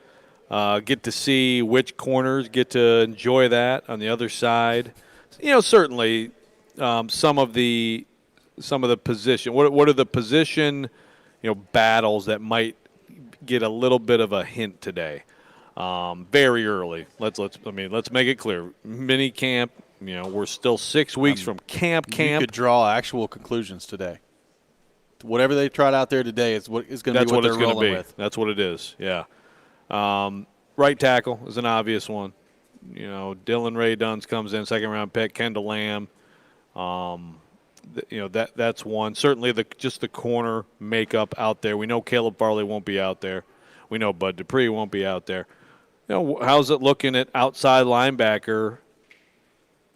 get to see which corners get to enjoy that on the other side. Certainly some of the position. What are the position, battles that might get a little bit of a hint today? Very early. Let's make it clear. Mini camp. We're still 6 weeks from camp. You could draw actual conclusions today. Whatever they tried out there today is going to be what they're rolling with. That's what it is. Yeah. Right tackle is an obvious one. Dylan Ray Duns comes in, second round pick. Kendall Lamb. That's one. Certainly just the corner makeup out there. We know Caleb Farley won't be out there. We know Bud Dupree won't be out there. How's it looking at outside linebacker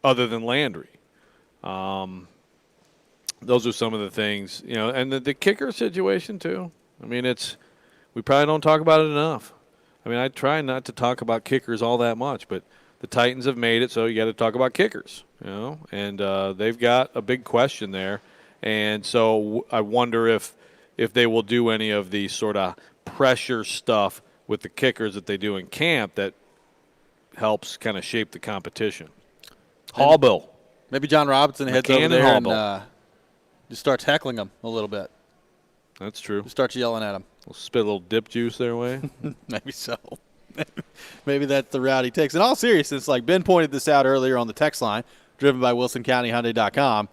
other than Landry? Those are some of the things, and the kicker situation too. We probably don't talk about it enough. I try not to talk about kickers all that much, but the Titans have made it so you got to talk about kickers, and they've got a big question there. And so I wonder if they will do any of the sort of pressure stuff with the kickers that they do in camp that helps kind of shape the competition. Hallbill. Maybe John Robinson heads McCann over there and Hallbill. Just starts heckling them a little bit. That's true. Just starts yelling at them. We'll spit a little dip juice their way. Maybe so. Maybe that's the route he takes. In all seriousness, like Ben pointed this out earlier on the text line, driven by WilsonCountyHyundai.com,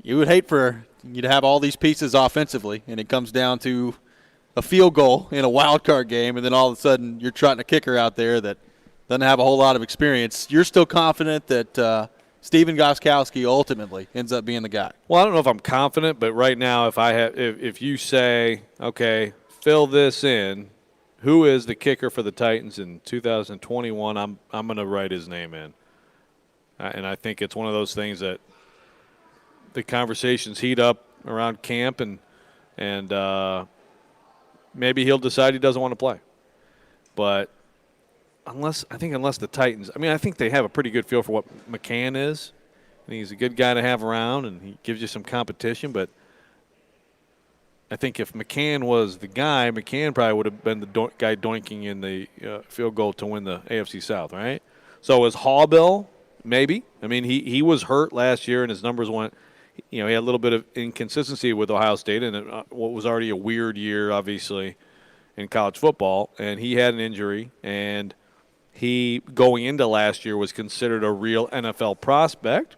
you would hate for you to have all these pieces offensively, and it comes down to a field goal in a wild card game, and then all of a sudden you're trotting a kicker out there that doesn't have a whole lot of experience. You're still confident that Steven Gostkowski ultimately ends up being the guy? Well, I don't know if I'm confident, but right now, if you say, okay, fill this in, who is the kicker for the Titans in 2021? I'm going to write his name in, and I think it's one of those things that the conversations heat up around camp, and maybe he'll decide he doesn't want to play, but. Unless the Titans, I think they have a pretty good feel for what McCann is. I think he's a good guy to have around, and he gives you some competition. But I think if McCann was the guy, McCann probably would have been the guy doinking in the field goal to win the AFC South, right? So is Hallbill maybe? He was hurt last year, and his numbers went. He had a little bit of inconsistency with Ohio State, and what was already a weird year, obviously, in college football, and he had an injury, and he, going into last year, was considered a real NFL prospect.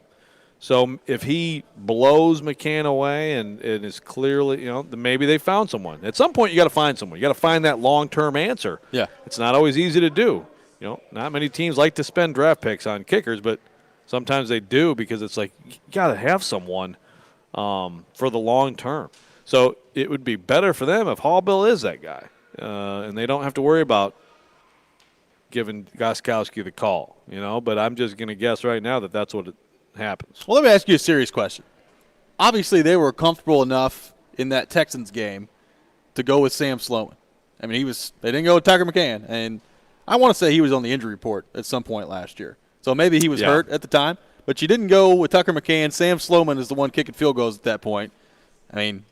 So if he blows McCann away and is clearly, then maybe they found someone. At some point, you got to find someone. You got to find that long-term answer. Yeah. It's not always easy to do. Not many teams like to spend draft picks on kickers, but sometimes they do because it's like you got to have someone for the long term. So it would be better for them if Hallbill is that guy, and they don't have to worry about giving Gostkowski the call, but I'm just going to guess right now that that's what happens. Well, let me ask you a serious question. Obviously, they were comfortable enough in that Texans game to go with Sam Sloman. They didn't go with Tucker McCann, and I want to say he was on the injury report at some point last year. So maybe he was hurt at the time, but you didn't go with Tucker McCann. Sam Sloman is the one kicking field goals at that point. He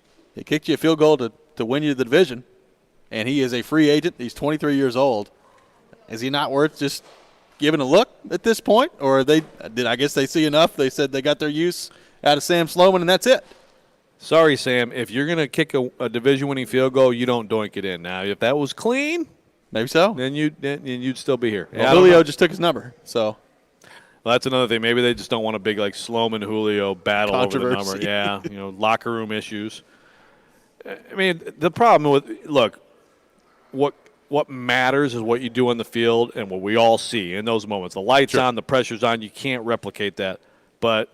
kicked you a field goal to win you the division, and he is a free agent. He's 23 years old. Is he not worth just giving a look at this point? Or I guess they see enough. They said they got their use out of Sam Sloman, and that's it. Sorry, Sam. If you're going to kick a division-winning field goal, you don't doink it in. Now, if that was clean, maybe so. Then you'd still be here. Well, Julio just took his number, so. Well, that's another thing. Maybe they just don't want a big Sloman Julio battle over the number. Yeah, locker room issues. The problem with what matters is what you do on the field and what we all see in those moments. The lights on, the pressure's on. You can't replicate that. But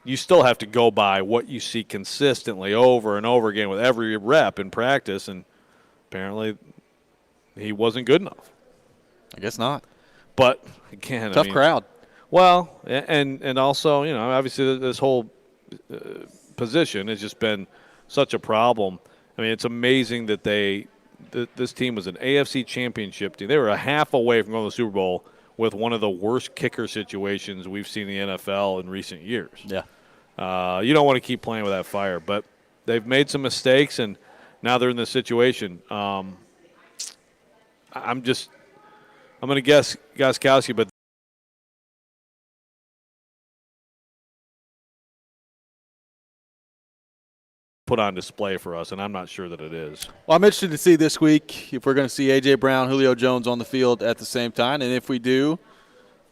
you still have to go by what you see consistently over and over again with every rep in practice, and apparently he wasn't good enough. I guess not. But, again, tough crowd. Well, and also, obviously this whole position has just been such a problem. I mean, it's amazing that this team was an AFC championship team. They were a half away from going to the Super Bowl with one of the worst kicker situations we've seen in the NFL in recent years. Yeah. You don't want to keep playing with that fire, but they've made some mistakes, and now they're in this situation. I'm going to guess Gostkowski, but put on display for us, and I'm not sure that it is. Well, I'm interested to see this week if we're going to see A.J. Brown, Julio Jones on the field at the same time, and if we do,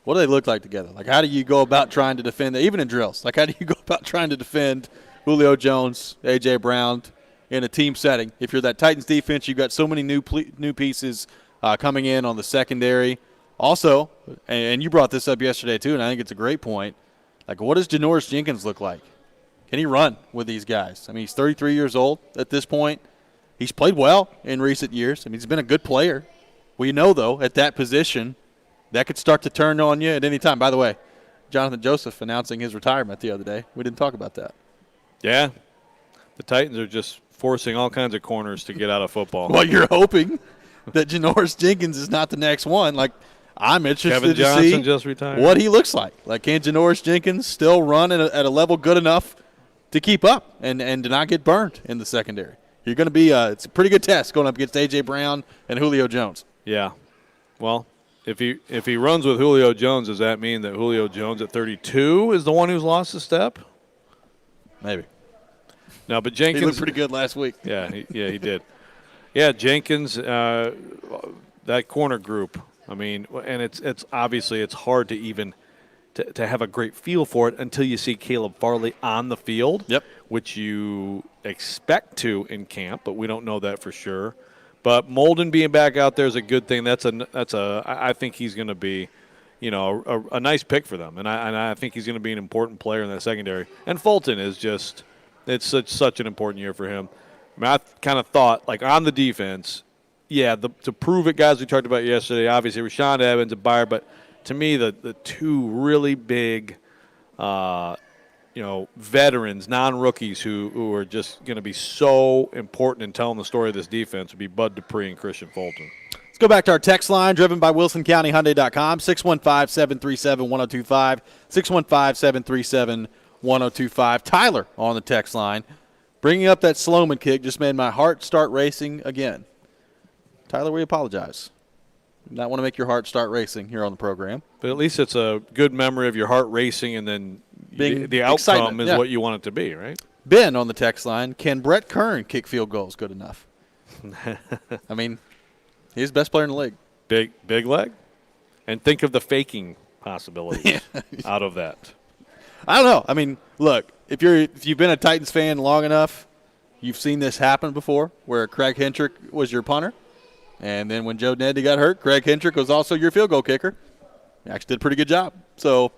what do they look like together? Like, how do you go about trying to defend, even in drills, like how do you go about trying to defend Julio Jones, A.J. Brown in a team setting? If you're that Titans defense, you've got so many new pieces coming in on the secondary. Also, and you brought this up yesterday too, and I think it's a great point, like what does Janoris Jenkins look like? Can he run with these guys? I mean, he's 33 years old at this point. He's played well in recent years. I mean, he's been a good player. We know, though, at that position, that could start to turn on you at any time. By the way, Jonathan Joseph announcing his retirement the other day. We didn't talk about that. Yeah. The Titans are just forcing all kinds of corners to get out of football. Well, you're hoping that Janoris Jenkins is not the next one. Like, I'm interested Kevin to Johnson see just retired. What he looks like. Like, can Janoris Jenkins still run at a level good enough to keep up and to not get burned in the secondary? You're going to be it's a pretty good test going up against A.J. Brown and Julio Jones. Yeah. Well, if he runs with Julio Jones, does that mean that Julio Jones at 32 is the one who's lost a step? Maybe. No, but Jenkins. He looked pretty good last week. Yeah, he did. Yeah, Jenkins, that corner group. I mean, and it's obviously it's hard to even to have a great feel for it until you see Caleb Farley on the field. Yep. Which you expect to in camp, but we don't know that for sure. But Molden being back out there is a good thing. I think he's going to be, a nice pick for them, and I think he's going to be an important player in that secondary. And Fulton is just, it's such an important year for him. I mean, I kind of thought, like, on the defense, yeah, to prove it, guys we talked about yesterday, obviously Rashaan Evans and Byer, but to me the two really big, veterans, non-rookies who are just going to be so important in telling the story of this defense would be Bud Dupree and Christian Fulton. Let's go back to our text line, driven by WilsonCountyHyundai.com, 615-737-1025, 615-737-1025. Tyler on the text line, bringing up that Sloman kick just made my heart start racing again. Tyler, we apologize. Not want to make your heart start racing here on the program. But at least it's a good memory of your heart racing, and then the outcome excitement, is what you want it to be, right? Ben on the text line, can Brett Kern kick field goals good enough? I mean, he's the best player in the league. Big leg. And think of the faking possibilities out of that. I don't know. I mean, look, if you've been a Titans fan long enough, you've seen this happen before where Craig Hentrick was your punter. And then when Joe Neddy got hurt, Craig Hentrick was also your field goal kicker. He actually did a pretty good job. So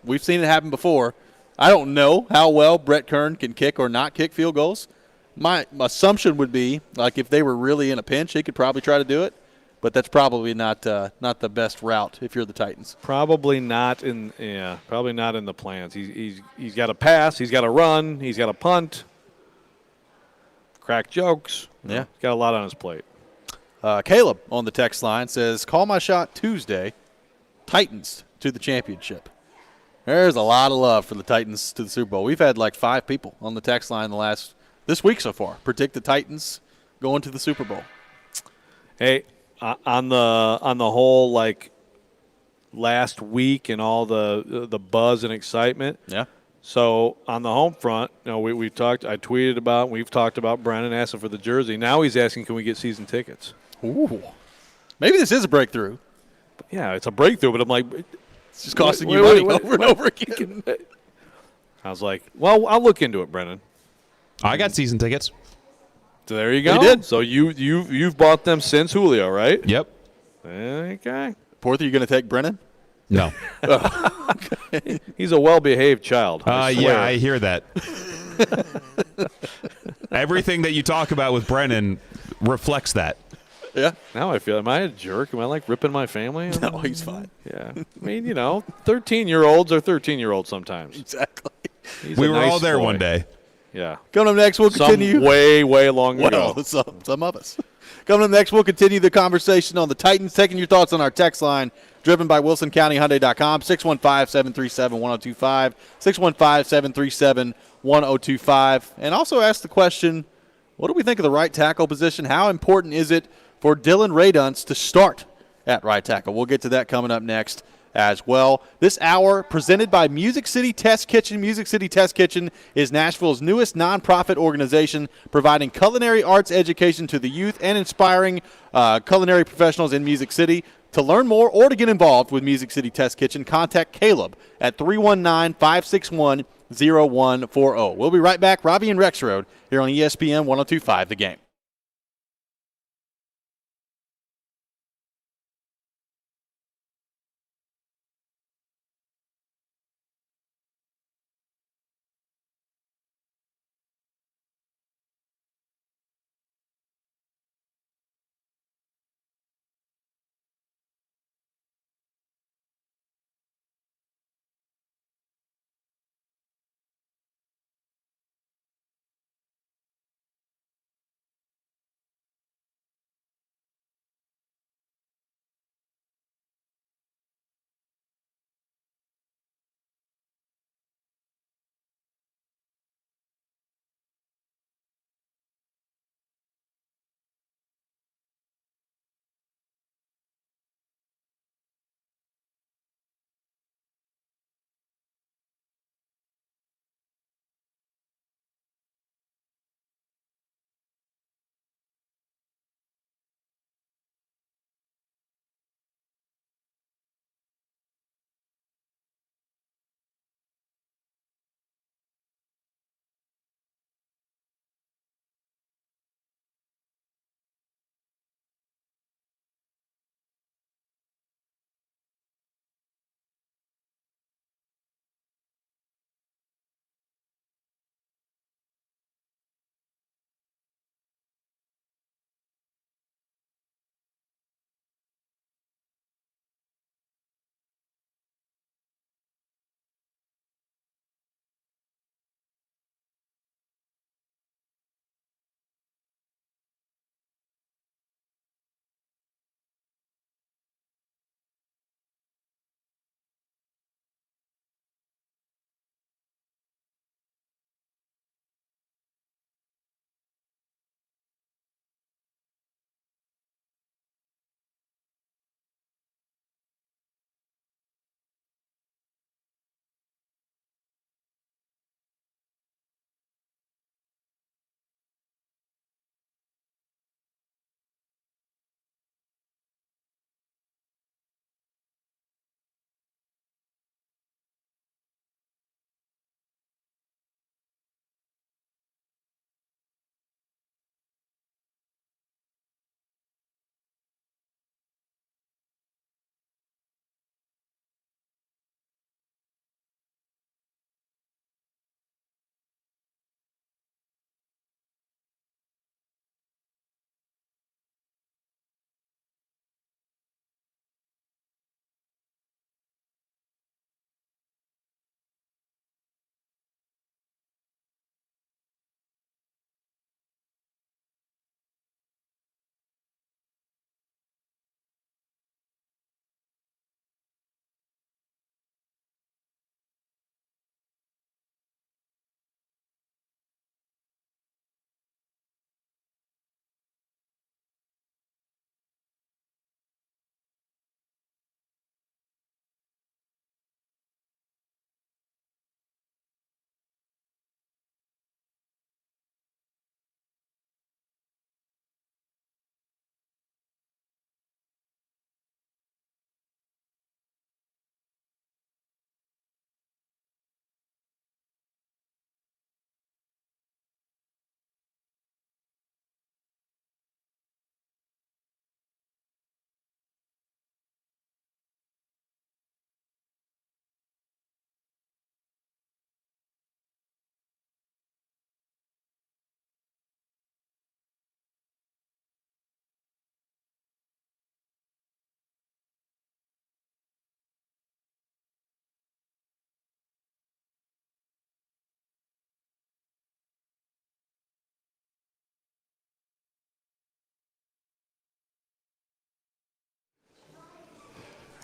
we've seen it happen before. I don't know how well Brett Kern can kick or not kick field goals. My assumption would be, like, if they were really in a pinch, he could probably try to do it. But that's probably not the best route if you're the Titans. Probably not in the plans. He's got to pass, he's got to run, he's got to punt, crack jokes. Yeah, he's got a lot on his plate. Caleb on the text line says, call my shot Tuesday, Titans to the championship. There's a lot of love for the Titans to the Super Bowl. We've had like 5 people on the text line this week so far predict the Titans going to the Super Bowl. Hey, on the whole, like, last week and all the buzz and excitement. Yeah. So on the home front, we've talked about Brandon asking for the jersey. Now he's asking, can we get season tickets? Ooh. Maybe this is a breakthrough. Yeah, it's a breakthrough, but I'm like, it's just costing you money over and over again. I was like, well, I'll look into it, Brennan. I got season tickets. So there you go. You did. So you've bought them since Julio, right? Yep. Okay. Porter, you going to take Brennan? No. He's a well-behaved child. Yeah, I hear that. Everything that you talk about with Brennan reflects that. Yeah. Now I feel, am I a jerk? Am I like ripping my family? No, he's fine. Yeah. I mean, 13-year-olds are 13-year-olds sometimes. Exactly. He's We a were nice all there boy. one day. Yeah. Coming up next, we'll continue. Some way long ago. Well, some of us. Coming up next, we'll continue the conversation on the Titans, taking your thoughts on our text line, driven by WilsonCountyHyundai.com, 615-737-1025, 615-737-1025. And also ask the question, what do we think of the right tackle position? How important is it for Dylan Radunz to start at right tackle? We'll get to that coming up next as well. This hour presented by Music City Test Kitchen. Music City Test Kitchen is Nashville's newest nonprofit organization providing culinary arts education to the youth and inspiring culinary professionals in Music City. To learn more or to get involved with Music City Test Kitchen, contact Caleb at 319-561-0140. We'll be right back. Robby and Rexrode here on ESPN 102.5 The Game.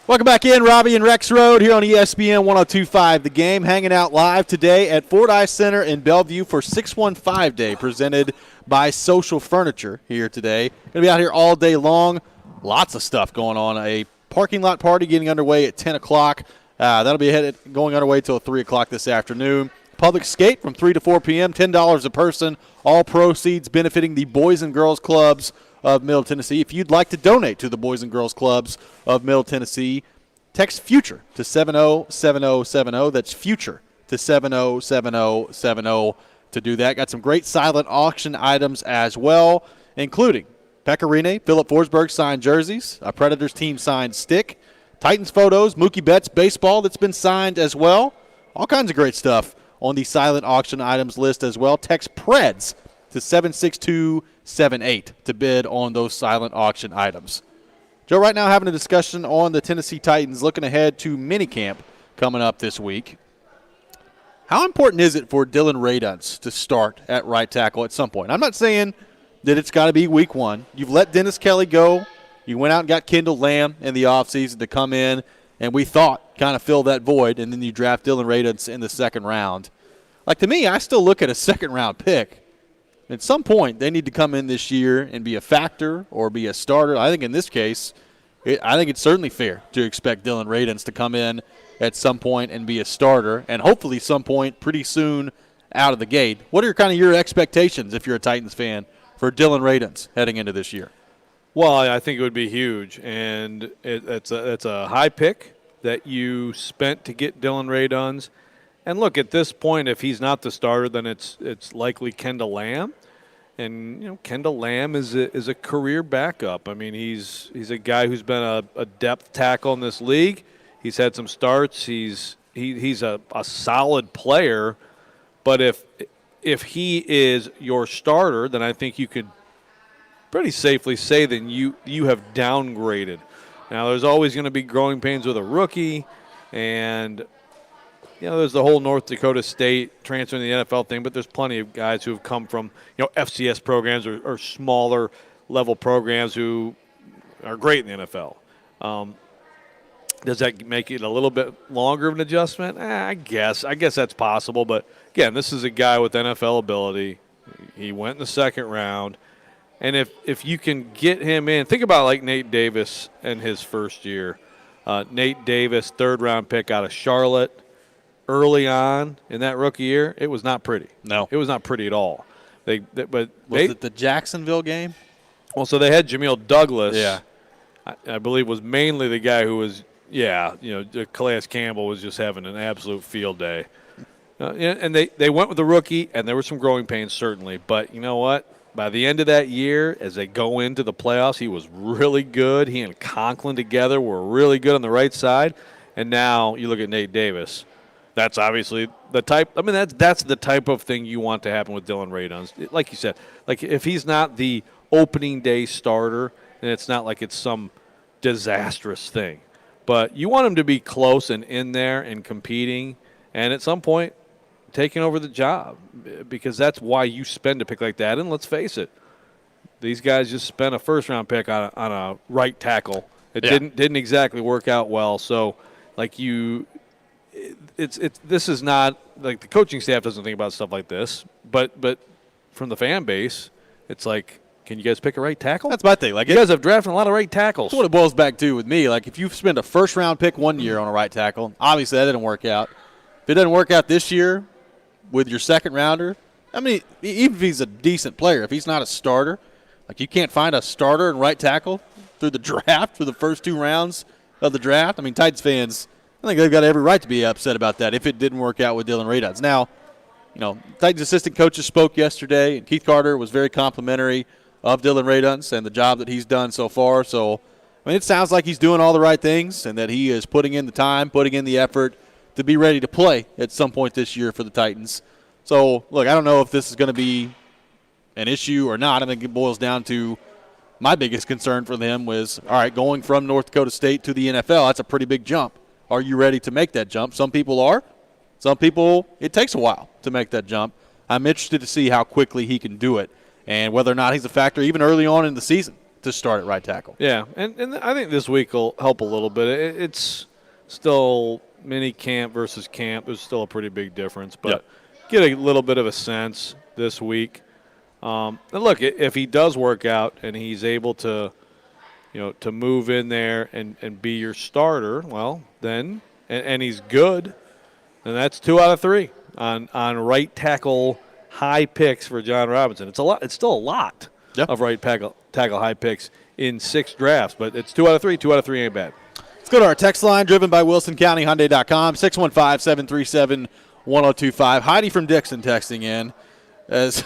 Welcome back in, Robby and Rexrode here on ESPN 102.5 The Game, hanging out live today at Fordyce Center in Bellevue for 615 Day, presented by Social Furniture here today. Going to be out here all day long. Lots of stuff going on. A parking lot party getting underway at 10 o'clock. That'll be going underway till 3 o'clock this afternoon. Public skate from 3 to 4 p.m., $10 a person. All proceeds benefiting the Boys and Girls Clubs of Middle Tennessee. If you'd like to donate to the Boys and Girls Clubs of Middle Tennessee, text FUTURE to 707070. That's FUTURE to 707070 to do that. Got some great silent auction items as well, including Pecorine, Philip Forsberg signed jerseys, a Predators team signed stick, Titans photos, Mookie Betts baseball that's been signed as well. All kinds of great stuff on the silent auction items list as well. Text PREDS to 76278 to bid on those silent auction items. Joe, right now having a discussion on the Tennessee Titans, looking ahead to minicamp coming up this week. How important is it for Dylan Radunz to start at right tackle at some point? I'm not saying that it's got to be week one. You've let Dennis Kelly go. You went out and got Kendall Lamb in the offseason to come in, and we thought kind of fill that void, and then you draft Dylan Radunz in the second round. Like, to me, I still look at a second-round pick. At some point, they need to come in this year and be a factor or be a starter. I think in this case, I think it's certainly fair to expect Dylan Radunz to come in at some point and be a starter, and hopefully some point pretty soon out of the gate. What are kind of your expectations, if you're a Titans fan, for Dylan Radunz heading into this year? Well, I think it would be huge, and it's a high pick that you spent to get Dylan Radunz. And look, at this point, if he's not the starter, then it's likely Kendall Lamb. And Kendall Lamb is a career backup. I mean, he's a guy who's been a depth tackle in this league. He's had some starts. He's a solid player. But if he is your starter, then I think you could pretty safely say that you have downgraded. Now, there's always going to be growing pains with a rookie, and there's the whole North Dakota State transfer in the NFL thing, but there's plenty of guys who have come from, FCS programs or smaller level programs who are great in the NFL. Does that make it a little bit longer of an adjustment? I guess that's possible. But, again, this is a guy with NFL ability. He went in the second round. And if you can get him in, think about like Nate Davis in his first year. Nate Davis, third-round pick out of Charlotte. Early on in that rookie year, it was not pretty. No. It was not pretty at all. Was it the Jacksonville game? Well, so they had Jameel Douglas. Yeah. I believe was mainly the guy who was, Calais Campbell was just having an absolute field day. And they went with the rookie, and there were some growing pains certainly. But you know what? By the end of that year, as they go into the playoffs, he was really good. He and Conklin together were really good on the right side. And now you look at Nate Davis. That's obviously the type. I mean, that's the type of thing you want to happen with Dylan Radunz. Like you said, like if he's not the opening day starter, then it's not like it's some disastrous thing. But you want him to be close and in there and competing, and at some point taking over the job, because that's why you spend a pick like that. And let's face it, these guys just spent a first-round pick on a right tackle. It didn't exactly work out well. So, like this is not like the coaching staff doesn't think about stuff like this, but from the fan base, it's like, can you guys pick a right tackle? That's my thing. Like, you guys have drafted a lot of right tackles. That's what it boils back to with me. Like, if you spend a first-round pick one year on a right tackle, obviously that didn't work out. If it doesn't work out this year with your second rounder, I mean, even if he's a decent player, if he's not a starter, like you can't find a starter and right tackle through the draft, through the first two rounds of the draft. I mean, Titans fans, I think they've got every right to be upset about that if it didn't work out with Dylan Radunz. Now, Titans assistant coaches spoke yesterday, and Keith Carter was very complimentary of Dylan Radunz and the job that he's done so far. So, I mean, it sounds like he's doing all the right things and that he is putting in the time, putting in the effort to be ready to play at some point this year for the Titans. So, look, I don't know if this is going to be an issue or not. I think it boils down to my biggest concern for them was, all right, going from North Dakota State to the NFL, that's a pretty big jump. Are you ready to make that jump? Some people are. Some people, it takes a while to make that jump. I'm interested to see how quickly he can do it and whether or not he's a factor even early on in the season to start at right tackle. Yeah, and I think this week will help a little bit. It's still mini camp versus camp. There's still a pretty big difference, but get a little bit of a sense this week. And look, if he does work out and he's able to, to move in there and be your starter, well, then and he's good, then that's 2 out of 3 on right tackle high picks for John Robinson. It's a lot. It's still a lot of right tackle high picks in 6 drafts, but it's 2 out of 3. 2 out of 3 ain't bad. Let's go to our text line, driven by WilsonCountyHyundai.com, 615-737-1025. Heidi from Dixon texting in. As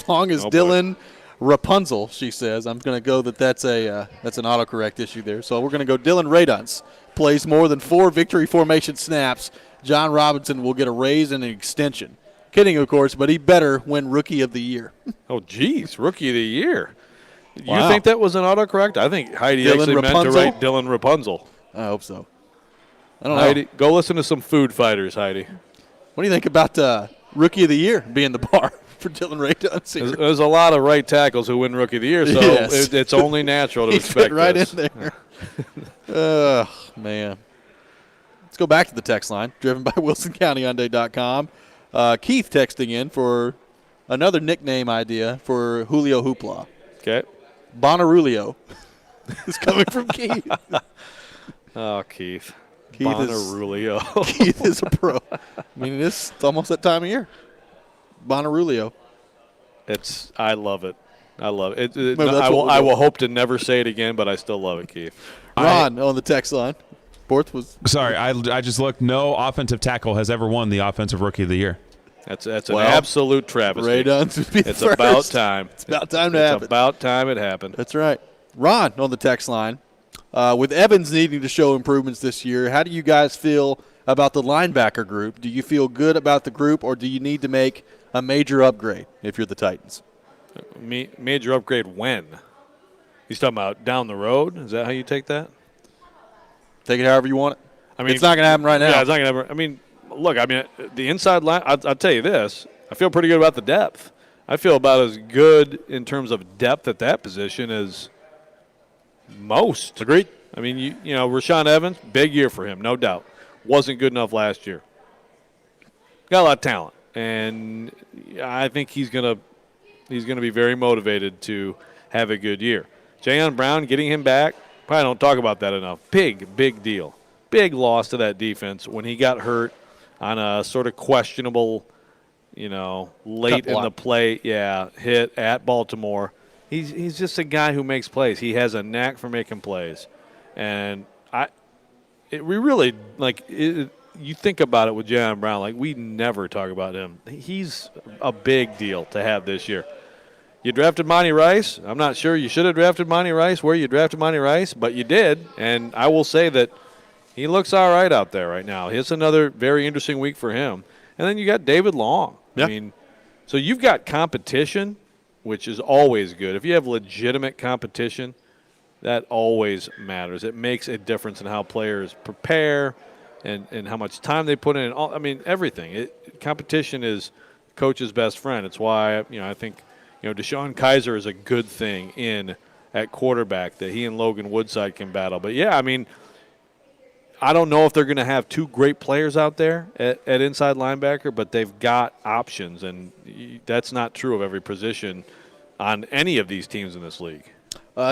long as Dylan Rapunzel, she says, I'm going to go that's an autocorrect issue there. So we're going to go Dylan Radunz plays more than 4 victory formation snaps. John Robinson will get a raise and an extension. Kidding, of course, but he better win Rookie of the Year. Oh, geez, Rookie of the Year. Wow. You think that was an autocorrect? I think Heidi Dylan actually Rapunzel? meant to write Dylan Rapunzel. I hope so. I don't know. Heidi, go listen to some Food Fighters, Heidi. What do you think about Rookie of the Year being the bar for Dylan Radunz here? There's a lot of right tackles who win Rookie of the Year, so Yes. it's only natural to He expect fit right this. in there. Oh, man. Let's go back to the text line, driven by WilsonCountyHyundai.com. Keith texting in for another nickname idea for Julio Hoopla. Okay. Bonarulio is coming from Keith. Oh, Keith. Keith Bonarulio. Keith is a pro. I mean, it's almost that time of year. Bonarulio. I love it. I love it. Maybe that's what I we'll will hope to never say it again, but I still love it, Keith. Ron on the text line. Fourth was Sorry, I just looked. No offensive tackle has ever won the Offensive Rookie of the Year. That's an absolute travesty. Radunz would be the It's first. about time. It's about time to happen. It's about time it happened. That's right. Ron on the text line. With Evans needing to show improvements this year, how do you guys feel about the linebacker group? Do you feel good about the group, or do you need to make a major upgrade if you're the Titans? Major upgrade when? He's talking about down the road? Is that how you take that? Take it however you want it. I mean, it's not going to happen right now. Yeah, it's not going to happen. I mean, look, the inside line, I'll tell you this. I feel pretty good about the depth. I feel about as good in terms of depth at that position as most. Agreed. I mean, you know, Rashaan Evans, big year for him, no doubt. Wasn't good enough last year. Got a lot of talent, and I think he's gonna be very motivated to have a good year. Jayon Brown, getting him back, probably don't talk about that enough. Big deal. Big loss to that defense when he got hurt on a sort of questionable, late in the play, hit at Baltimore. He's just a guy who makes plays. He has a knack for making plays, and you think about it with Jayon Brown, like we never talk about him. He's a big deal to have this year. You drafted Monty Rice. I'm not sure you should have drafted Monty Rice where you drafted Monty Rice, but you did, and I will say that he looks all right out there right now. It's another very interesting week for him. And then you got David Long. Yeah. I mean, so you've got competition, which is always good. If you have legitimate competition, that always matters. It makes a difference in how players prepare and how much time they put in. Everything. Competition is coach's best friend. It's why I think DeShone Kizer is a good thing at quarterback that he and Logan Woodside can battle. But yeah, I mean, I don't know if they're going to have two great players out there at inside linebacker, but they've got options, and that's not true of every position on any of these teams in this league.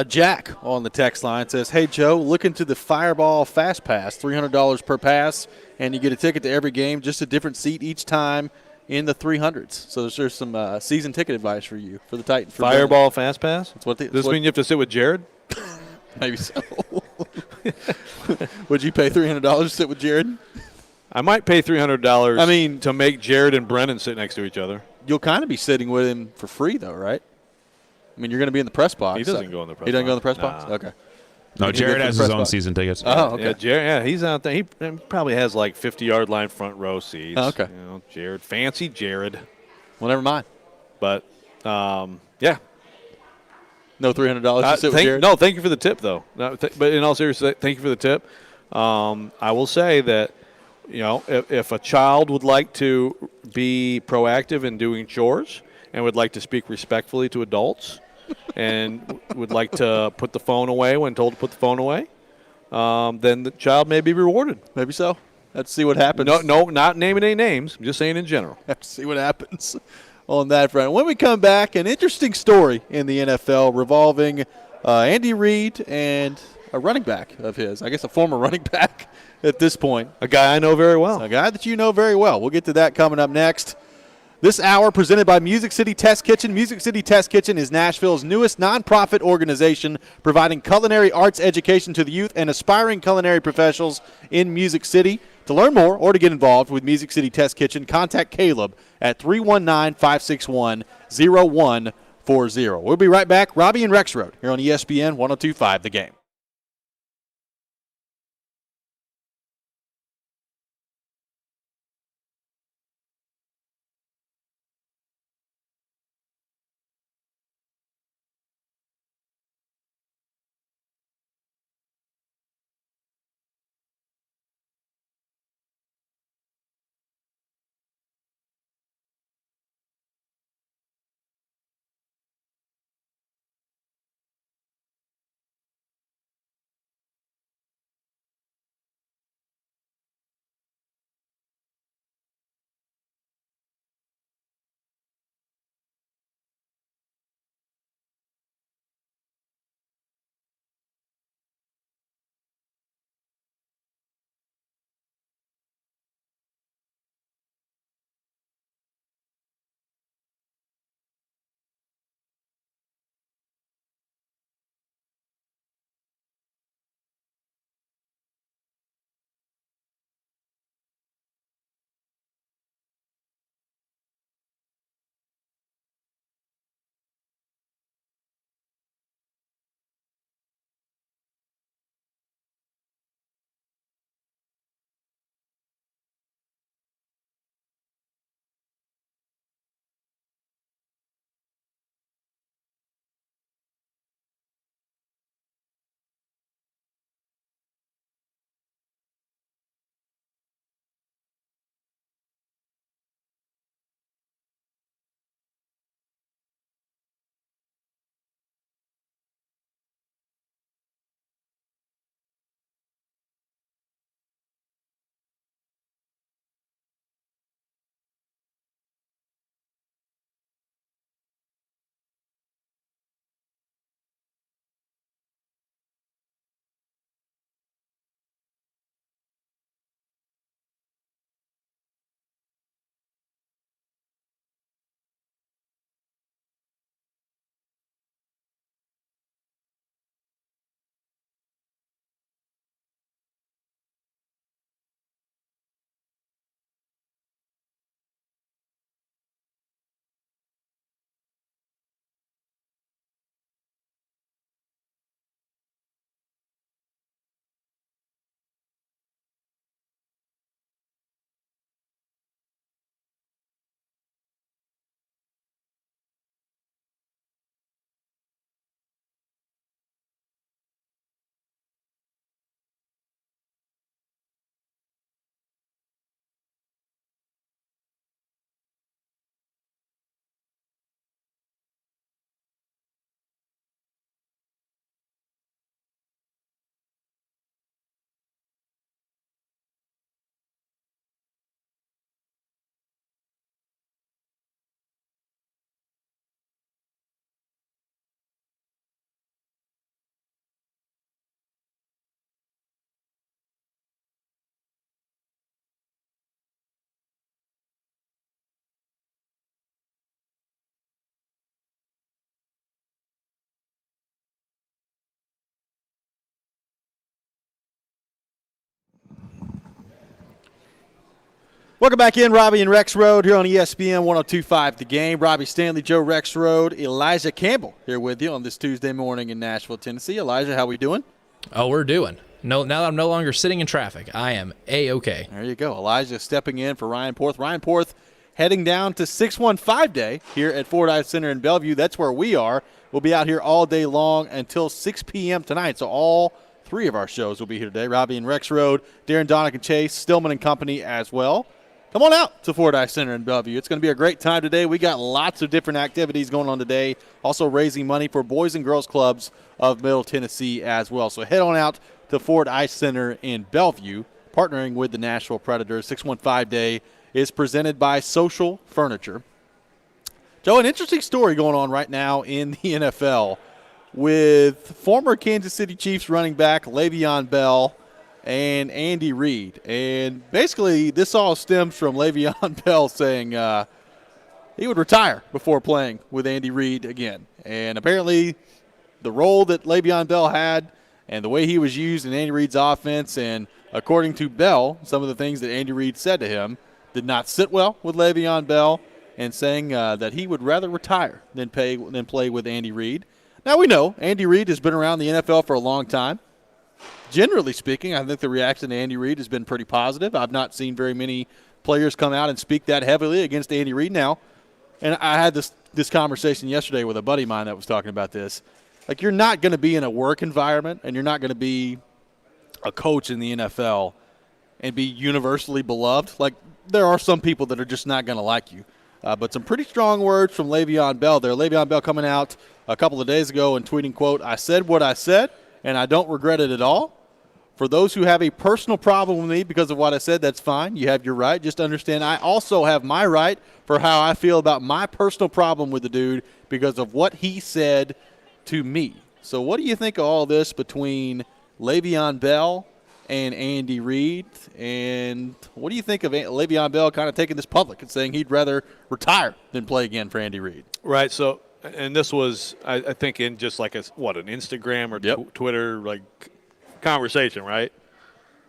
Jack on the text line says, "Hey, Joe, look into the Fireball Fast Pass, $300 per pass, and you get a ticket to every game, just a different seat each time in the 300s. So there's some season ticket advice for you, for the Titans. Fireball Fast Pass? That's what Does this mean you have to sit with Jared? Maybe so. Would you pay $300 to sit with Jared? I might pay $300 to make Jared and Brennan sit next to each other. You'll kind of be sitting with him for free, though, right? I mean, you're going to be in the press box. He doesn't go in the press box. He doesn't go in the press Nah. box? Okay. No, Jared has his own season tickets. Oh, okay. Yeah, Jared, he's out there. He probably has like 50-yard line front row seats. Oh, okay. Jared, fancy Jared. Well, never mind. But, yeah. No $300 to sit with Jared? No, thank you for the tip, though. But in all seriousness, thank you for the tip. I will say that, if a child would like to be proactive in doing chores and would like to speak respectfully to adults, and would like to put the phone away when told to put the phone away, then the child may be rewarded. Maybe so. Let's see what happens. No, not naming any names. I'm just saying in general. Have to see what happens on that front. When we come back, an interesting story in the NFL revolving Andy Reid and a running back of his. I guess a former running back at this point. A guy I know very well. A guy that you know very well. We'll get to that coming up next. This hour presented by Music City Test Kitchen. Music City Test Kitchen is Nashville's newest nonprofit organization providing culinary arts education to the youth and aspiring culinary professionals in Music City. To learn more or to get involved with Music City Test Kitchen, contact Caleb at 319-561-0140. We'll be right back. Robby and Rexrode here on ESPN 102.5 The Game. Welcome back in, Robby and Rexrode here on ESPN 102.5 The Game. Robby Stanley, Joe Rexrode, Elijah Campbell here with you on this Tuesday morning in Nashville, Tennessee. Elijah, how we doing? Oh, we're doing. No, now that I'm no longer sitting in traffic, I am A-okay. There you go. Elijah stepping in for Ryan Porth. Ryan Porth heading down to 615 Day here at Ford Ice Center in Bellevue. That's where we are. We'll be out here all day long until 6 p.m. tonight. So all three of our shows will be here today. Robby and Rexrode, Darren Donick and Chase, Stillman and company as well. come on out to Fordyce Center in Bellevue. It's going to be a great time today. We got lots of different activities going on today, also raising money for Boys and Girls Clubs of Middle Tennessee as well. So head on out to Fordyce Center in Bellevue, partnering with the Nashville Predators. 615 Day is presented by Social Furniture. Joe, an interesting story going on right now in the NFL with former Kansas City Chiefs running back Le'Veon Bell and Andy Reid. And basically this all stems from Le'Veon Bell saying he would retire before playing with Andy Reid again. And apparently the role that Le'Veon Bell had and the way he was used in Andy Reid's offense, and according to Bell, some of the things that Andy Reid said to him did not sit well with Le'Veon Bell, and saying that he would rather retire than play with Andy Reid. Now we know Andy Reid has been around the NFL for a long time. Generally speaking, I think the reaction to Andy Reid has been pretty positive. I've not seen very many players come out and speak that heavily against Andy Reid now. And I had this conversation yesterday with a buddy of mine that was talking about this. Like, you're not going to be in a work environment and you're not going to be a coach in the NFL and be universally beloved. Like, there are some people that are just not going to like you. But some pretty strong words from Le'Veon Bell there. Le'Veon Bell coming out a couple of days ago and tweeting, quote, "I said what I said, and I don't regret it at all. For those who have a personal problem with me because of what I said, that's fine. You have your right. Just understand I also have my right for how I feel about my personal problem with the dude because of what he said to me." So what do you think of all this between Le'Veon Bell and Andy Reid? And what do you think of Le'Veon Bell kind of taking this public and saying he'd rather retire than play again for Andy Reid? Right. So, and this was, I think, in just like an Instagram or Twitter like conversation, right,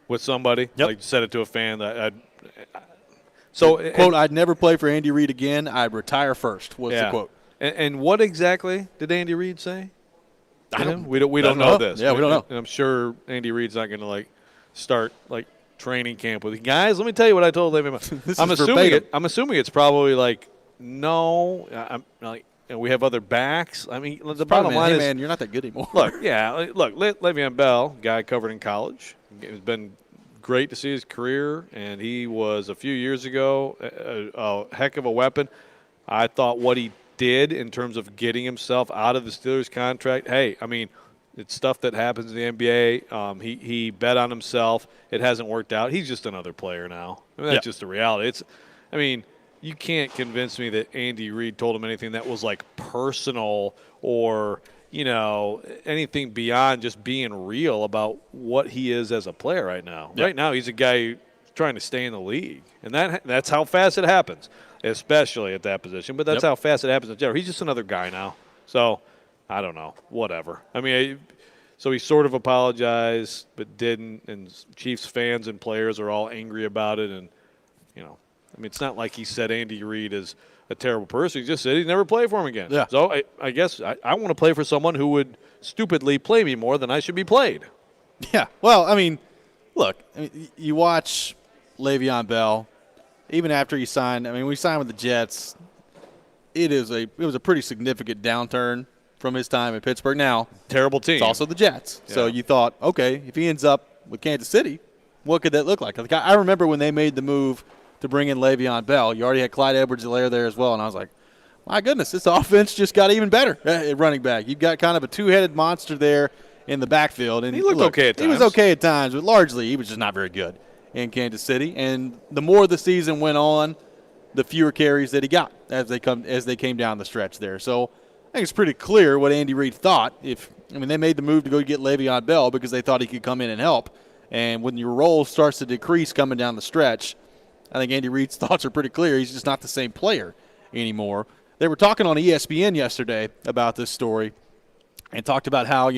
with somebody. Yep. Like said it to a fan that quote, "I'd never play for Andy Reid again. I'd retire first," was the quote. And what exactly did Andy Reid say? We don't know this. Yeah, we don't know. And I'm sure Andy Reid's not going to start training camp with guys. Let me tell you what I told Le'Veon. I'm assuming it's probably no. We have other backs. I mean, the bottom line is, man, you're not that good anymore. Le'Veon Bell, guy covered in college, it's been great to see his career, and he was a few years ago a heck of a weapon. I thought what he did in terms of getting himself out of the Steelers contract, hey, I mean, it's stuff that happens in the NBA. He bet on himself. It hasn't worked out. He's just another player now. I mean, that's just the reality. You can't convince me that Andy Reid told him anything that was personal or, anything beyond just being real about what he is as a player right now. Yep. Right now, he's a guy trying to stay in the league. And that's how fast it happens, especially at that position. But that's how fast it happens in general. He's just another guy now. So, I don't know. Whatever. So he sort of apologized but didn't. And Chiefs fans and players are all angry about it. And, it's not like he said Andy Reid is a terrible person. He just said he'd never play for him again. Yeah. So I guess I want to play for someone who would stupidly play me more than I should be played. Yeah. Well, look, you watch Le'Veon Bell, even after he signed. We signed with the Jets. It was a pretty significant downturn from his time in Pittsburgh. Now, terrible team. It's also the Jets. Yeah. So you thought, okay, if he ends up with Kansas City, what could that look like? I remember when they made the move to bring in Le'Veon Bell. You already had Clyde Edwards-Helaire there as well, and I was like, my goodness, this offense just got even better at running back. You've got kind of a two-headed monster there in the backfield. And he looked okay at times. He was okay at times, but largely he was just not very good in Kansas City. And the more the season went on, the fewer carries that he got as they came down the stretch there. So I think it's pretty clear what Andy Reid thought. They made the move to go get Le'Veon Bell because they thought he could come in and help. And when your role starts to decrease coming down the stretch, I think Andy Reid's thoughts are pretty clear. He's just not the same player anymore. They were talking on ESPN yesterday about this story and talked about how,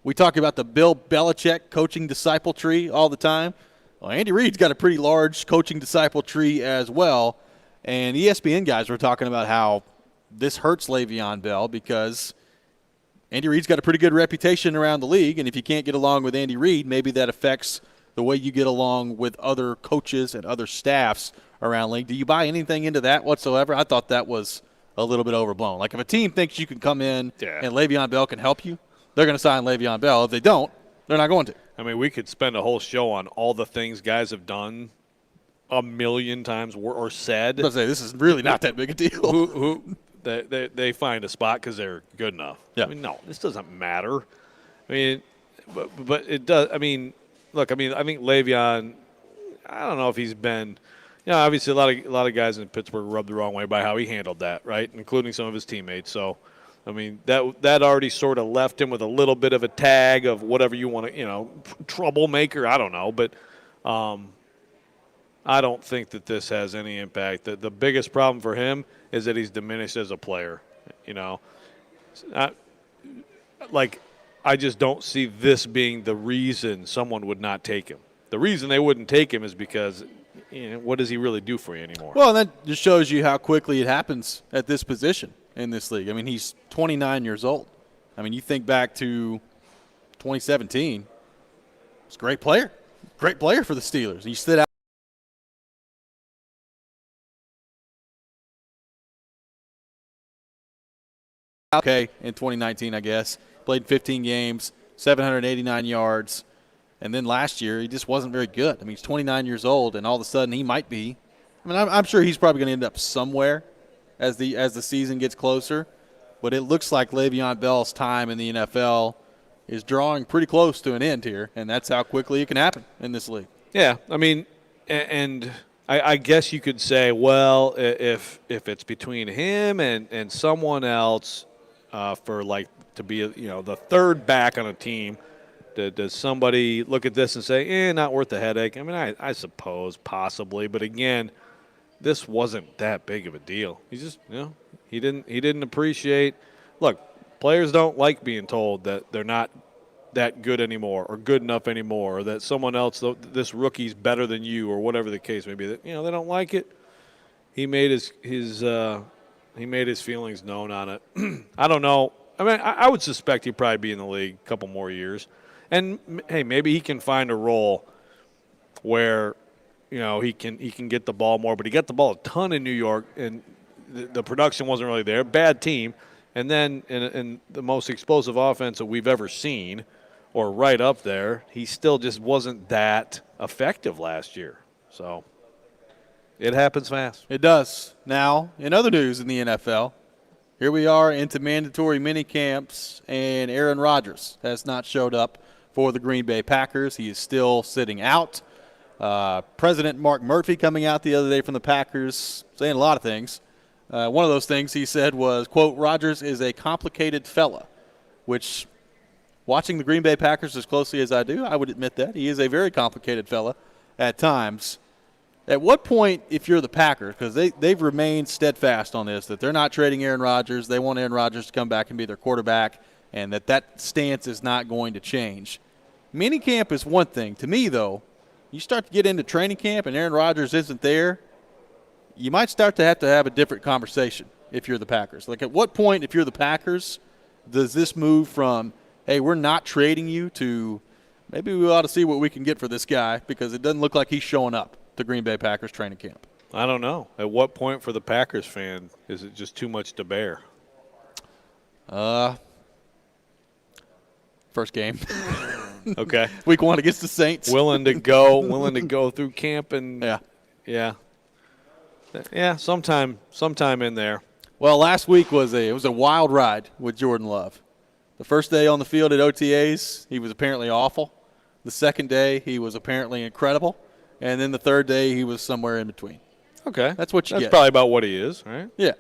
we talk about the Bill Belichick coaching disciple tree all the time. Well, Andy Reid's got a pretty large coaching disciple tree as well. And ESPN guys were talking about how this hurts Le'Veon Bell because Andy Reid's got a pretty good reputation around the league. And if you can't get along with Andy Reid, maybe that affects the way you get along with other coaches and other staffs around the league. Do you buy anything into that whatsoever? I thought that was a little bit overblown. If a team thinks you can come in and Le'Veon Bell can help you, they're going to sign Le'Veon Bell. If they don't, they're not going to. We could spend a whole show on all the things guys have done a million times or said. I was gonna say, this is really not that big a deal. Who they find a spot because they're good enough. Yeah. I mean, no, this doesn't matter. I mean, but it does. I mean, look. I mean, I think Le'Veon. I don't know if he's been. Obviously a lot of guys in Pittsburgh rubbed the wrong way by how he handled that, right, including some of his teammates. So, I mean, that already sort of left him with a little bit of a tag of whatever you want to, troublemaker. I don't know, but I don't think that this has any impact. The biggest problem for him is that he's diminished as a player. I just don't see this being the reason someone would not take him. The reason they wouldn't take him is because, what does he really do for you anymore? Well, that just shows you how quickly it happens at this position in this league. I mean, he's 29 years old. I mean, you think back to 2017, he's a great player for the Steelers. He stood out. Okay, in 2019, I guess. Played 15 games, 789 yards. And then last year, he just wasn't very good. I mean, he's 29 years old, and all of a sudden he might be. I mean, I'm sure he's probably going to end up somewhere as the season gets closer. But it looks like Le'Veon Bell's time in the NFL is drawing pretty close to an end here, and that's how quickly it can happen in this league. Yeah, I mean, and I guess you could say, well, if it's between him and someone else for to be the third back on a team. Does somebody look at this and say, not worth the headache? I mean, I suppose possibly, but again, this wasn't that big of a deal. He just, he didn't appreciate. Look, players don't like being told that they're not that good anymore or good enough anymore, or that someone else, this rookie's better than you, or whatever the case may be. That they don't like it. He made his feelings known on it. I don't know. I mean, I would suspect he'd probably be in the league a couple more years. And, hey, maybe he can find a role where, he can get the ball more. But he got the ball a ton in New York, and the production wasn't really there. Bad team. And then in the most explosive offense that we've ever seen, or right up there, he still just wasn't that effective last year. So it happens fast. It does. Now, in other news in the NFL, here we are into mandatory mini camps, and Aaron Rodgers has not showed up for the Green Bay Packers. He is still sitting out. President Mark Murphy coming out the other day from the Packers saying a lot of things. One of those things he said was, quote, Rodgers is a complicated fella, which, watching the Green Bay Packers as closely as I do, I would admit that. He is a very complicated fella at times. At what point, if you're the Packers, because they've remained steadfast on this, that they're not trading Aaron Rodgers, they want Aaron Rodgers to come back and be their quarterback, and that stance is not going to change. Minicamp is one thing. To me, though, you start to get into training camp and Aaron Rodgers isn't there, you might start to have a different conversation if you're the Packers. Like, at what point, if you're the Packers, does this move from, hey, we're not trading you, to maybe we ought to see what we can get for this guy, because it doesn't look like he's showing up to Green Bay Packers training camp? I don't know. At what point for the Packers fan is it just too much to bear? First game. Okay. Week 1 against the Saints. Willing to go through camp and yeah, sometime in there. Well, last week was a wild ride with Jordan Love. The first day on the field at OTAs, he was apparently awful. The second day, he was apparently incredible. And then the third day, he was somewhere in between. Okay. That's what you get. That's probably about what he is, right? Yeah.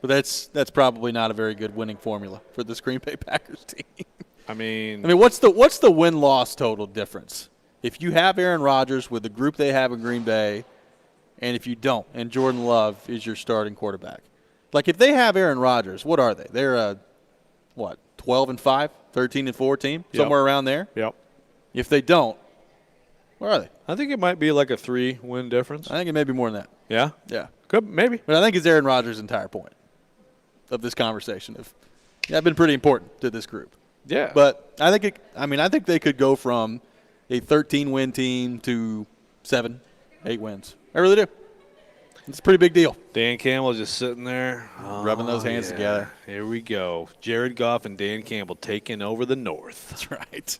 But that's probably not a very good winning formula for this Green Bay Packers team. I mean, what's the win-loss total difference if you have Aaron Rodgers with the group they have in Green Bay, and if you don't, and Jordan Love is your starting quarterback? Like, if they have Aaron Rodgers, what are they? They're a 12-5, 13-4 team, somewhere around there. Yep. If they don't, where are they? I think it might be like a 3-win difference. I think it may be more than that. Yeah? Yeah. Could, maybe. But I think it's Aaron Rodgers' entire point of this conversation. I've been pretty important to this group. Yeah. But I think they could go from a 13-win team to 7, 8 wins. I really do. It's a pretty big deal. Dan Campbell just sitting there. Rubbing those hands together. Here we go. Jared Goff and Dan Campbell taking over the North. That's right.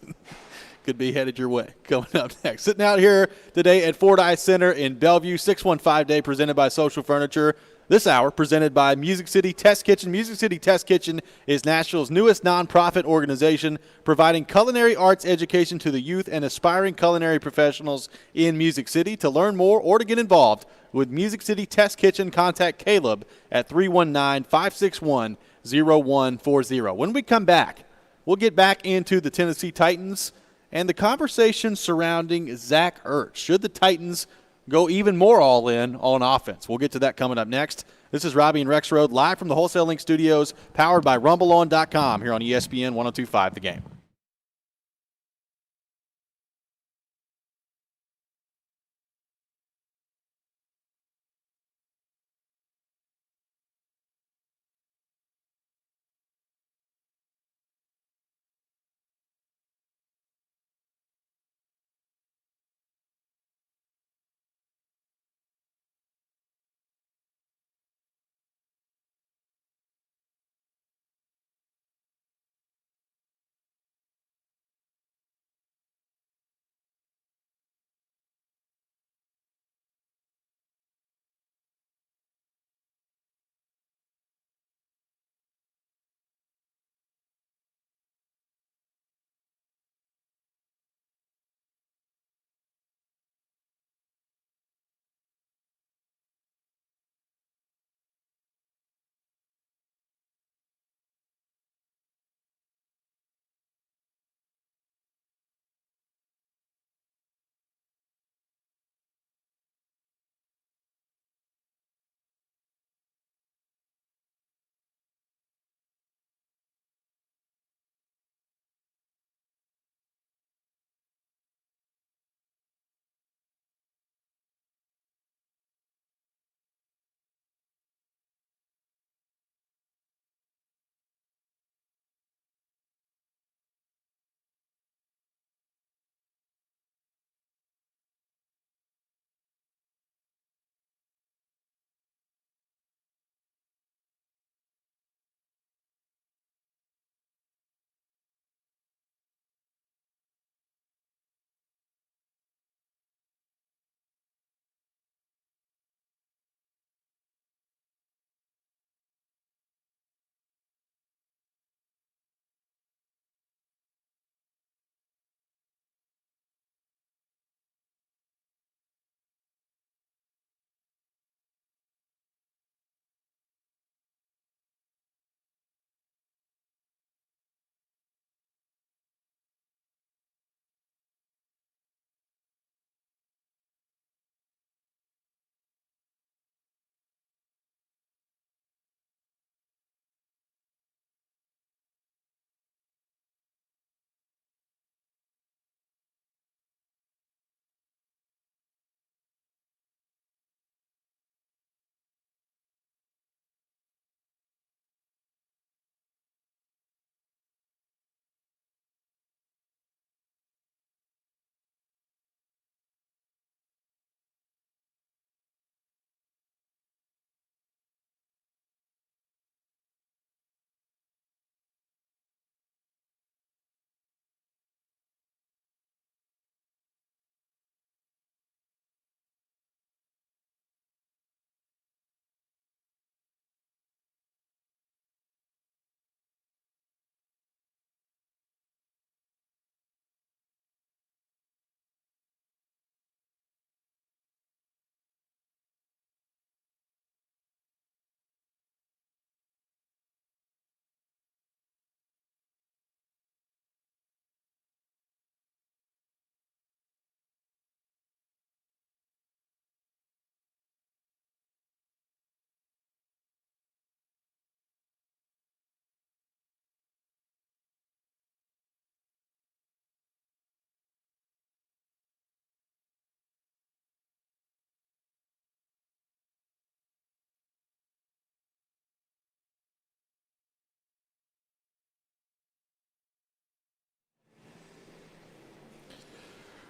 could be headed your way coming up next. Sitting out here today at Fordyce Center in Bellevue, 615 Day presented by Social Furniture. This hour presented by Music City Test Kitchen. Music City Test Kitchen is Nashville's newest nonprofit organization providing culinary arts education to the youth and aspiring culinary professionals in Music City. To learn more or to get involved with Music City Test Kitchen, contact Caleb at 319-561-0140. When we come back, we'll get back into the Tennessee Titans and the conversation surrounding Zach Ertz. Should the Titans go even more all in on offense? We'll get to that coming up next. This is Robby and Rexrode live from the Wholesale Link Studios, powered by RumbleOn.com here on ESPN 102.5 The Game.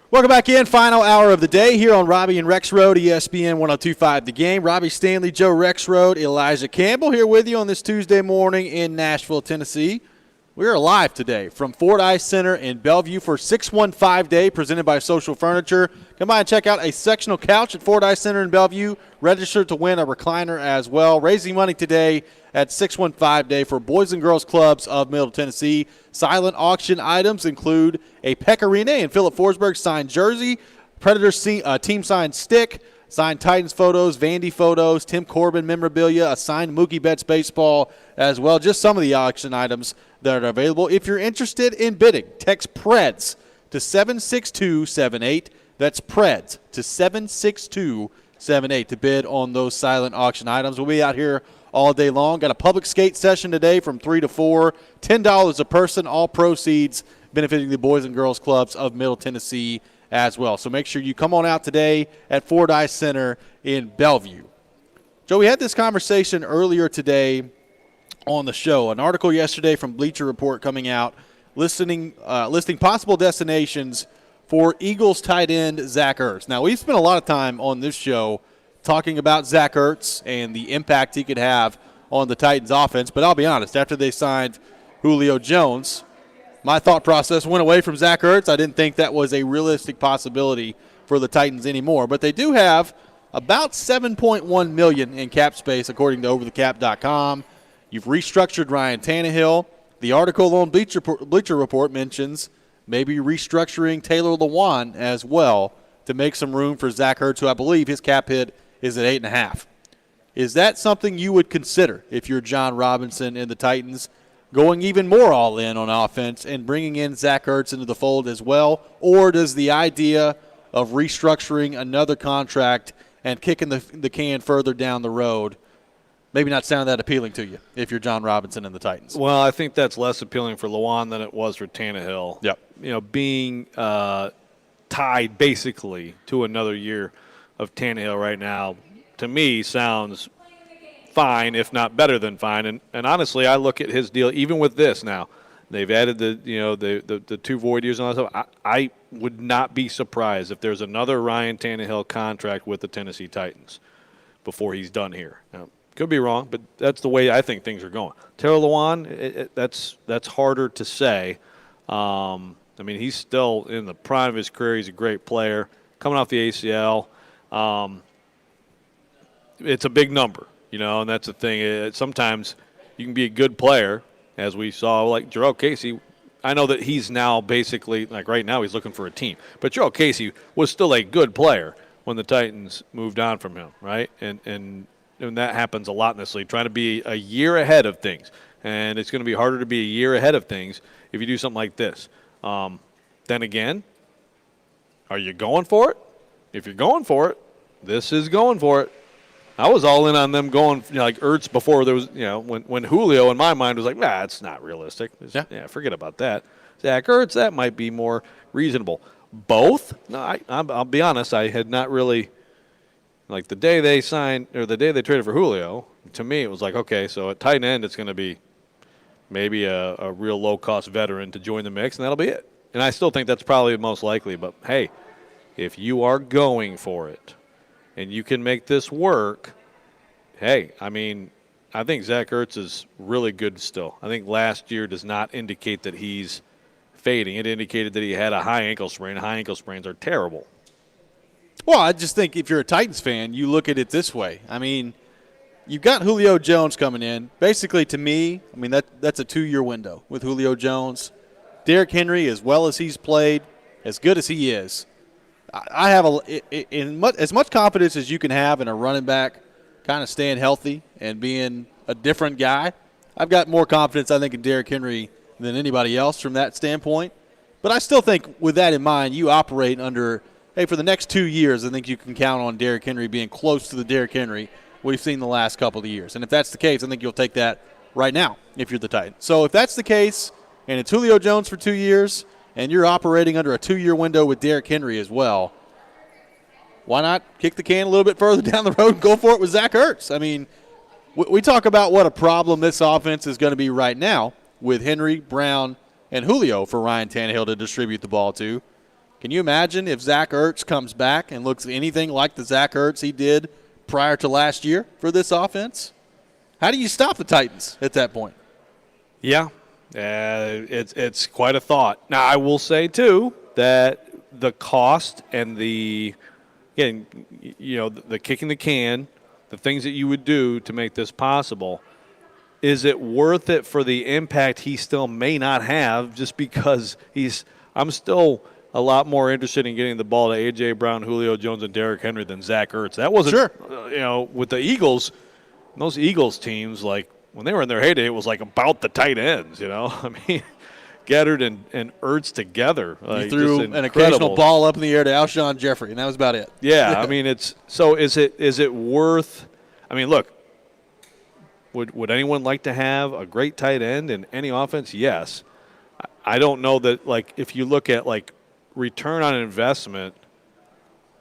Welcome back in. Final hour of the day here on Robby and Rexrode, ESPN 102.5 The Game. Robby Stanley, Joe Rexrode, Elijah Campbell here with you on this Tuesday morning in Nashville, Tennessee. We are live today from Fordyce Center in Bellevue for 615 Day, presented by Social Furniture. Come by and check out a sectional couch at Fordyce Center in Bellevue. Register to win a recliner as well. Raising money today at 615 Day for Boys and Girls Clubs of Middle Tennessee. Silent auction items include a Pecorine and Philip Forsberg signed jersey, Predator team signed stick, signed Titans photos, Vandy photos, Tim Corbin memorabilia, a signed Mookie Betts baseball as well. Just some of the auction items that are available. If you're interested in bidding, text PREDS to 76278. That's PREDS to 76278 to bid on those silent auction items. We'll be out here all day long. Got a public skate session today from 3 to 4. $10 a person, all proceeds benefiting the Boys and Girls Clubs of Middle Tennessee as well. So make sure you come on out today at Fordyce Center in Bellevue. Joe, we had this conversation earlier today on the show. An article yesterday from Bleacher Report coming out listing possible destinations for Eagles tight end Zach Ertz. Now, we've spent a lot of time on this show talking about Zach Ertz and the impact he could have on the Titans offense, but I'll be honest, after they signed Julio Jones, my thought process went away from Zach Ertz. I didn't think that was a realistic possibility for the Titans anymore, but they do have about $7.1 million in cap space according to overthecap.com. You've restructured Ryan Tannehill. The article on Bleacher Report mentions maybe restructuring Taylor Lewan as well to make some room for Zach Ertz, who I believe his cap hit is at 8.5. Is that something you would consider if you're John Robinson and the Titans, going even more all in on offense and bringing in Zach Ertz into the fold as well? Or does the idea of restructuring another contract and kicking the can further down the road maybe not sound that appealing to you if you're John Robinson and the Titans? Well, I think that's less appealing for Lewan than it was for Tannehill. Yep. You know, being tied basically to another year of Tannehill right now, to me, sounds fine, if not better than fine. And honestly, I look at his deal, even with this now, they've added the 2 void years and all that stuff. I would not be surprised if there's another Ryan Tannehill contract with the Tennessee Titans before he's done here. Now, could be wrong, but that's the way I think things are going. Taylor Lewan, that's harder to say. I mean, he's still in the prime of his career. He's a great player. Coming off the ACL, it's a big number, you know, and that's the thing. Sometimes you can be a good player, as we saw, like Jarrell Casey. I know that he's now basically, like right now, he's looking for a team. But Jarrell Casey was still a good player when the Titans moved on from him, right? And that happens a lot in this league, trying to be a year ahead of things. And it's going to be harder to be a year ahead of things if you do something like this. Then again, are you going for it? If you're going for it, this is going for it. I was all in on them going, you know, like Ertz before there was, you know, when Julio in my mind was like, it's not realistic. Yeah, forget about that. Zach Ertz, that might be more reasonable. Both? No, I'll be honest, I had not really. Like the day they signed or the day they traded for Julio, to me it was like, okay, so at tight end it's going to be maybe a real low-cost veteran to join the mix, and that'll be it. And I still think that's probably the most likely. But, hey, if you are going for it and you can make this work, hey, I mean, I think Zach Ertz is really good still. I think last year does not indicate that he's fading. It indicated that he had a high ankle sprain. High ankle sprains are terrible. Well, I just think if you're a Titans fan, you look at it this way. I mean, you've got Julio Jones coming in. Basically, to me, I mean, that's a 2-year window with Julio Jones. Derrick Henry, as well as he's played, as good as he is, I have as much confidence as you can have in a running back kind of staying healthy and being a different guy. I've got more confidence, I think, in Derrick Henry than anybody else from that standpoint. But I still think with that in mind, you operate under – hey, for the next 2 years, I think you can count on Derrick Henry being close to the Derrick Henry we've seen the last couple of years. And if that's the case, I think you'll take that right now if you're the Titans. So if that's the case, and it's Julio Jones for 2 years, and you're operating under a 2-year window with Derrick Henry as well, why not kick the can a little bit further down the road and go for it with Zach Ertz? I mean, we talk about what a problem this offense is going to be right now with Henry, Brown, and Julio for Ryan Tannehill to distribute the ball to. Can you imagine if Zach Ertz comes back and looks anything like the Zach Ertz he did prior to last year for this offense? How do you stop the Titans at that point? Yeah, It's quite a thought. Now, I will say, too, that the cost and the kicking the can, the things that you would do to make this possible, is it worth it for the impact he still may not have just because I'm still a lot more interested in getting the ball to A.J. Brown, Julio Jones, and Derrick Henry than Zach Ertz. That wasn't, with the Eagles, those Eagles teams, like, when they were in their heyday, it was like about the tight ends, I mean, Goddard and Ertz together. He threw an occasional ball up in the air to Alshon Jeffrey, and that was about it. Yeah, I mean, is it worth – I mean, look, would anyone like to have a great tight end in any offense? Yes. I don't know that, like, if you look at, like, return on investment,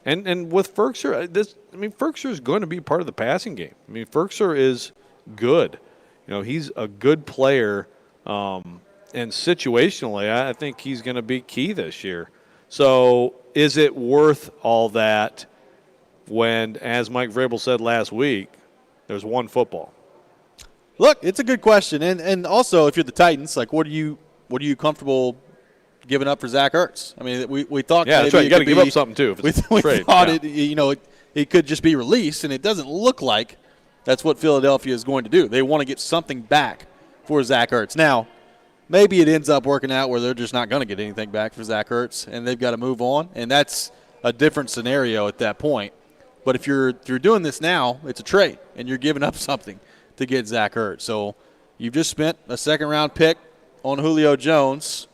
and with Ferkser, Ferkser is going to be part of the passing game. I mean, Ferkser is good. He's a good player, and situationally, I think he's going to be key this year. So is it worth all that when, as Mike Vrabel said last week, there's one football? Look, it's a good question. And also, if you're the Titans, like, what are you comfortable giving up for Zach Ertz? I mean, we thought that's right. You got to give up something, too. If it's we trade. Thought it could just be released, and it doesn't look like that's what Philadelphia is going to do. They want to get something back for Zach Ertz. Now, maybe it ends up working out where they're just not going to get anything back for Zach Ertz, and they've got to move on, and that's a different scenario at that point. But if you're doing this now, it's a trade, and you're giving up something to get Zach Ertz. So you've just spent a second-round pick on Julio Jones.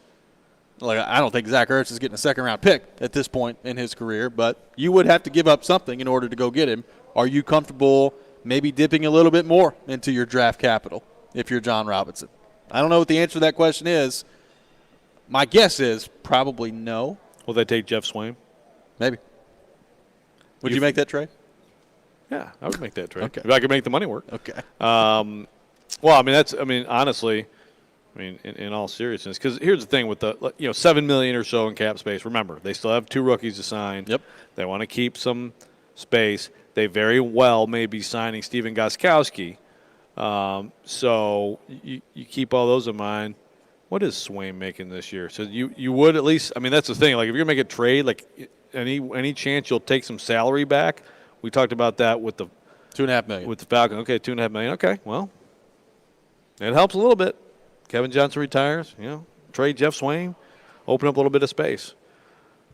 Like, I don't think Zach Ertz is getting a second-round pick at this point in his career, but you would have to give up something in order to go get him. Are you comfortable maybe dipping a little bit more into your draft capital if you're John Robinson? I don't know what the answer to that question is. My guess is probably no. Will they take Jeff Swaim? Maybe. Would you make that trade? Yeah, I would make that trade. Okay. If I could make the money work. Okay. Honestly, in all seriousness, because here's the thing with the $7 million or so in cap space. Remember, they still have 2 rookies to sign. Yep. They want to keep some space. They very well may be signing Steven Gostkowski. So you keep all those in mind. What is Swaim making this year? So you would at least – that's the thing. Like, if you're going to make a trade, like any chance you'll take some salary back? We talked about that with the $2.5 million. With the Falcons. Okay, $2.5 million. Okay, well, it helps a little bit. Kevin Johnson retires. Trade Jeff Swaim, open up a little bit of space.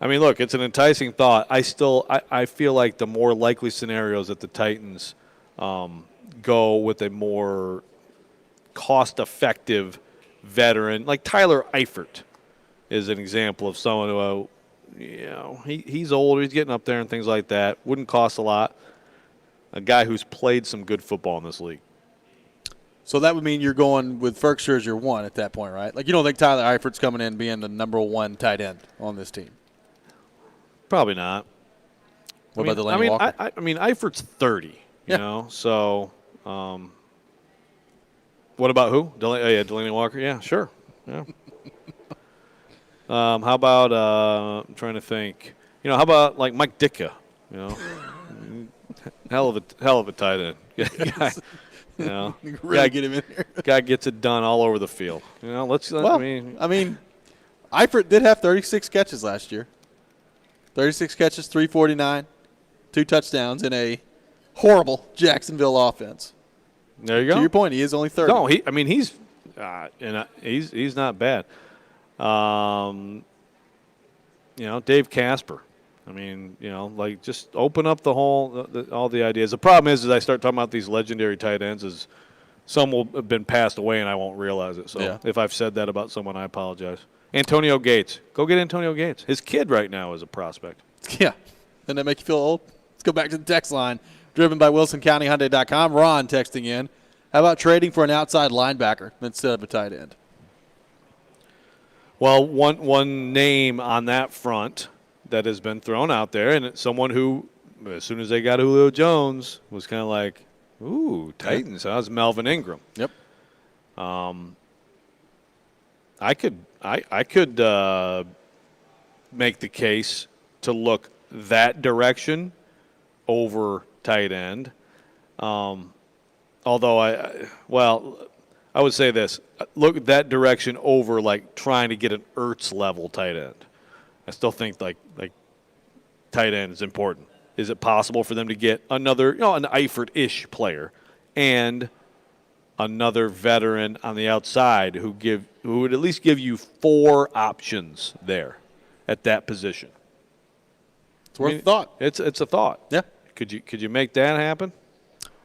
Look, it's an enticing thought. I feel like the more likely scenario is that the Titans go with a more cost-effective veteran, like Tyler Eifert is an example of someone who, he's older, he's getting up there and things like that. Wouldn't cost a lot. A guy who's played some good football in this league. So that would mean you're going with Ferkser as your one at that point, right? Like, you don't think Tyler Eifert's coming in being the number 1 tight end on this team? Probably not. What about Delaney Walker? Eifert's 30, you know. So, what about who? Delaney Walker. Yeah, sure. Yeah. How about I'm trying to think. How about like Mike Ditka? Hell of a tight end. Guy, really get him in there. Guy gets it done all over the field. Eifert did have 36 catches last year. 36 catches, 349, 2 touchdowns in a horrible Jacksonville offense. There you go. To your point, he is only 30. No, he's not bad. Dave Casper. Just open up the whole all the ideas. The problem is I start talking about these legendary tight ends, is some will have been passed away and I won't realize it. So if I've said that about someone, I apologize. Antonio Gates. Go get Antonio Gates. His kid right now is a prospect. Yeah. Doesn't that make you feel old? Let's go back to the text line, driven by WilsonCountyHyundai.com. Ron texting in. How about trading for an outside linebacker instead of a tight end? Well, one name on that front that has been thrown out there, and it's someone who, as soon as they got Julio Jones, was kind of like, ooh, Titans. That was Melvin Ingram. Yep. I could make the case to look that direction over tight end. Although I would say this. Look at that direction over, like, trying to get an Ertz-level tight end. I still think, like tight end is important. Is it possible for them to get another, an Eifert-ish player and another veteran on the outside who would at least give you 4 options there at that position? It's worth a thought. It's a thought. Yeah. Could you make that happen?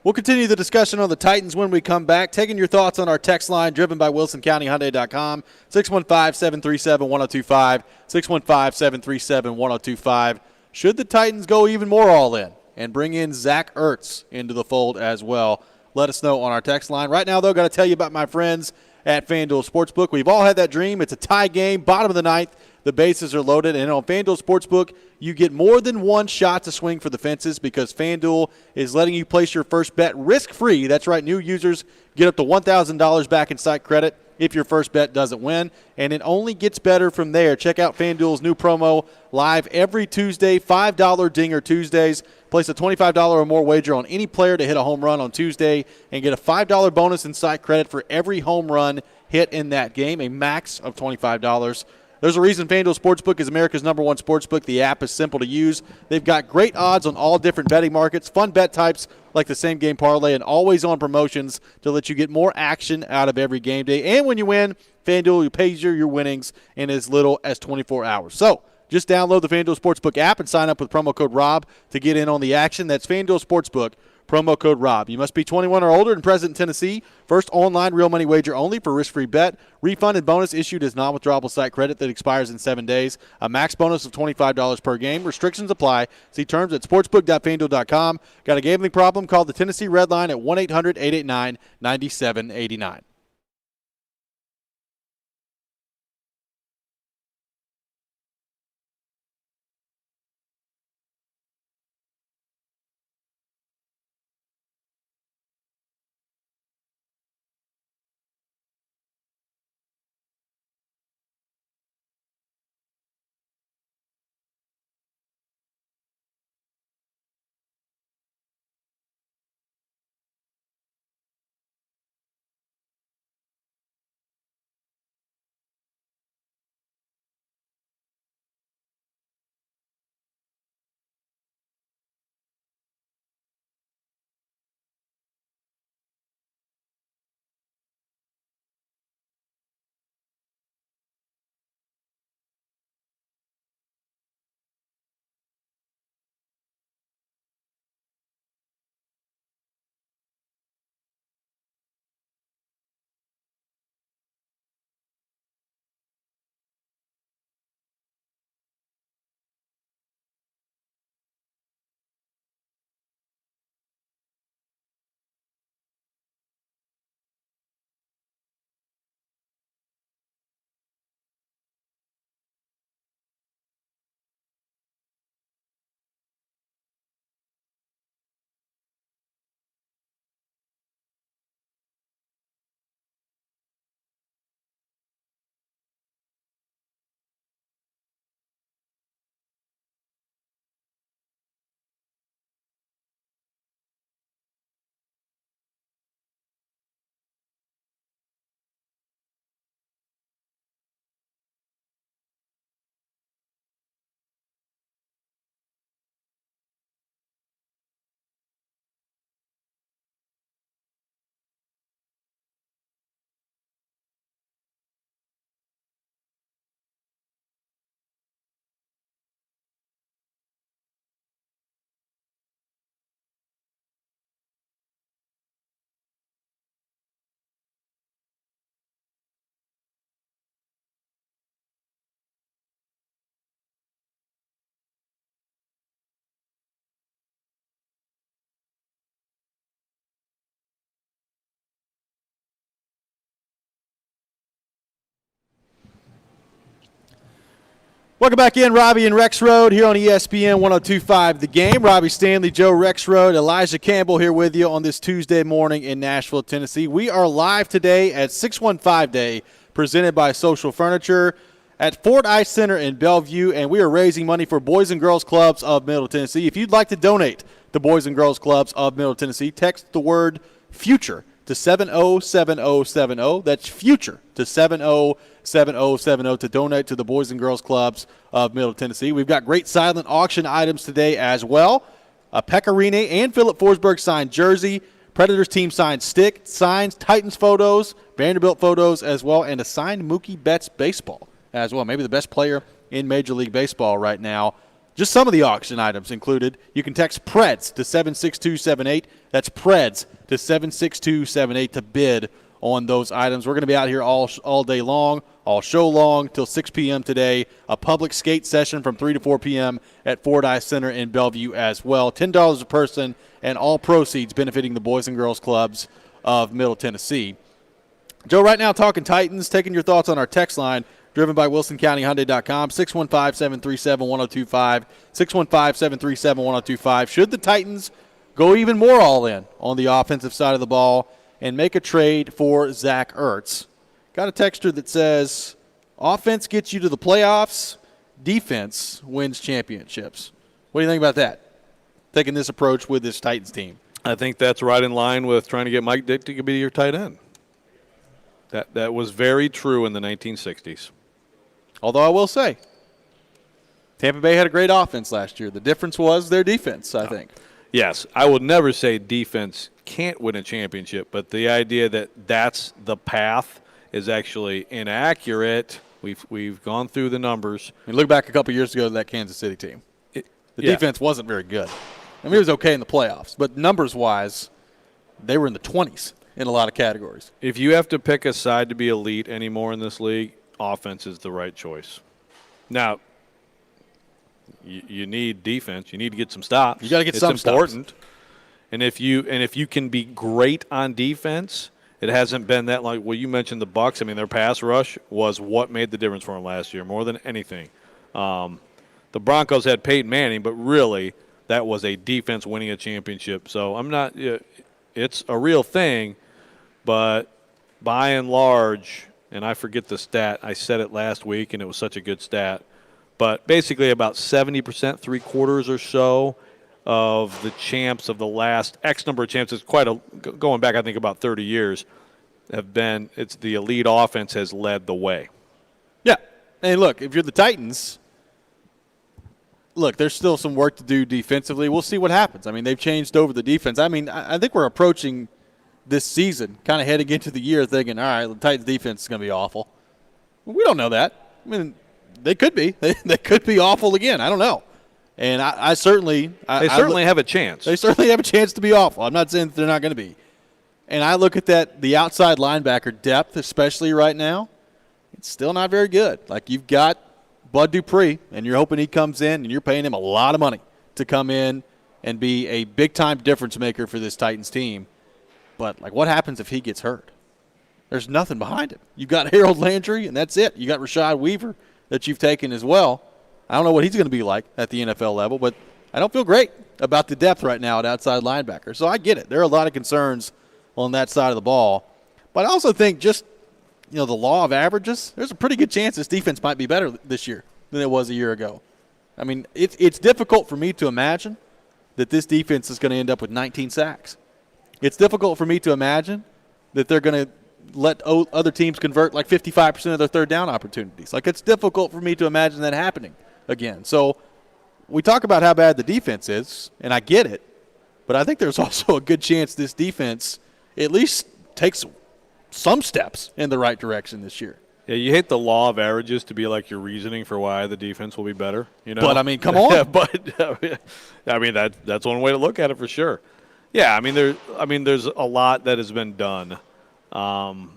We'll continue the discussion on the Titans when we come back. Taking your thoughts on our text line driven by WilsonCountyHyundai.com, 615-737-1025, 615-737-1025. Should the Titans go even more all in and bring in Zach Ertz into the fold as well? Let us know on our text line. Right now, though, got to tell you about my friends at FanDuel Sportsbook. We've all had that dream. It's a tie game, bottom of the ninth. The bases are loaded, and on FanDuel Sportsbook, you get more than one shot to swing for the fences because FanDuel is letting you place your first bet risk-free. That's right, new users get up to $1,000 back in site credit if your first bet doesn't win, and it only gets better from there. Check out FanDuel's new promo live every Tuesday, $5 Dinger Tuesdays. Place a $25 or more wager on any player to hit a home run on Tuesday and get a $5 bonus in site credit for every home run hit in that game, a max of $25. There's a reason FanDuel Sportsbook is America's #1 sportsbook. The app is simple to use. They've got great odds on all different betting markets, fun bet types like the same game parlay, and always-on promotions to let you get more action out of every game day. And when you win, FanDuel pays you your winnings in as little as 24 hours. So just download the FanDuel Sportsbook app and sign up with promo code ROB to get in on the action. That's FanDuel Sportsbook. Promo code ROB. You must be 21 or older and present in Tennessee. First online real money wager only for risk-free bet. Refund and bonus issued as non-withdrawable site credit that expires in 7 days. A max bonus of $25 per game. Restrictions apply. See terms at sportsbook.fanduel.com. Got a gambling problem? Call the Tennessee Red Line at 1-800-889-9789. Welcome back in, Robby and Rexrode here on ESPN 102.5 The Game. Robby Stanley, Joe Rexrode, Elijah Campbell here with you on this Tuesday morning in Nashville, Tennessee. We are live today at 615 Day, presented by Social Furniture at Ford Ice Center in Bellevue, and we are raising money for Boys and Girls Clubs of Middle Tennessee. If you'd like to donate to Boys and Girls Clubs of Middle Tennessee, text the word FUTURE to 707070. That's future to 707070 to donate to the Boys and Girls Clubs of Middle Tennessee. We've got great silent auction items today as well. A Pecorine and Philip Forsberg signed jersey, Predators team signed stick, signs, Titans photos, Vanderbilt photos as well, and a signed Mookie Betts baseball as well. Maybe the best player in Major League Baseball right now. Just some of the auction items included. You can text PREDS to 76278. That's PREDS to 76278 to bid on those items. We're going to be out here all day long, all show long, till 6 p.m. today. A public skate session from 3 to 4 p.m. at Fordyce Center in Bellevue as well. $10 a person, and all proceeds benefiting the Boys and Girls Clubs of Middle Tennessee. Joe, right now talking Titans, taking your thoughts on our text line, driven by WilsonCountyHyundai.com, 615-737-1025, 615-737-1025. Should the Titans go even more all in on the offensive side of the ball and make a trade for Zach Ertz? Got a texter that says, offense gets you to the playoffs, defense wins championships. What do you think about that? Taking this approach with this Titans team. I think that's right in line with trying to get Mike Dick to be your tight end. That was very true in the 1960s. Although I will say, Tampa Bay had a great offense last year. The difference was their defense, I think. Yes, I would never say defense can't win a championship, but the idea that that's the path is actually inaccurate. We've gone through the numbers. I mean, look back a couple years ago to that Kansas City team. The defense wasn't very good. I mean, it was okay in the playoffs, but numbers-wise, they were in the 20s in a lot of categories. If you have to pick a side to be elite anymore in this league, offense is the right choice. Now, you need defense. You need to get some stops. You got to get some stops. It's important. And if you can be great on defense, it hasn't been that long. Well, you mentioned the Bucs. I mean, their pass rush was what made the difference for them last year more than anything. The Broncos had Peyton Manning, but really that was a defense winning a championship. So I'm not it's a real thing, but by and large, and I forget the stat. I said it last week, and it was such a good stat. But basically about 70%, three-quarters or so, of the champs of the last X number of champs, it's going back, I think, about 30 years, it's the elite offense has led the way. Yeah. And look, if you're the Titans, there's still some work to do defensively. We'll see what happens. I mean, they've changed over the defense. I mean, I think we're approaching this season, kind of heading into the year thinking, all right, the Titans defense is going to be awful. We don't know that. I mean, they could be. They could be awful again. I don't know. And I certainly – They certainly have a chance. They certainly have a chance to be awful. I'm not saying that they're not going to be. And I look at the outside linebacker depth, especially right now, it's still not very good. Like, you've got Bud Dupree, and you're hoping he comes in, and you're paying him a lot of money to come in and be a big-time difference maker for this Titans team. But, what happens if he gets hurt? There's nothing behind him. You've got Harold Landry, and that's it. You got Rashad Weaver that you've taken as well. I don't know what he's going to be like at the NFL level, but I don't feel great about the depth right now at outside linebacker. So I get it. There are a lot of concerns on that side of the ball. But I also think just, the law of averages, there's a pretty good chance this defense might be better this year than it was a year ago. I mean, it's difficult for me to imagine that this defense is going to end up with 19 sacks. It's difficult for me to imagine that they're going to let other teams convert 55% of their third down opportunities. It's difficult for me to imagine that happening again. So we talk about how bad the defense is, and I get it, but I think there's also a good chance this defense at least takes some steps in the right direction this year. Yeah, you hate the law of averages to be your reasoning for why the defense will be better. But, I mean, come on. That's one way to look at it for sure. Yeah, there's a lot that has been done. And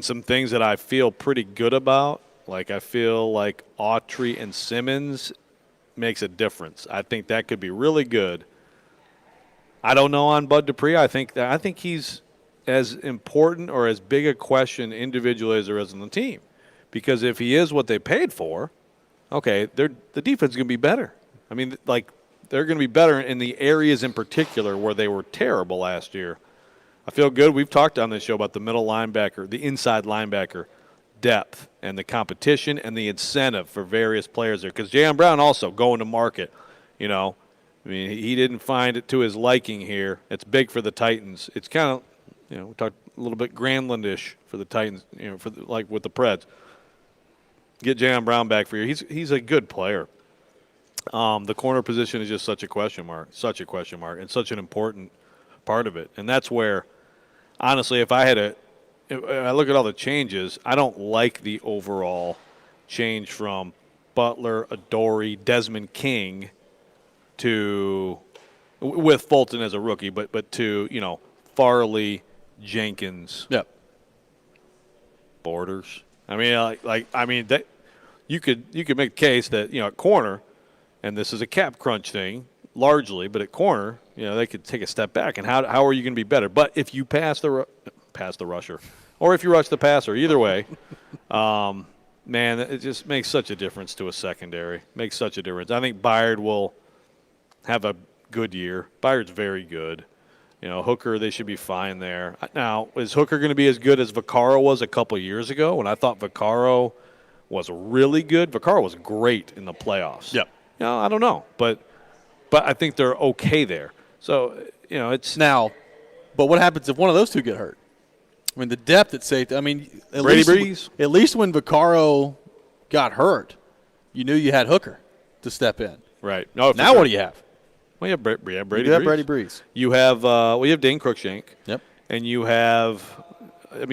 some things that I feel pretty good about. I feel like Autry and Simmons makes a difference. I think that could be really good. I don't know on Bud Dupree. I think he's as important or as big a question individually as there is on the team. Because if he is what they paid for, okay, the defense is going to be better. I mean, they're going to be better in the areas in particular where they were terrible last year. I feel good. We've talked on this show about the middle linebacker, the inside linebacker depth and the competition and the incentive for various players there. Because Jayon Brown also going to market, he didn't find it to his liking here. It's big for the Titans. It's kind of, we talked little bit Granlund-ish for the Titans, like with the Preds. Get Jaylen Brown back for you. He's a good player. The corner position is just such a question mark, and such an important part of it. And that's where, honestly, if I look at all the changes, I don't like the overall change from Butler, Adoree, Desmond King to with Fulton as a rookie, but to Farley, Jenkins, Borders. I mean, that you could make a case that at corner, and this is a cap crunch thing largely, but at corner, they could take a step back. And how are you going to be better? But if you pass the rusher, or if you rush the passer, either way, man, it just makes such a difference to a secondary. Makes such a difference. I think Byard will have a good year. Byard's very good. Hooker, they should be fine there. Now, is Hooker going to be as good as Vaccaro was a couple years ago when I thought Vaccaro was really good? Vaccaro was great in the playoffs. Yep. I don't know, but I think they're okay there. So, it's now. But what happens if one of those two get hurt? I mean, the depth at safety. I mean, at least when Vaccaro got hurt, you knew you had Hooker to step in. Right. No, now what do you have? Well, you have Brady Breeze. You have Brady Breeze. You have you have Dane Cruikshank. Yep. And you have,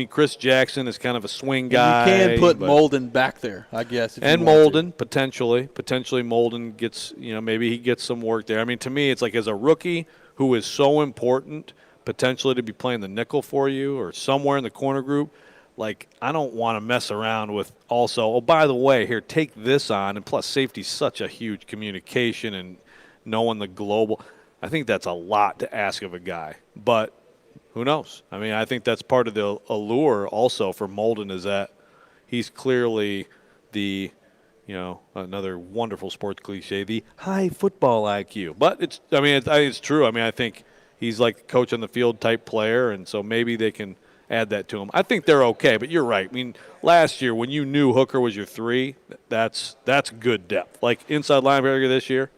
Chris Jackson is kind of a swing guy. You can put Molden back there, I guess. And Molden, potentially Molden gets, maybe he gets some work there. I mean, to me, it's like as a rookie who is so important potentially to be playing the nickel for you or somewhere in the corner group, like I don't want to mess around with also, oh, by the way, here, take this on. And plus safety's such a huge communication and knowing the global. I think that's a lot to ask of a guy. But who knows? I mean, I think that's part of the allure also for Molden is that he's clearly the, another wonderful sports cliche, the high football IQ. But it's true. I mean, I think he's like a coach on the field type player, and so maybe they can add that to him. I think they're okay, but you're right. I mean, last year when you knew Hooker was your 3, that's good depth. Like inside linebacker this year,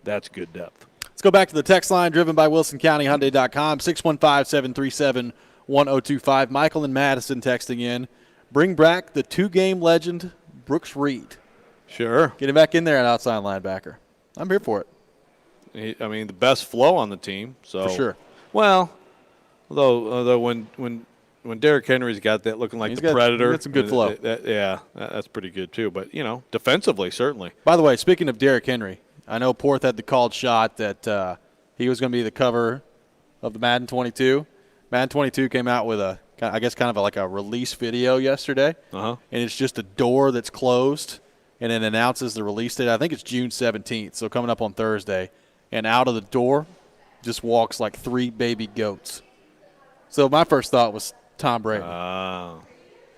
that's good depth. Let's go back to the text line driven by WilsonCountyHyundai.com, 615-737-1025. Michael and Madison texting in. Bring back the 2-game legend, Brooks Reed. Sure. Get him back in there at outside linebacker. I'm here for it. The best flow on the team. So. For sure. Well, although when Derrick Henry's got that looking like Predator. He got some good flow. That's pretty good too. But, defensively, certainly. By the way, speaking of Derrick Henry, I know Porth had the called shot that he was going to be the cover of the Madden 22. Madden 22 came out with kind of like a release video yesterday. Uh-huh. And it's just a door that's closed and it announces the release date. I think it's June 17th, so coming up on Thursday. And out of the door just walks like 3 baby goats. So my first thought was Tom Brady.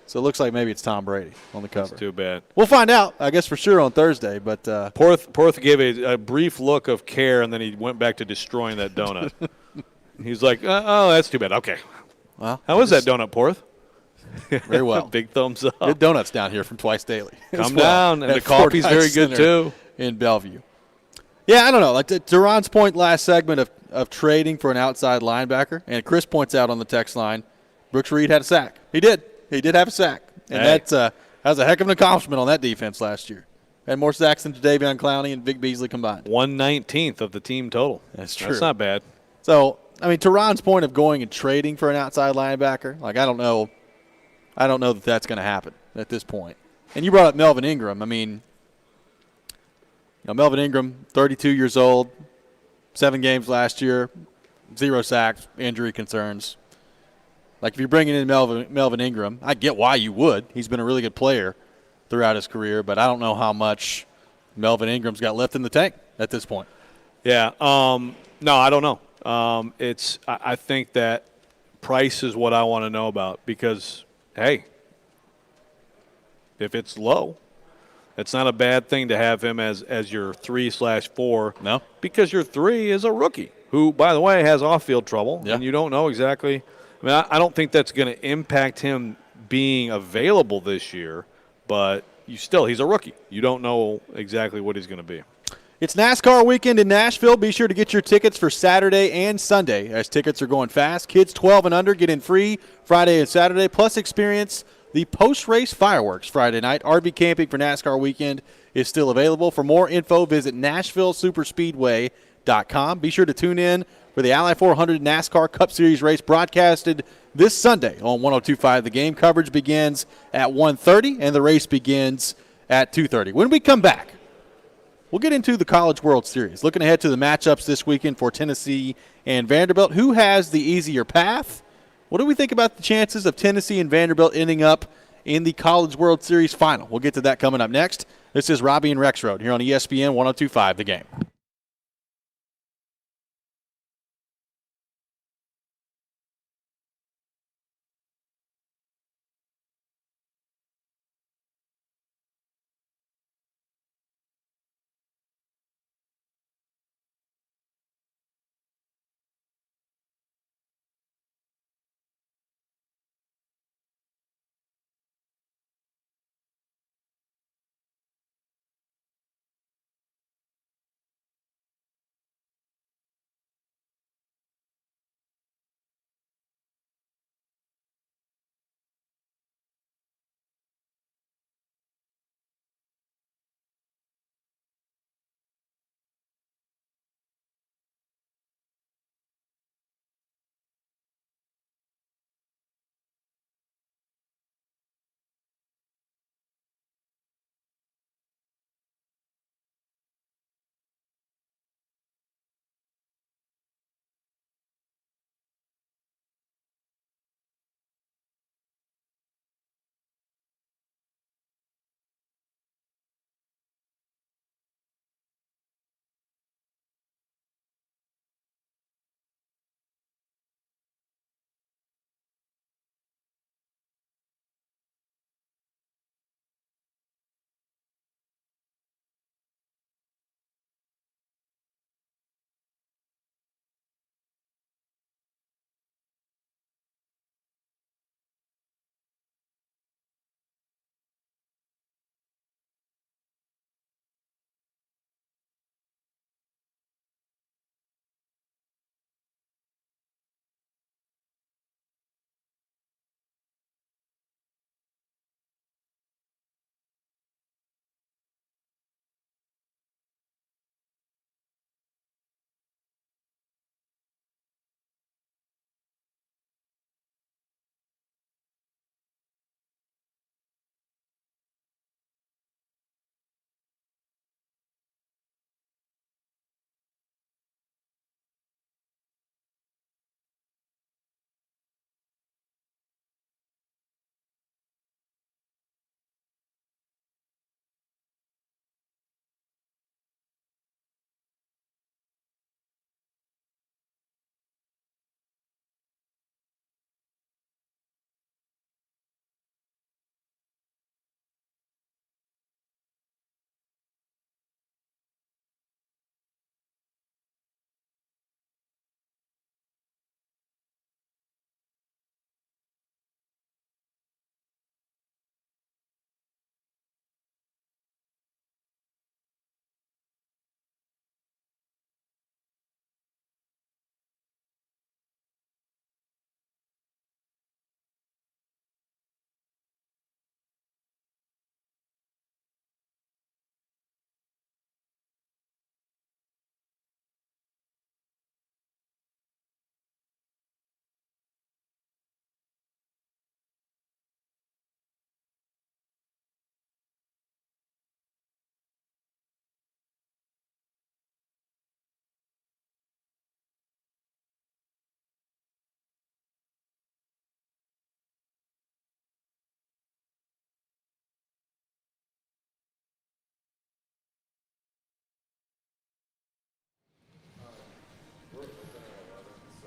So it looks like maybe it's Tom Brady on the cover. That's too bad. We'll find out, I guess, for sure on Thursday. But Porth gave a brief look of care, and then he went back to destroying that donut. He's like, oh, that's too bad. Okay. Well, how is that donut, Porth? Very well. Big thumbs up. Good donuts down here from Twice Daily. Come down, and the coffee's very good, too. In Bellevue. Yeah, I don't know. Like to Ron's point last segment of trading for an outside linebacker, and Chris points out on the text line, Brooks Reed had a sack. He did. He did have a sack. And that was a heck of an accomplishment on that defense last year. Had more sacks than Jadeveon Clowney and Vic Beasley combined. 1/19th of the team total. That's true. That's not bad. So, to Ron's point of going and trading for an outside linebacker, like I don't know that that's going to happen at this point. And you brought up Melvin Ingram. Melvin Ingram, 32 years old, 7 games last year, 0 sacks, injury concerns. Like if you're bringing in Melvin Ingram, I get why you would. He's been a really good player throughout his career, but I don't know how much Melvin Ingram's got left in the tank at this point. Yeah. No, I don't know. I think that price is what I want to know about because, hey, if it's low, it's not a bad thing to have him as your 3/4. No. Because your 3 is a rookie who, by the way, has off-field trouble, yeah. And you don't know exactly. I don't think that's going to impact him being available this year, but he's a rookie. You don't know exactly what he's going to be. It's NASCAR weekend in Nashville. Be sure to get your tickets for Saturday and Sunday as tickets are going fast. Kids 12 and under get in free Friday and Saturday, plus experience the post-race fireworks Friday night. RV camping for NASCAR weekend is still available. For more info, visit NashvilleSuperspeedway.com. Be sure to tune in for the Ally 400 NASCAR Cup Series race broadcasted this Sunday on 102.5 The Game. Coverage begins at 1:30 and the race begins at 2:30. When we come back, we'll get into the College World Series. Looking ahead to the matchups this weekend for Tennessee and Vanderbilt. Who has the easier path? What do we think about the chances of Tennessee and Vanderbilt ending up in the College World Series final? We'll get to that coming up next. This is Robby and Rexrode here on ESPN 102.5 The Game.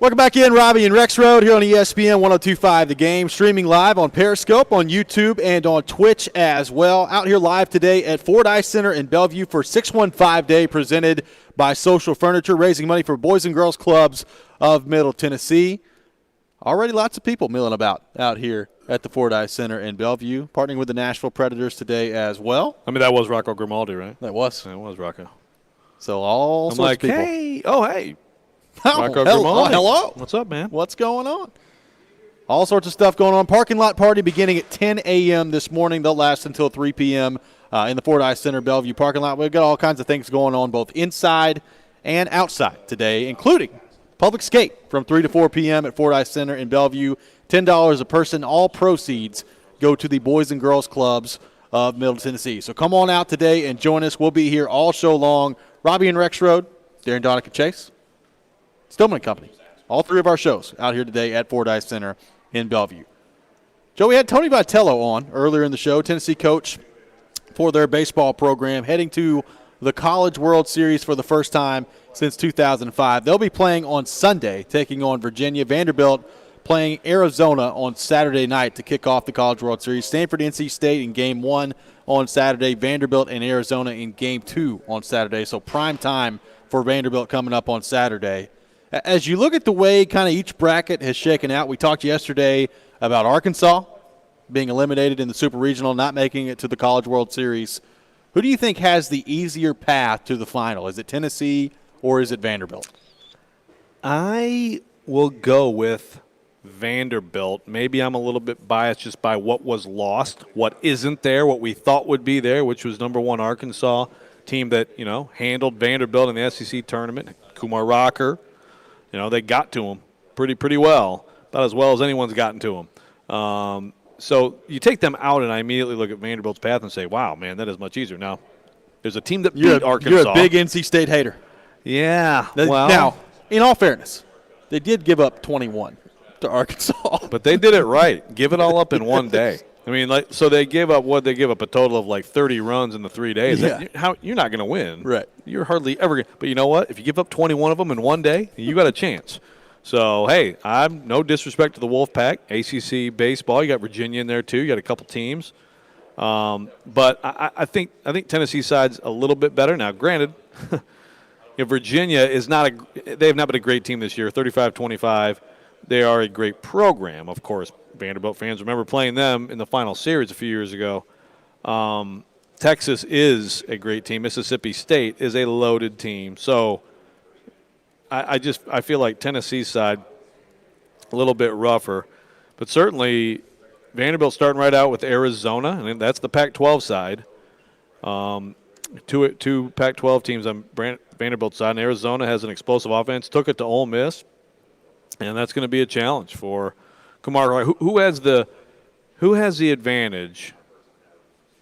Welcome back in, Robby and Rexrode here on ESPN 102.5 The Game, streaming live on Periscope, on YouTube, and on Twitch as well. Out here live today at Fordyce Center in Bellevue for 615 Day, presented by Social Furniture, raising money for Boys and Girls Clubs of Middle Tennessee. Already lots of people milling about out here at the Fordyce Center in Bellevue, partnering with the Nashville Predators today as well. I mean, that was Rocco Grimaldi, right? That was. That was Rocco. So all I'm sorts like, of people. hey, Marco hello. Grimone. Hello. What's up, man? What's going on? All sorts of stuff going on. Parking lot party beginning at 10 a.m. this morning. They'll last until 3 p.m. In the Fordyce Center Bellevue parking lot. We've got all kinds of things going on both inside and outside today, including public skate from 3 to 4 p.m. at Fordyce Center in Bellevue. $10 a person. All proceeds go to the Boys and Girls Clubs of Middle Tennessee. So come on out today and join us. We'll be here all show long. Robby and Rexrode, Darren Donica Chase, Stillman & Company. All three of our shows out here today at Fordyce Center in Bellevue. Joe, we had Tony Vitello on earlier in the show, Tennessee coach for their baseball program, heading to the College World Series for the first time since 2005. They'll be playing on Sunday, taking on Virginia. Vanderbilt playing Arizona on Saturday night to kick off the College World Series. Stanford, NC State in Game 1 on Saturday. Vanderbilt and Arizona in Game 2 on Saturday. So prime time for Vanderbilt coming up on Saturday. As you look at the way kind of each bracket has shaken out, we talked yesterday about Arkansas being eliminated in the Super Regional, not making it to the College World Series. Who do you think has the easier path to the final? Is it Tennessee or is it Vanderbilt? I will go with Vanderbilt. Maybe I'm a little bit biased just by what was lost, what isn't there, what we thought would be there, which was number 1 Arkansas, team that, handled Vanderbilt in the SEC tournament. Kumar Rocker, they got to him pretty well, about as well as anyone's gotten to him. So you take them out, and I immediately look at Vanderbilt's path and say, wow, man, that is much easier. Now, there's a team that beat Arkansas. You're a big NC State hater. Yeah. Now, in all fairness, they did give up 21 to Arkansas. But they did it right. Give it all up in one day. I mean, so they gave up a total of 30 runs in the 3 days. Yeah. You're not going to win. Right. You're hardly ever going to. But you know what? If you give up 21 of them in one day, you got a chance. So, hey, I'm no disrespect to the Wolfpack, ACC baseball. You got Virginia in there, too. You got a couple teams. But I think Tennessee side's a little bit better. Now, granted, Virginia is they have not been a great team this year, 35-25. They are a great program, of course. Vanderbilt fans remember playing them in the final series a few years ago. Texas is a great team. Mississippi State is a loaded team. So I feel like Tennessee's side a little bit rougher. But certainly Vanderbilt starting right out with Arizona, and that's the Pac-12 side. Two Pac-12 teams on Vanderbilt's side, and Arizona has an explosive offense. Took it to Ole Miss, and that's going to be a challenge for Kumar. Who has the advantage?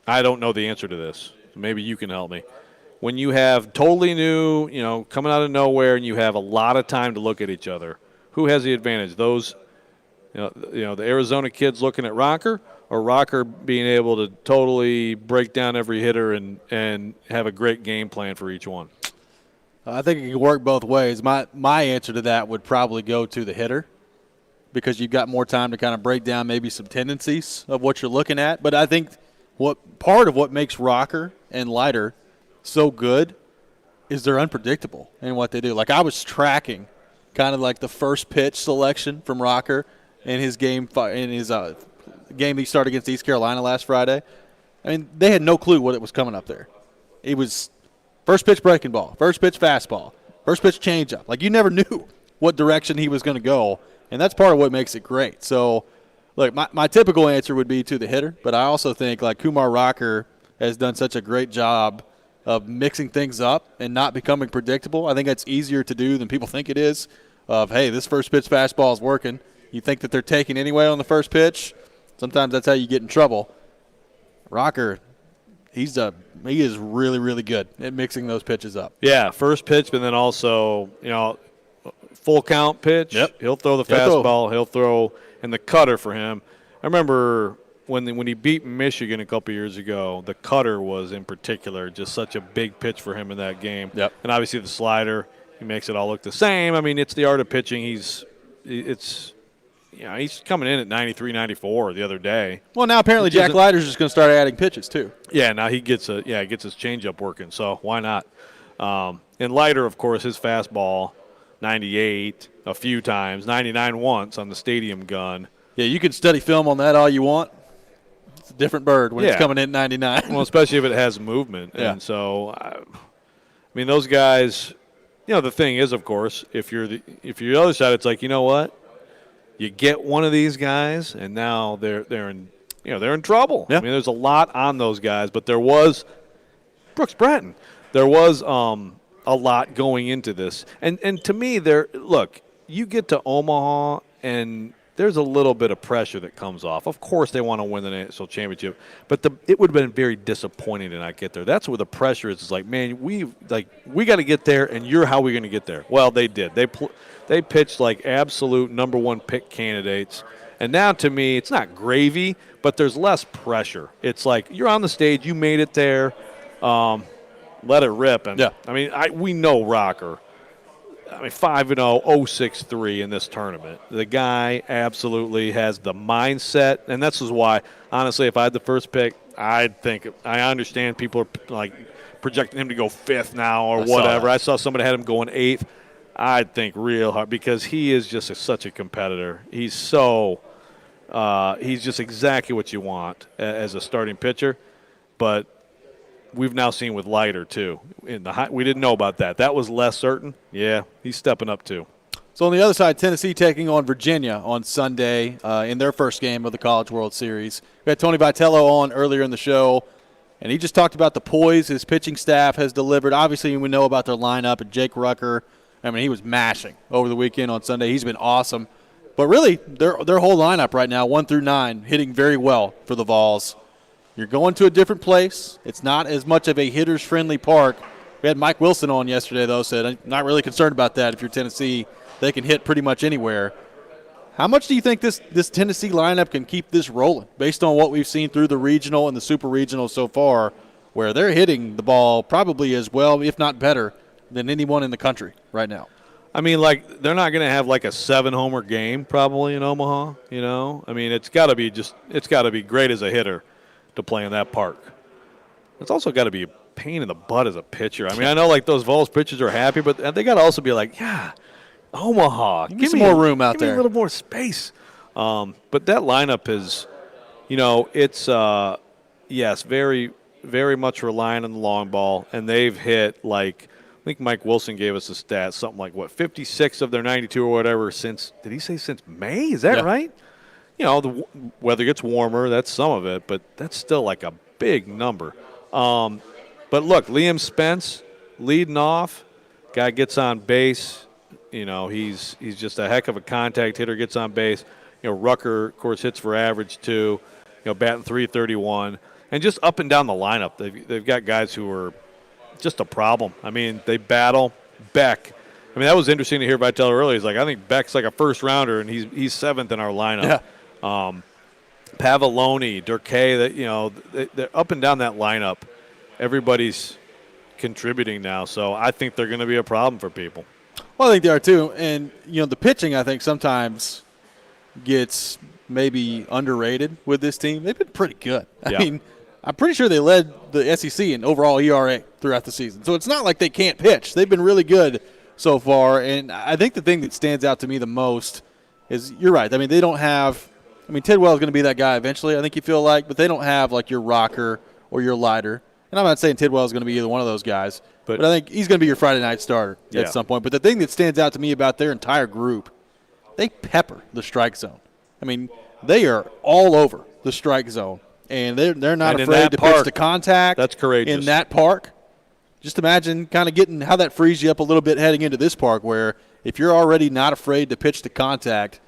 I don't know the answer to this. Maybe you can help me. When you have totally new, coming out of nowhere, and you have a lot of time to look at each other, who has the advantage? Those, the Arizona kids looking at Rocker, or Rocker being able to totally break down every hitter and have a great game plan for each one? I think it can work both ways. My answer to that would probably go to the hitter, because you've got more time to kind of break down maybe some tendencies of what you're looking at. But I think part of what makes Rocker and Leiter so good is they're unpredictable in what they do. Like, I was tracking kind of like the first pitch selection from Rocker in his game he started against East Carolina last Friday. I mean, they had no clue what was coming up there. It was first pitch breaking ball, first pitch fastball, first pitch changeup. Like, you never knew what direction he was going to go, and that's part of what makes it great. So, look, my typical answer would be to the hitter, but I also think, like, Kumar Rocker has done such a great job of mixing things up and not becoming predictable. I think that's easier to do than people think it is. Hey, this first pitch fastball is working. You think that they're taking anyway on the first pitch. Sometimes that's how you get in trouble. Rocker, he is really, really good at mixing those pitches up. Yeah, first pitch, but then also, full count pitch. Yep. He'll throw the fastball. He'll throw and the cutter for him. I remember when he beat Michigan a couple years ago, the cutter was in particular just such a big pitch for him in that game. Yep. And obviously the slider, he makes it all look the same. I mean, it's the art of pitching. He's coming in at 93, 94 the other day. Well, now apparently Jack Leiter's just going to start adding pitches too. Yeah, now he gets his changeup working, so why not? And Leiter, of course, his fastball, 98 a few times, 99 once on the stadium gun. Yeah, you can study film on that all you want. It's a different bird when it's coming in 99. Well, especially if it has movement. Yeah. And so mean, those guys. The thing is, of course, if you're the other side, it's like, you know what? You get one of these guys, and now they're in they're in trouble. Yeah. I mean, there's a lot on those guys, but there was Brooks Bratton. There was a lot going into this, and to me, look, you get to Omaha, and there's a little bit of pressure that comes off. Of course, they want to win the national championship, but it would have been very disappointing to not get there. That's where the pressure is. It's like, man, we got to get there, and how are we going to get there? Well, they did. They pitched like absolute number one pick candidates, and now to me, it's not gravy, but there's less pressure. It's like you're on the stage, you made it there, let it rip. And yeah. I mean, we know Rocker. I mean, 5-0, 0-6-3 in this tournament. The guy absolutely has the mindset, and this is why, honestly, if I had the first pick, I understand people are like projecting him to go 5th now or whatever. I saw somebody had him going 8th. I'd think real hard because he is just such a competitor. He's just exactly what you want as a starting pitcher, but we've now seen with Leiter, too. We didn't know about that. That was less certain. Yeah, he's stepping up, too. So on the other side, Tennessee taking on Virginia on Sunday in their first game of the College World Series. We had Tony Vitello on earlier in the show, and he just talked about the poise his pitching staff has delivered. Obviously, we know about their lineup and Jake Rucker. I mean, he was mashing over the weekend on Sunday. He's been awesome. But really, their whole lineup right now, 1 through 9, hitting very well for the Vols. You're going to a different place. It's not as much of a hitter's-friendly park. We had Mike Wilson on yesterday, though, said, I'm not really concerned about that. If you're Tennessee, they can hit pretty much anywhere. How much do you think this Tennessee lineup can keep this rolling based on what we've seen through the regional and the super regional so far, where they're hitting the ball probably as well, if not better, than anyone in the country right now? I mean, like, they're not going to have like a 7-homer game probably in Omaha, I mean, it's got to be great as a hitter to play in that park. It's also got to be a pain in the butt as a pitcher. I mean, I know like those Vols pitchers are happy, but they got to also be like, yeah, Omaha, give me some more room out there. Give me a little more space. But that lineup is, it's yes, very, very much relying on the long ball, and they've hit like I think Mike Wilson gave us a stat, something like 56 of their 92 or whatever since. Did he say since May? Is that right? The weather gets warmer, that's some of it, but that's still like a big number. But look, Liam Spence leading off, guy gets on base. He's just a heck of a contact hitter, gets on base. Rucker, of course, hits for average too. Batting .331, and just up and down the lineup, they've got guys who are just a problem. I mean, they battle. Beck. I mean, that was interesting to hear Vitello earlier. He's like, I think Beck's like a first rounder, and he's 7th in our lineup. Yeah. Pavoloni, Durkay, they're up and down that lineup. Everybody's contributing now, so I think they're going to be a problem for people. Well, I think they are too. And, the pitching, I think, sometimes gets maybe underrated with this team. They've been pretty good. I mean, I'm pretty sure they led the SEC in overall ERA throughout the season. So it's not like they can't pitch. They've been really good so far. And I think the thing that stands out to me the most is you're right. I mean, they don't have – I mean, Tidwell is going to be that guy eventually, I think you feel like, but they don't have like your Rocker or your Leiter. And I'm not saying Tidwell is going to be either one of those guys, but I think he's going to be your Friday night starter at some point. But the thing that stands out to me about their entire group, they pepper the strike zone. I mean, they are all over the strike zone, and they're not afraid to pitch to contact. That's courageous. In that park, just imagine kind of getting how that frees you up a little bit heading into this park where if you're already not afraid to pitch to contact,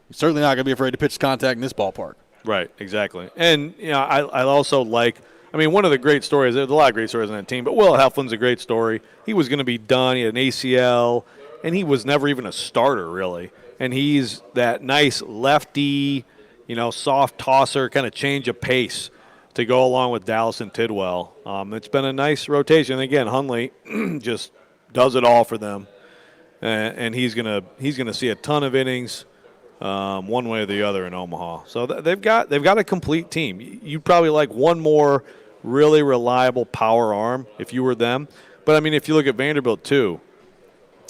you're certainly not going to be afraid to pitch to contact in this ballpark. Right, exactly. And, I also like – I mean, one of the great stories – there's a lot of great stories on that team, but Will Heflin's a great story. He was going to be done. He had an ACL, and he was never even a starter, really. And he's that nice lefty, soft tosser, kind of change of pace to go along with Dallas and Tidwell. It's been a nice rotation. And again, Hundley just does it all for them, and he's gonna see a ton of innings, one way or the other in Omaha. So they've got a complete team. You'd probably like one more really reliable power arm if you were them. But I mean, if you look at Vanderbilt too,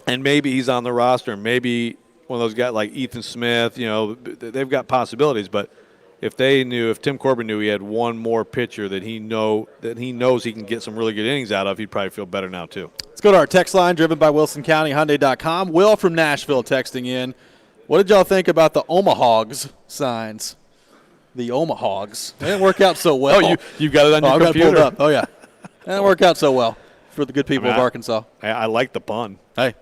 and maybe he's on the roster, maybe one of those guys like Ethan Smith, they've got possibilities. But if Tim Corbin knew he had one more pitcher that he knows he can get some really good innings out of, he'd probably feel better now too. Let's go to our text line, driven by WilsonCountyHyundai.com. Will from Nashville texting in. What did y'all think about the Omahogs signs? The Omahogs. They didn't work out so well. Oh, you got it on your I've got it computer. pulled up. Oh, yeah. They didn't work out so well for the good people of Arkansas. I like the pun. Hey,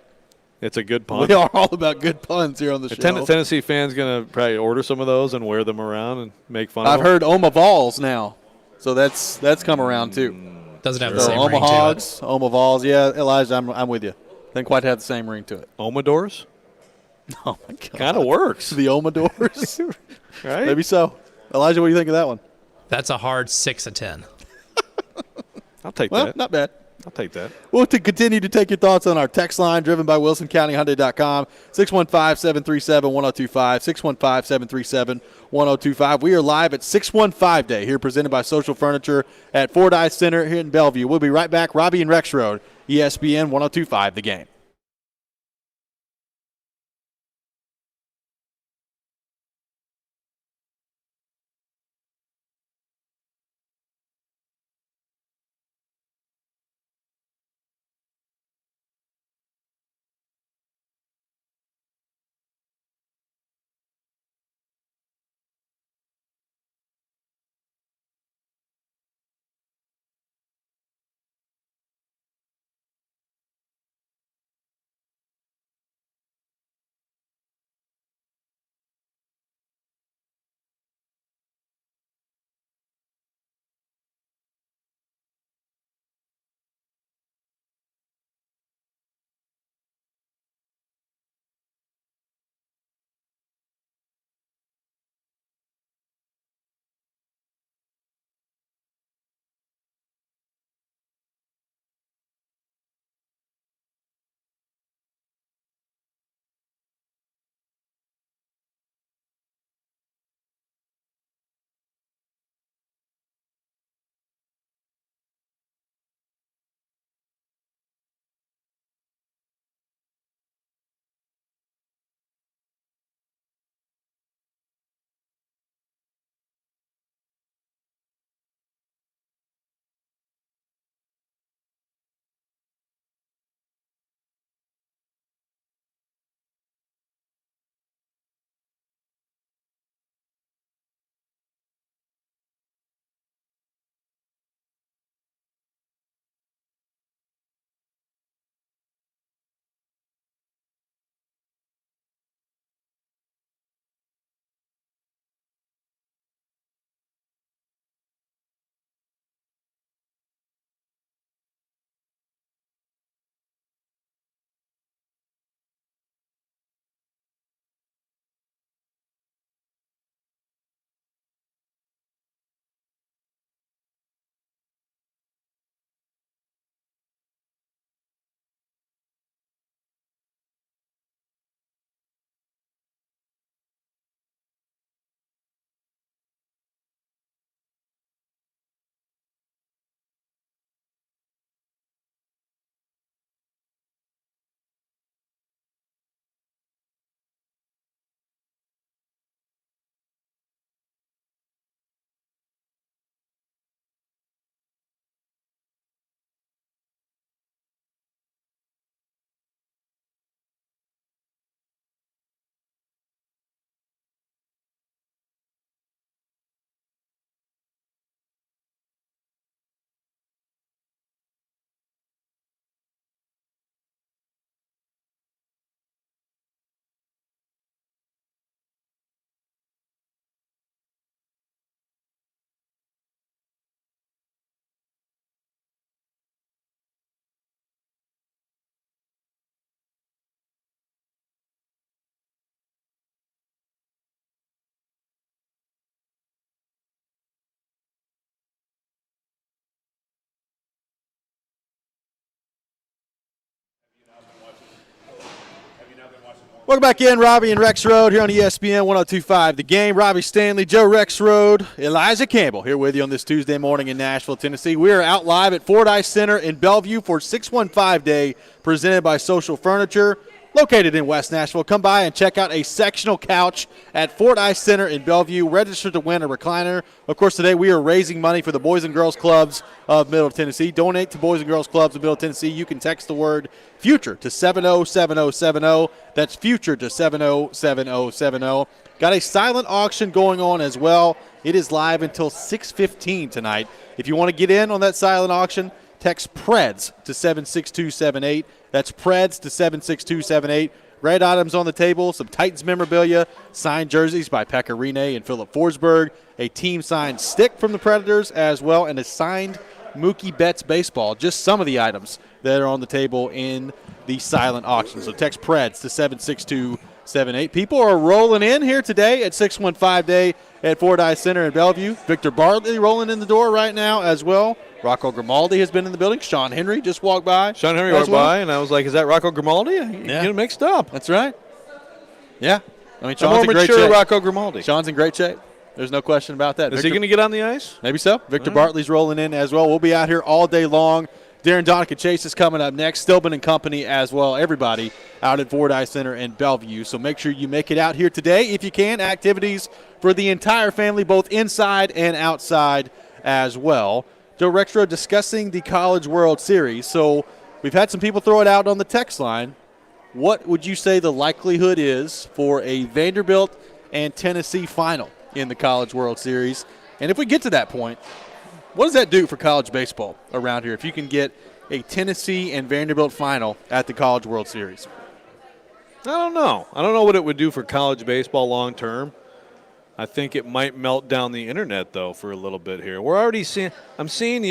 It's a good pun. we are all about good puns here on the show. Tennessee fans going to probably order some of those and wear them around and make fun of them. I've heard Omavals now, so that's come around too. Doesn't have the So same ring to it. Omahogs, Omavals, yeah, Elijah, I'm with you. Didn't quite have the same ring to it. Omadors? Oh my God, Kind of works. the Omadors, Right? maybe so. Elijah, what do you think of that one? That's a hard 6 of 10. I'll take Well, that. not bad. I'll take that. We'll continue to take your thoughts on our text line, driven by WilsonCountyHyundai.com, 615-737-1025, 615-737-1025. We are live at 615 Day here, presented by Social Furniture at Fordyce Center here in Bellevue. We'll be right back. Robby and Rexrode, ESPN 1025, The Game. Welcome back in, Robby and Rexrode here on ESPN 1025. The Game. Robby Stanley, Joe Rexrode, Elijah Campbell here with you on this Tuesday morning in Nashville, Tennessee. We are out live at Fordyce Center in Bellevue for 615 Day, presented by Social Furniture. located in West Nashville. Come by and check out a sectional couch at Fordyce Center in Bellevue. Register to win a recliner. Of course, today we are raising money for the Boys and Girls Clubs of Middle Tennessee. Donate to Boys and Girls Clubs of Middle Tennessee. You can text the word FUTURE to 707070. That's FUTURE to 707070. Got a silent auction going on as well. It is live until 6:15 tonight. If you want to get in on that silent auction, text PREDS to 76278. That's PREDS to 76278. Great items on the table, some Titans memorabilia, signed jerseys by Pecorine and Philip Forsberg, a team-signed stick from the Predators as well, and a signed Mookie Betts baseball. Just some of the items that are on the table in the silent auction. So text PREDS to 76278. People are rolling in here today at 615 Day at Fordyce Center in Bellevue. Victor Bartley rolling in the door right now as well. Rocco Grimaldi has been in the building. Sean Henry just walked by. Sean Henry walked by, and I was like, is that Rocco Grimaldi? You get it mixed up. That's right. Yeah. I mean, A Sean's more in great mature shape. Rocco Grimaldi. Sean's in great shape. There's no question about that. Is he going to get on the ice? Maybe so. Victor Bartley's rolling in as well. We'll be out here all day long. Darren Donica Chase is coming up next. Stillman and company as well. Everybody out at Fordyce Center in Bellevue. So make sure you make it out here today if you can. Activities for the entire family, both inside and outside as well. Joe Rexrode discussing the College World Series. So we've had some people throw it out on the text line. What would you say the likelihood is for a Vanderbilt and Tennessee final in the College World Series? And if we get to that point, what does that do for college baseball around here if you can get a Tennessee and Vanderbilt final at the College World Series? I don't know. I don't know what it would do for college baseball long term. I think it might melt down the internet, though, for a little bit here. We're already seeing – I'm seeing,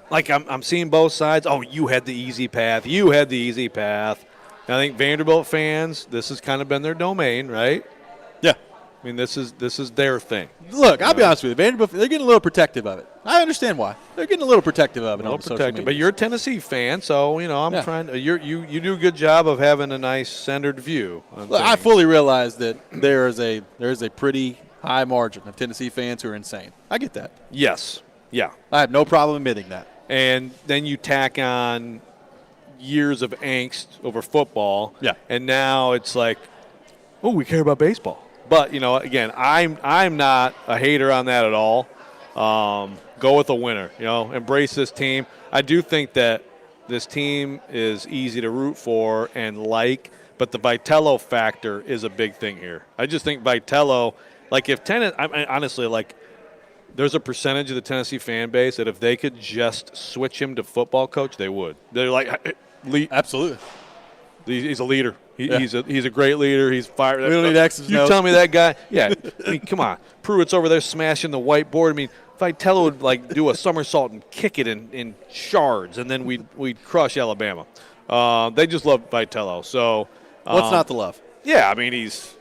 like I'm seeing both sides. Oh, you had the easy path. You had the easy path. And I think Vanderbilt fans, this has kind of been their domain, right? Yeah. I mean, this is their thing. Look, I'll be honest with you. Vanderbilt, they're getting a little protective of it. I understand why. They're getting a little protective of it on social media. But you're a Tennessee fan, so, I'm trying to – you do a good job of having a nice centered view. Look, I fully realize that there is a pretty high margin of Tennessee fans who are insane. I get that. Yes. Yeah. I have no problem admitting that. And then you tack on years of angst over football. Yeah. And now it's like, oh, we care about baseball. But, again, I'm not a hater on that at all. Go with a winner, embrace this team. I do think that this team is easy to root for and like, but the Vitello factor is a big thing here. I just think Vitello, like if honestly, like there's a percentage of the Tennessee fan base that if they could just switch him to football coach, they would. They're like, absolutely. He's a leader. He's a great leader. He's fired. We don't need X's. You tell me that guy? Yeah. I mean, come on. Pruitt's over there smashing the whiteboard. I mean, Vitello would like do a somersault and kick it in shards, and then we'd crush Alabama. They just love Vitello. So what's not to love? Yeah, I mean he's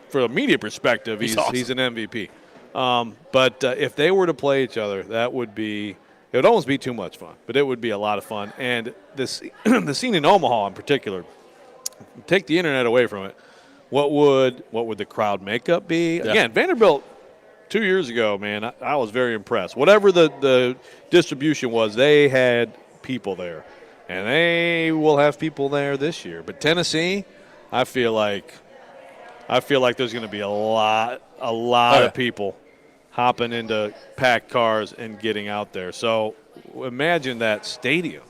for a media perspective, he's awesome. He's an MVP. But if they were to play each other, it would almost be too much fun, but it would be a lot of fun. And the scene in Omaha in particular, take the internet away from it, what would the crowd makeup be? Yeah. Again, Vanderbilt 2 years ago, man, I was very impressed. Whatever the distribution was, they had people there. And they will have people there this year. But Tennessee, I feel like there's going to be a lot of people hopping into packed cars and getting out there. So imagine that stadium.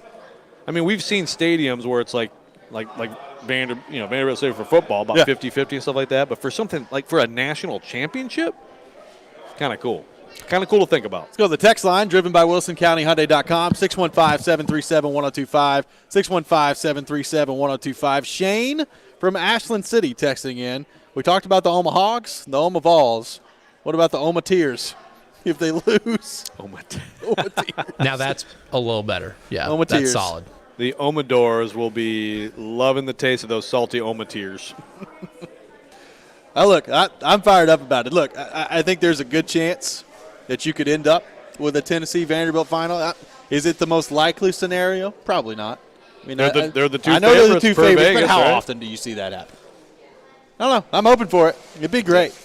I mean, we've seen stadiums where it's like Vanderbilt Stadium for football, about 50-50 and stuff like that. But for something like for a national championship, kind of cool. Kind of cool to think about. Let's go to the text line, driven by WilsonCountyHyundai.com, 615-737-1025, 615-737-1025. Shane from Ashland City texting in. We talked about the Omaha Hogs, the Omaha Vols. What about the Oma Tears if they lose? Oma Tears. Now that's a little better. Yeah, Oma that's Tears. solid. The Omadors will be loving the taste of those salty Oma Tears. Look, I'm fired up about it. Look, I think there's a good chance that you could end up with a Tennessee-Vanderbilt final. Is it the most likely scenario? Probably not. I mean, they're the two I know they're the two favorites, Vegas, but how right? often do you see that happen? I don't know. I'm open for it. It'd be great.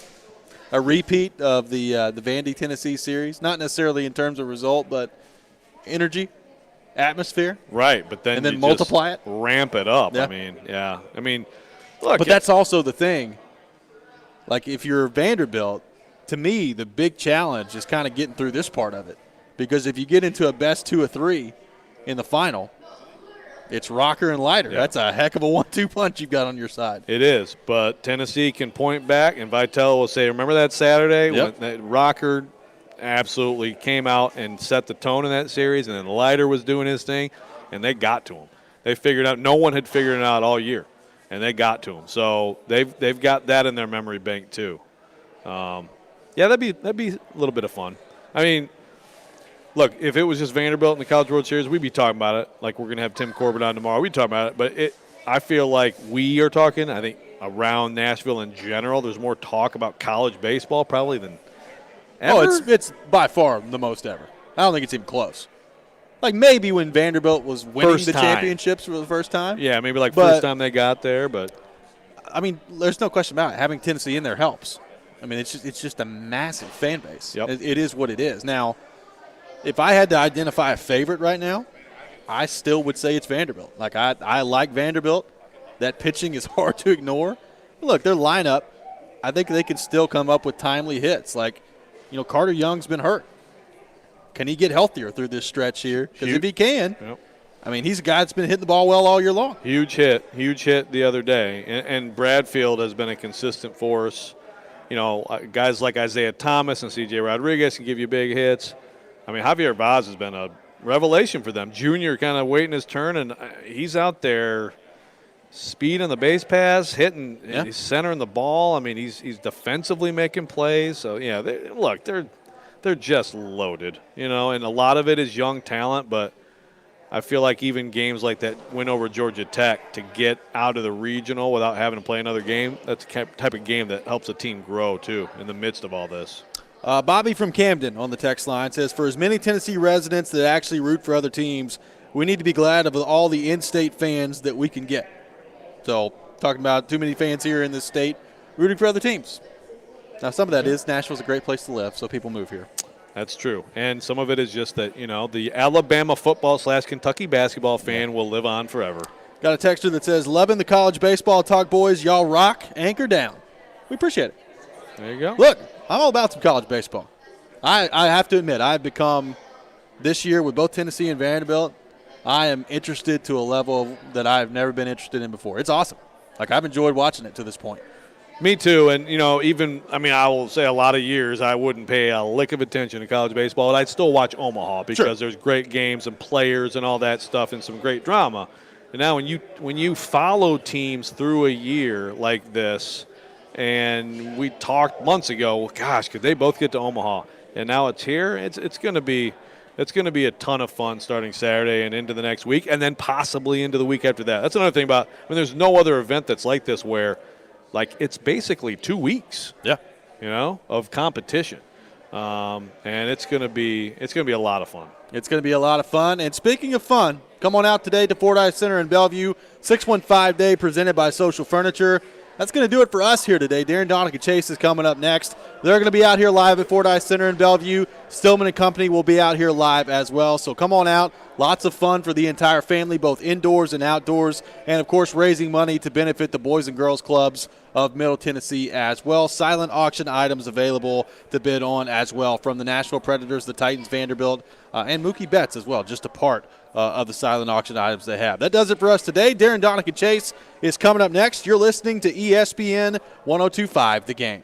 A repeat of the Vandy Tennessee series, not necessarily in terms of result, but energy. atmosphere. Right, but then And then you multiply just it? ramp it up. Yeah. I mean, look. But that's also the thing. Like, if you're Vanderbilt, to me, the big challenge is kind of getting through this part of it. Because if you get into a best 2 or 3 in the final, it's rocker and lighter. Yeah. That's a heck of a 1-2 punch you've got on your side. It is, but Tennessee can point back, and Vitale will say, remember that Saturday Yep. when that rocker absolutely came out and set the tone in that series, and then Leiter was doing his thing, and they got to him. They figured out – no one had figured it out all year, and they got to him. So they've got that in their memory bank too. Yeah, that'd be a little bit of fun. I mean, look, if it was just Vanderbilt in the College World Series, we'd be talking about it. Like, we're going to have Tim Corbett on tomorrow. We'd talk about it. But I feel like we are talking, I think, around Nashville in general, there's more talk about college baseball probably than ever. Oh, it's by far the most ever. I don't think it's even close. Like, maybe when Vanderbilt was winning First the time. championships for the first time. Yeah, maybe like But- first time they got there, but I mean, there's no question about it. Having Tennessee in there helps. I mean, it's just a massive fan base. Yep. It is what it is. Now, if I had to identify a favorite right now, I still would say it's Vanderbilt. Like, I like Vanderbilt. That pitching is hard to ignore. Look, their lineup, I think they can still come up with timely hits. Like, Carter Young's been hurt. Can he get healthier through this stretch here? Because if he can, Yep. I mean, he's a guy that's been hitting the ball well all year long. huge hit the other day. And Bradfield has been a consistent force. Guys like Isaiah Thomas and C.J. Rodriguez can give you big hits. I mean, Javier Vaz has been a revelation for them. Junior kind of waiting his turn, and he's out there speed on the base pass, hitting, Yeah. he's centering the ball. I mean, he's defensively making plays. So, yeah, they're just loaded, and a lot of it is young talent, but I feel like even games like that win over Georgia Tech to get out of the regional without having to play another game, that's the type of game that helps a team grow, too, in the midst of all this. Bobby from Camden on the text line says, for as many Tennessee residents that actually root for other teams, we need to be glad of all the in-state fans that we can get. So, talking about too many fans here in this state rooting for other teams. Now, some of that is Nashville's a great place to live, so people move here. That's true. And some of it is just that, the Alabama football / Kentucky basketball fan will live on forever. Got a texter that says, loving the college baseball talk, boys. Y'all rock. Anchor down. We appreciate it. There you go. Look, I'm all about some college baseball. I have to admit, I've become, this year with both Tennessee and Vanderbilt, I am interested to a level that I've never been interested in before. It's awesome. Like, I've enjoyed watching it to this point. Me too. And, I will say a lot of years I wouldn't pay a lick of attention to college baseball, but I'd still watch Omaha because there's great games and players and all that stuff and some great drama. And now when you follow teams through a year like this, and we talked months ago, gosh, could they both get to Omaha? And now it's here. It's going to be a ton of fun starting Saturday and into the next week, and then possibly into the week after that. That's another thing about. There's no other event that's like this where, like, it's basically 2 weeks. Yeah. Of competition, and it's going to be a lot of fun. It's going to be a lot of fun. And speaking of fun, come on out today to Fordyce Center in Bellevue, 615 Day presented by Social Furniture. That's going to do it for us here today. Darren Donica Chase is coming up next. They're going to be out here live at Fordyce Center in Bellevue. Stillman and Company will be out here live as well. So come on out. Lots of fun for the entire family, both indoors and outdoors. And, of course, raising money to benefit the Boys and Girls Clubs of Middle Tennessee as well. Silent auction items available to bid on as well from the Nashville Predators, the Titans, Vanderbilt, and Mookie Betts as well, just a part of the silent auction items they have. That does it for us today. Darren Donica Chase is coming up next. You're listening to ESPN 102.5 The Game.